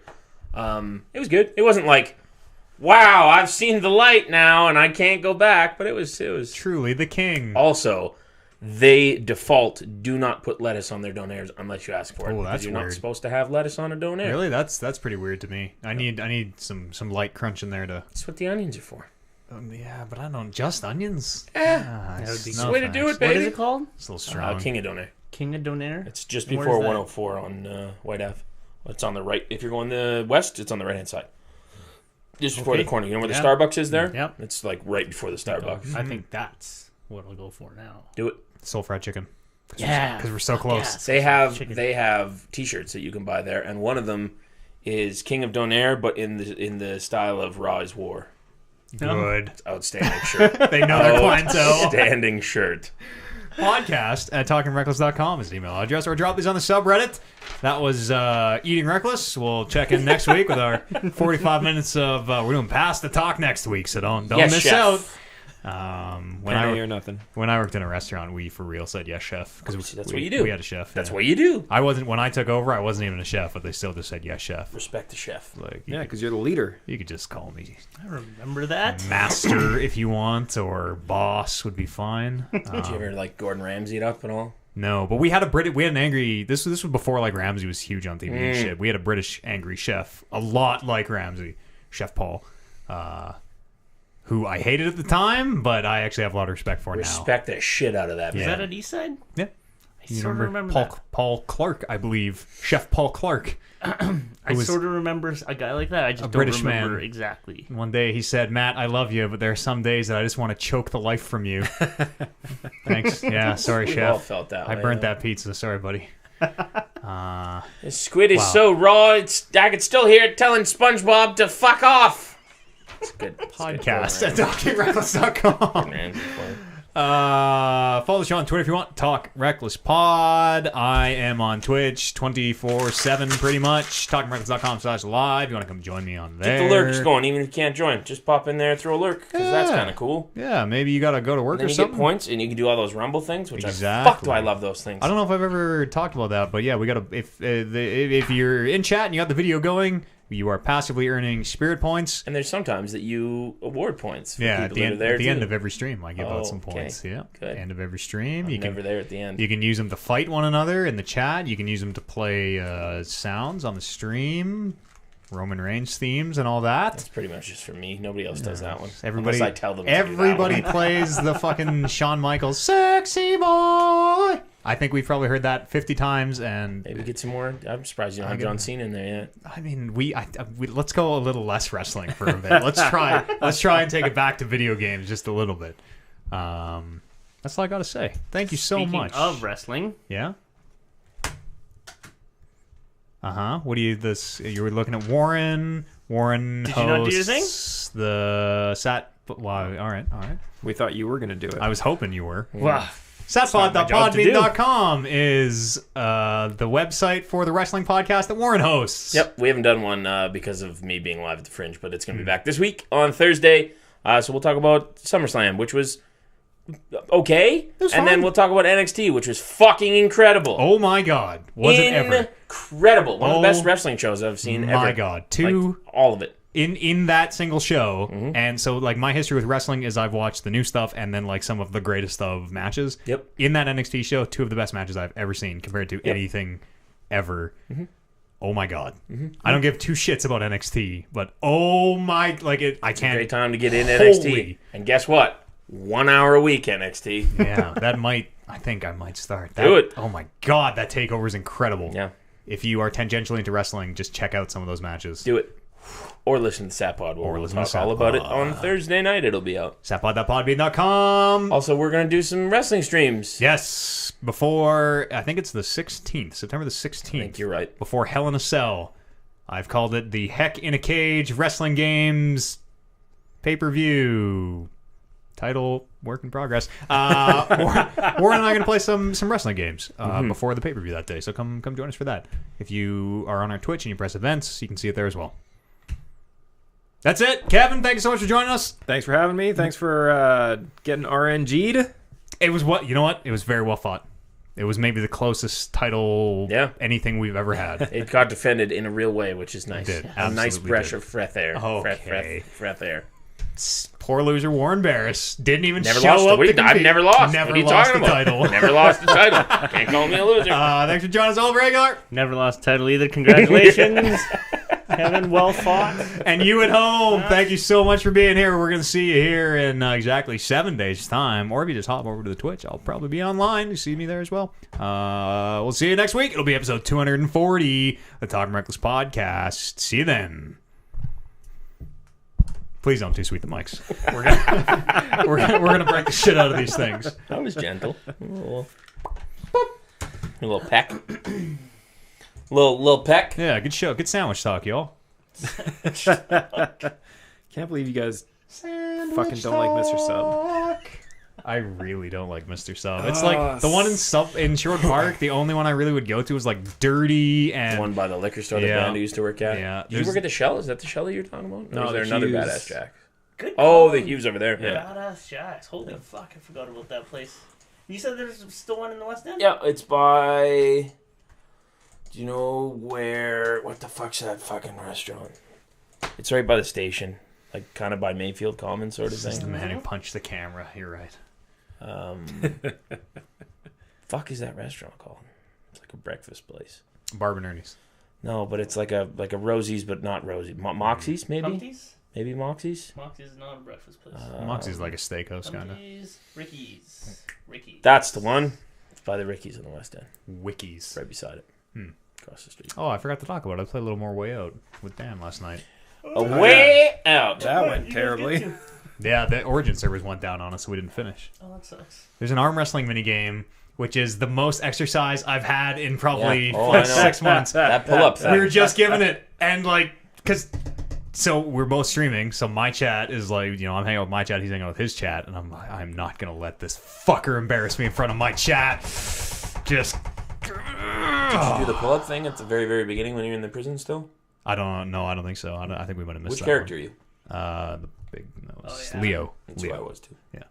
It was good. It wasn't like, wow, I've seen the light now and I can't go back. But it was Truly the king. also they default do not put lettuce on their donairs unless you ask for it. Oh, because that's you're weird. not supposed to have lettuce on a donair. Really, that's pretty weird to me. I need some light crunch in there to. That's what the onions are for. Yeah, but I don't. Just onions. That would be It's the way to do it, What baby. is it called? It's a little strong. King of Donair. King of Donair? It's just Where's before that? 104 on White Ave. It's on the right. If you're going the west, it's on the right hand side. Just before Okay. the corner. You know where the Yeah. Starbucks is there? Yep. It's like right before the Starbucks. I think that's what I'll go for now. Do it. Soul fried chicken. Yeah. Because we're so close. They have Chicken. T-shirts that you can buy there, and one of them is King of Donair, but in the style of Raw is War. Good. Outstanding shirt. They know their clientele. Outstanding shirt. Podcast at talkingreckless.com is the email address, or drop these on the subreddit. That was Eating Reckless. We'll check in next week with our 45 minutes of we're doing Pass the Talk next week, so don't Yes, miss chef. out. When Penny I or nothing. when I worked in a restaurant, we for real said yes, chef, because See, that's what you do. We had a chef. That's yeah. what you do. I wasn't when I took over. I wasn't even a chef, but they still just said yes, chef. Respect the chef. Like Yeah, because you're the leader. you could just call me I remember that. master if you want, or boss would be fine. Did you ever like Gordon Ramsay it up at all? No, but we had an angry. This was before like Ramsay was huge on TV and shit. We had a British angry chef, a lot like Ramsay, Chef Paul, who I hated at the time, but I actually have a lot of respect for now. Respect the shit out of that, Is Yeah. man. that at Eastside? Yeah, I sort of remember Paul that. Paul Clark, I believe, Chef Paul Clark. I was sort of remember a guy like that. I just don't British remember man. exactly. One day he said, "Matt, I love you, but there are some days that I just want to choke the life from you." Thanks. Yeah, sorry, We all chef. felt that I way. burnt that pizza. Sorry, buddy. This squid is Wow. so raw. I can still hear it telling SpongeBob to fuck off. It's good. Podcast at talkingreckless.com. Man, Follow the show on Twitter if you want. Talk Reckless Pod. I am on Twitch 24/7 pretty much. TalkingReckless.com/live. You want to come join me on there? Get the lurks going, even if you can't join. Just pop in there and throw a lurk, because that's Yeah. kind of cool. Yeah, maybe you got to go to work Then or you something. get points, and you can do all those Rumble things, which Exactly. fuck do I love those things. I don't know if I've ever talked about that, but yeah, we got to. If you're in chat and you got the video going, you are passively earning spirit points. And there's sometimes that you award points for Yeah, people at the that end, are there at the too. end of every stream, I give out some Okay, points. Yeah, good. end of every stream, I'm you never can there at the end. you can use them to fight one another in the chat. You can use them to play sounds on the stream, Roman Reigns themes, and all that. That's pretty much just for me. Nobody else does that one. Everybody, Unless I tell them to do that everybody one. plays the fucking Shawn Michaels "Sexy Boy." I think we've probably heard that 50 times, and Maybe get some more. I'm surprised you don't have John Cena in there yet. I mean, we let's go a little less wrestling for a bit. Let's try and take it back to video games just a little bit. That's all I got to say. Thank you so Speaking much. of wrestling, Yeah. What do you this? You were looking at Warren. Warren Did you not do your hosts the Sat. Wow. All right. We thought you were going to do it. I was hoping you were. wow, not my job to Satpod.podbean.com is the website for the wrestling podcast that Warren hosts. Yep, we haven't done one because of me being live at the Fringe, but it's Hmm. going to be back this week on Thursday. So we'll talk about SummerSlam, which was okay, was and then fine. we'll talk about NXT, which was fucking incredible. Oh my God. Was it ever? Incredible. One of Oh the best wrestling shows I've seen ever. My God. Like, all of it. In that single show, Mm-hmm. and so like my history with wrestling is I've watched the new stuff and then like some of the greatest of matches. Yep. In that NXT show, two of the best matches I've ever seen compared to anything ever. Mm-hmm. Oh my God. I don't give two shits about NXT, but oh my, like it, I can't. Great time to get in Holy. NXT. And guess what? 1 hour a week NXT. Yeah, that might. I think I might start. Do it. Oh my God, that takeover is incredible. Yeah, If you are tangentially into wrestling, just check out some of those matches. do it. Or listen to Sapod. Or We'll listen to talk all about it on Thursday night. It'll be out. Sapod.podbean.com. Also, we're going to do some wrestling streams. Yes, before I think it's the 16th, September the 16th. I think you're right. Before Hell in a Cell. I've called it the Heck in a Cage Wrestling Games pay-per-view. Title work in progress. Warren and I are going to play some wrestling games before the pay-per-view that day. So come join us for that. If you are on our Twitch and you press events, you can see it there as well. That's it. Kevin, thank you so much for joining us. Thanks for having me. Thanks for getting RNG'd. It was you know what? It was very well fought. It was maybe the closest title anything we've ever had. It got defended in a real way, which is nice. It did. A nice Absolutely breath did. of fresh air. Okay. Fresh air. Poor loser Warren Barris didn't even Never show lost. up. What to do you- I've compete. never lost. Never What are you lost talking the about? title. Never lost the title. Can't call me a loser. Thanks for joining us, Oliver Agar. never lost title either. Congratulations. Kevin, well fought. And you at home, thank you so much for being here. We're going to see you here in exactly 7 days' time. Or if you just hop over to the Twitch, I'll probably be online. You see me there as well. We'll see you next week. It'll be episode 240, the Talking Reckless podcast. See you then. Please don't too sweet the mics. We're gonna break the shit out of these things. That was gentle. A little peck. Little peck. Yeah, good show. Good sandwich talk, y'all. Can't believe you guys fucking don't like Mr. Sub. I really don't like Mr. Sub. It's like the one in Sherwood Park. The only one I really would go to is like dirty and One by the liquor store that Yeah. Bandy used to work at. Yeah, Did you there's- work at the Shell? Is that the Shell that you're talking about? Or No, is there the another Hughes. Badass Jack? Good Oh, call. the Hughes over there. Yeah. Badass Jacks. Holy fuck, I forgot about that place. You said there's still one in the West End? Yeah, it's by. Do you know where? What the fuck's that fucking restaurant? It's right by the station, like kind of by Mayfield Commons, sort of This is the thing. man who punched the camera. You're right. Fuck is that restaurant called? It's like a breakfast place. Barb and Ernie's. No, but it's like a Rosie's, but not Rosie. Moxie's, maybe. Humpty's? Maybe Moxie's. Moxie's is not a breakfast place. Moxie's like a steakhouse kind of. Humpty's, Ricky's. That's the one. It's by the Ricky's in the West End, Wikis. right beside it, across the street. Oh, I forgot to talk about it. I played a little more Way Out with Dan last night. A way out. That went terribly. Yeah, the Origin servers went down on us, so we didn't finish. Oh, that sucks. There's an arm wrestling minigame, which is the most exercise I've had in probably Yeah. Oh, I know. 6 months. That pull-up thing. We were just giving it, and like, so we're both streaming, so my chat is like, I'm hanging out with my chat, he's hanging out with his chat, and I'm like, I'm not gonna let this fucker embarrass me in front of my chat. Just... Did you do the pull-up thing at the very, very beginning when you were in the prison still? I don't think so. I think we might have missed Which that character one. are you? The big nose. Oh, yeah. Leo. That's Leo. who I was too. Yeah.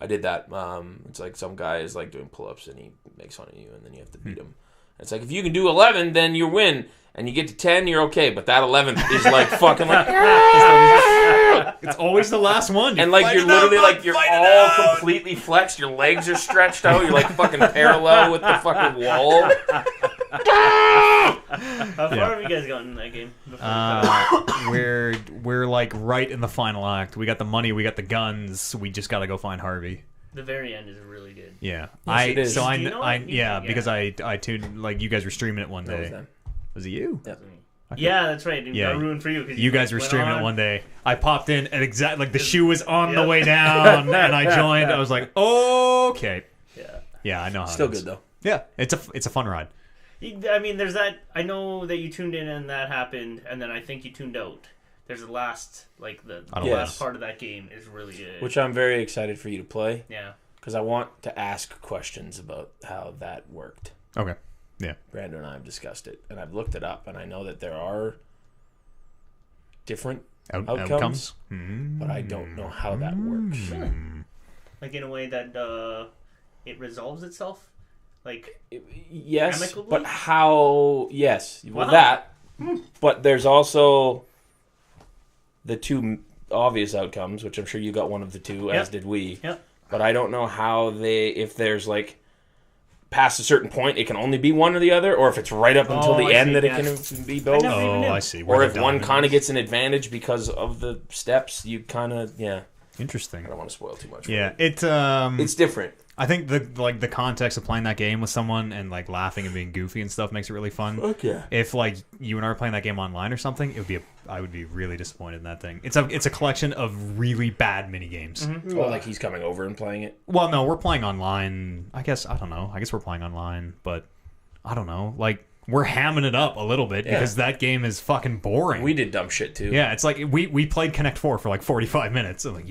I did that. It's like some guy is like doing pull-ups and he makes fun of you and then you have to beat him. It's like if you can do 11, then you win, and you get to 10, you're okay. But that 11th is like fucking like, It's always the last one. and like you're literally like you're all completely flexed. Your legs are stretched out. You're like fucking parallel with the fucking wall. How far have you guys gotten in that game? We're like right in the final act. We got the money, we got the guns. We just got to go find Harvey. The very end is really good. Yeah, it is. So Do you know it? yeah, Yeah. because I tuned, like, you guys were streaming it one That was day. them. Was it you? Yeah, that's right. It Yeah. got ruined for you. 'Cause You guys were went streaming on. it one day. I popped in at like the shoe was on the Yep. way down, and I joined. I was like, okay, Yeah. yeah, I know how. Still it is. good though. Yeah, it's a fun ride. I mean, there's that. I know that you tuned in and that happened, and then I think you tuned out. There's the last, like the I don't last know. part of that game is really good. Which I'm very excited for you to play yeah. because I want to ask questions about how that worked. Okay, yeah. Brandon and I have discussed it, and I've looked it up, and I know that there are different outcomes, but I don't know how that works. Like in a way that it resolves itself. Like Yes, Amicably? but how? Yes, well Wow. that. But there's also the two obvious outcomes, which I'm sure you got one of the two, as Yep. did we. Yep. But I don't know how if there's like past a certain point, it can only be one or the other, or if it's right up until Oh, the I end see, that yeah. it can be both. never even knew. Oh, I see. Or Where if the one diamond kind of is. gets an advantage because of the steps, you kind of Interesting. I don't want to spoil too much. for Yeah, it. it's different. I think the context of playing that game with someone and like laughing and being goofy and stuff makes it really fun. Okay. If like you and I were playing that game online or something, I would be really disappointed in that thing. It's a collection of really bad mini games. Oh, like he's coming over and playing it. Well, no, we're playing online. I guess I don't know. I guess we're playing online, but I don't know. Like we're hamming it up a little bit because that game is fucking boring. We did dumb shit too. Yeah, it's like we played Connect 4 for like 45 minutes. I'm like,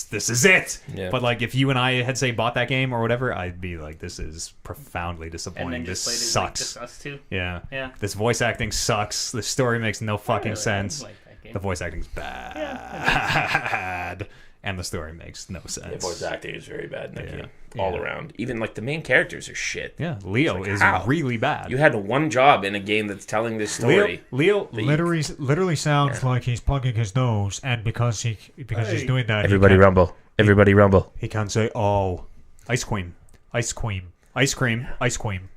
this is it. Yeah. But like, if you and I had say bought that game or whatever, I'd be like, this is profoundly and disappointing. then This just played it sucks. like us too. Yeah. Yeah. This voice acting sucks. The story makes no fucking Really, sense. I like that game. The voice acting's bad. And the story makes no sense. The voice acting is very bad in that Yeah. game. All Yeah. around. Even like the main characters are shit. Yeah, Leo like, is how? really bad. You had one job in a game that's telling this story. Leo Literally sounds like he's plugging his nose, and because he's doing that, rumble. Everybody rumble. he can't say, oh, ice cream, ice cream, ice cream, ice cream.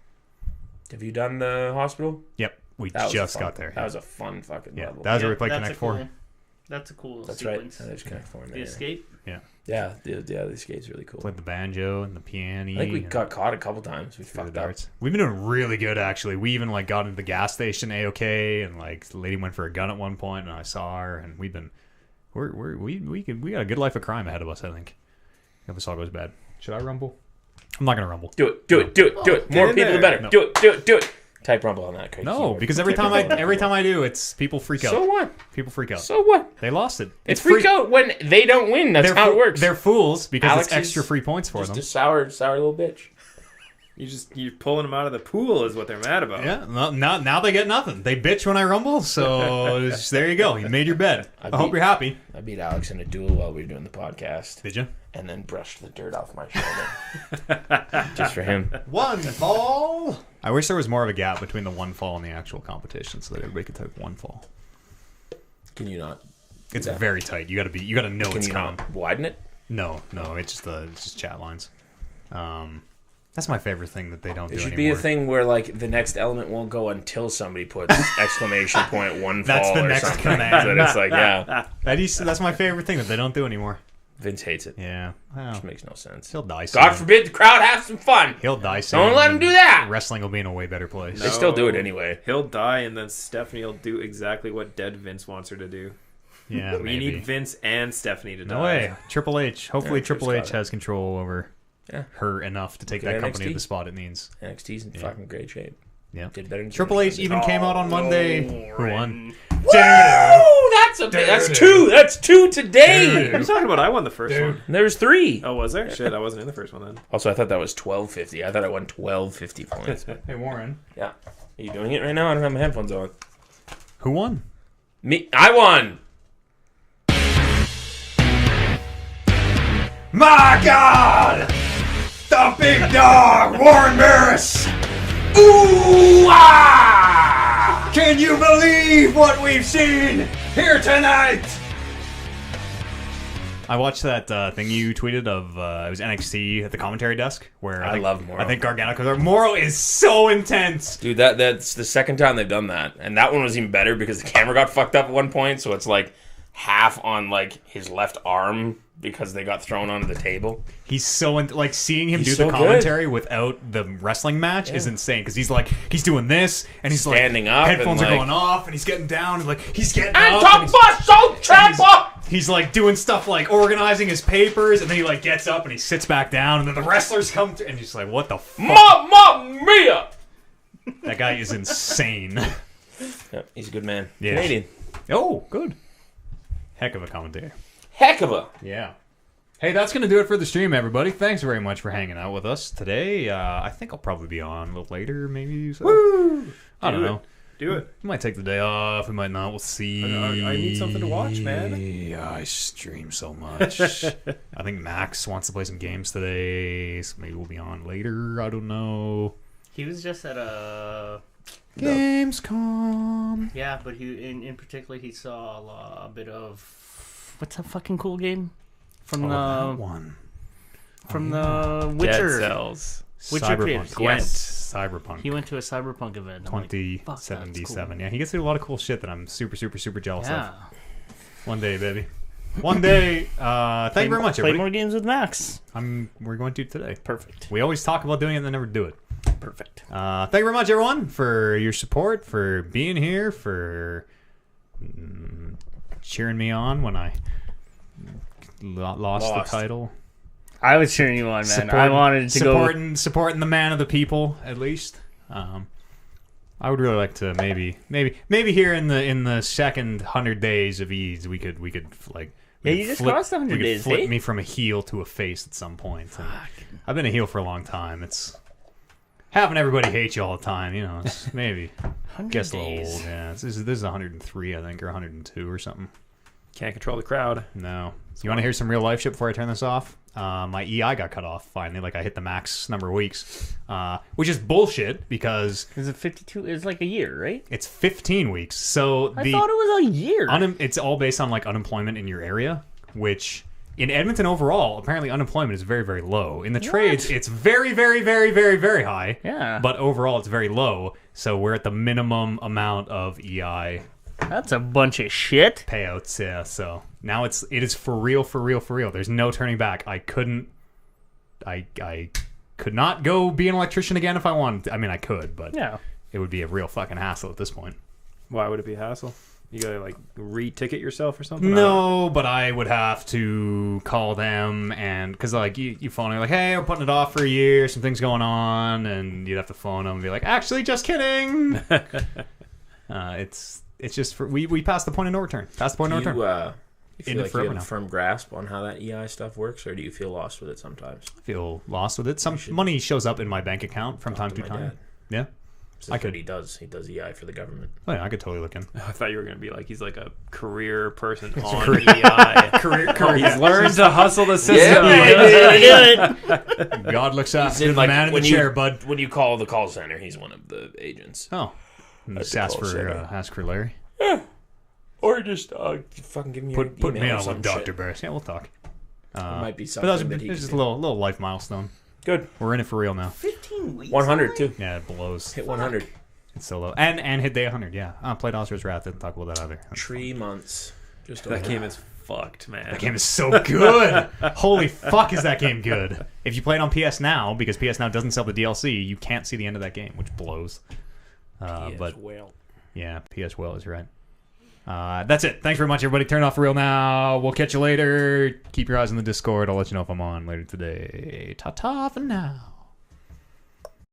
Have you done the hospital? Yep. We That was just fun. got there. That was a fun fucking Yeah, level. that was where we Yeah, played that's Connect a 4. cool- That's a cool That's sequence. right. There's Connect 4 in The there. escape. Yeah, the escape's really cool. Played the banjo and the piano. I think we and got caught a couple times. We the fucked up. darts. We've been doing really good, actually. We even like got into the gas station A-OK, and like the lady went for a gun at one point, and I saw her, and we've been we got a good life of crime ahead of us, I think. If this all goes bad. Should I rumble? I'm not gonna rumble. Do it. More in people, the there. better. No. Do it. Type rumble on that. Craig No, keyboard. because every time I do, it's people freak out. So what? People freak out. So what? They lost it. It's freak out when they don't win. That's how it works. They're fools because Alex it's extra is free points for just them. a sour little bitch. You're pulling them out of the pool is what they're mad about. Yeah, now they get nothing. They bitch when I rumble, so there you go. You made your bed. I hope you're happy. I beat Alex in a duel while we were doing the podcast, Did you? and then brushed the dirt off my shoulder just for him. One fall. I wish there was more of a gap between the one fall and the actual competition, so that everybody could take one fall. Can you not? It's Yeah. very tight. You gotta know Can it's you coming. not widen it? No, it's just chat lines. That's my favorite thing that they don't There do should anymore. be a thing where like the next element won't go until somebody puts exclamation point one fall. That's the or next something. command. So it's like, yeah, That's my favorite thing that they don't do anymore. Vince hates it. Yeah, well, Which makes no sense. he'll die soon. God forbid the crowd have some fun. He'll die soon. Don't let him do that. Wrestling will be in a way better place. They still do it anyway. He'll die, and then Stephanie will do exactly what dead Vince wants her to do. Yeah, We maybe. need Vince and Stephanie to die. No way. Triple H. Hopefully, Yeah, Triple H Triple has control over Yeah. her enough to take Look at that company to NXT. the spot it needs. NXT's in fucking great shape. Yeah. Did better than Triple H even came out on Monday. Who won? Woo! That's two. That's two today. I'm talking about I won the first one. There's three. Oh, was there? Shit, I wasn't in the first one then. Also, I thought that was 1250. I thought I won 1250 points. Hey, Warren. Yeah. Are you doing it right now? I don't have my headphones on. Who won? Me. I won. My God! The big dog, Warren Barris! Ooh! Ah! Can you believe what we've seen here tonight? I watched that thing you tweeted of it was NXT at the commentary desk where I love Morrow. I think Gargano because Morrow is so intense. Dude, that's the second time they've done that. And that one was even better because the camera got fucked up at one point, so it's like half on like his left arm because they got thrown onto the table. He's so like seeing him He's do so the commentary without the wrestling match is insane because he's doing this and he's Standing like up headphones and, are like- going off and he's getting down and like he's getting And up top and bus, so trap he's like doing stuff like organizing his papers and then he like gets up and he sits back down and then the wrestlers come through and he's like what the fuck? Mamma mia! That guy is insane. Yeah, he's a good man. Yeah. Canadian. Oh, good. Heck of a commentator. Heck of a. Yeah. Hey, that's going to do it for the stream, everybody. Thanks very much for hanging out with us today. I think I'll probably be on a little later, maybe. So. Woo! I don't know. Do it. We might take the day off. We might not. We'll see. I need something to watch, man. Yeah, I stream so much. I think Max wants to play some games today, so maybe we'll be on later. I don't know. He was just at a Gamescom. yeah, but he in particular he saw a bit of what's that fucking cool game from That one. the Dead Witcher. Cells. Witcher creators, Gwent. yes. Cyberpunk. He went to a cyberpunk event. I'm like, fuck, that's 2077. cool. Yeah, he gets to do a lot of cool shit that I'm super, super, super jealous Yeah. of. One day, baby. One day. Thank you very much, Play everybody. more games with Max. We're going to today. Perfect. We always talk about doing it and then never do it. Perfect. Thank you very much, everyone, for your support, for being here, for cheering me on when I lost the title. I was cheering you on, man. I wanted to go. Supporting the man of the people, at least. I would really like to maybe here in the second 100 days of ease we could like Yeah, you just crossed 100 we could days, flip eh? me from a heel to a face at some point. And I've been a heel for a long time. It's having everybody hate you all the time. You know, it's maybe 100 gets a little days. old. Yeah, this is 103, I think, or 102 or something. Can't control the crowd. No. You want to hear some real life shit before I turn this off? My EI got cut off finally. Like I hit the max number of weeks, which is bullshit because Is it 52? It's like a year, right? it's 15 weeks. So I thought it was a year. it's all based on like unemployment in your area, which in Edmonton overall, apparently unemployment is very, very low. In the trades, it's very, very, very, very, very high. Yeah. But overall, it's very low. So we're at the minimum amount of EI That's a bunch of shit. payouts. Yeah. So now it is for real, for real, for real. There's no turning back. I could not go be an electrician again if I wanted. I mean, I could, but Yeah. it would be a real fucking hassle at this point. Why would it be a hassle? You gotta like re-ticket yourself or something? No, but I would have to call them, and because like you phone them like, hey, I'm putting it off for a year, some things going on, and you'd have to phone them and be like, actually, just kidding. It's just for we passed the point of no return. Past the point of no return. You feel In it like you forever have a now. firm grasp on how that EI stuff works, or do you feel lost with it sometimes? I feel lost with it. Some money shows up in my bank account from time to my time. dad. Yeah. I could. He does EI for the government. Oh yeah, I could totally look in. I thought you were gonna be like he's like a career person on EI. career. He's learned to hustle the system. God looks after the like, man in the when chair, bud. When you call the call center, he's one of the agents. Oh, just the ask call center. for Larry. Or just fucking give me your Put me email or on some with Dr. shit. Barris. Yeah, we'll talk. It might be But something that he it's just a can do. little life milestone. Good. We're in it for real now. 15 weeks. 100 too. Yeah, it blows. Hit 100. It's so low. And hit day 100, yeah. Played Oscar's Wrath. Didn't talk about that either. 3 months. Just That over. game is fucked, man. That game is so good. Holy fuck, is that game good. If you play it on PS Now, because PS Now doesn't sell the DLC, you can't see the end of that game, which blows. But well. yeah, PS Well is right. That's it. Thanks very much, everybody. Turn off for real now. We'll catch you later. Keep your eyes on the Discord. I'll let you know if I'm on later today. Ta-ta for now.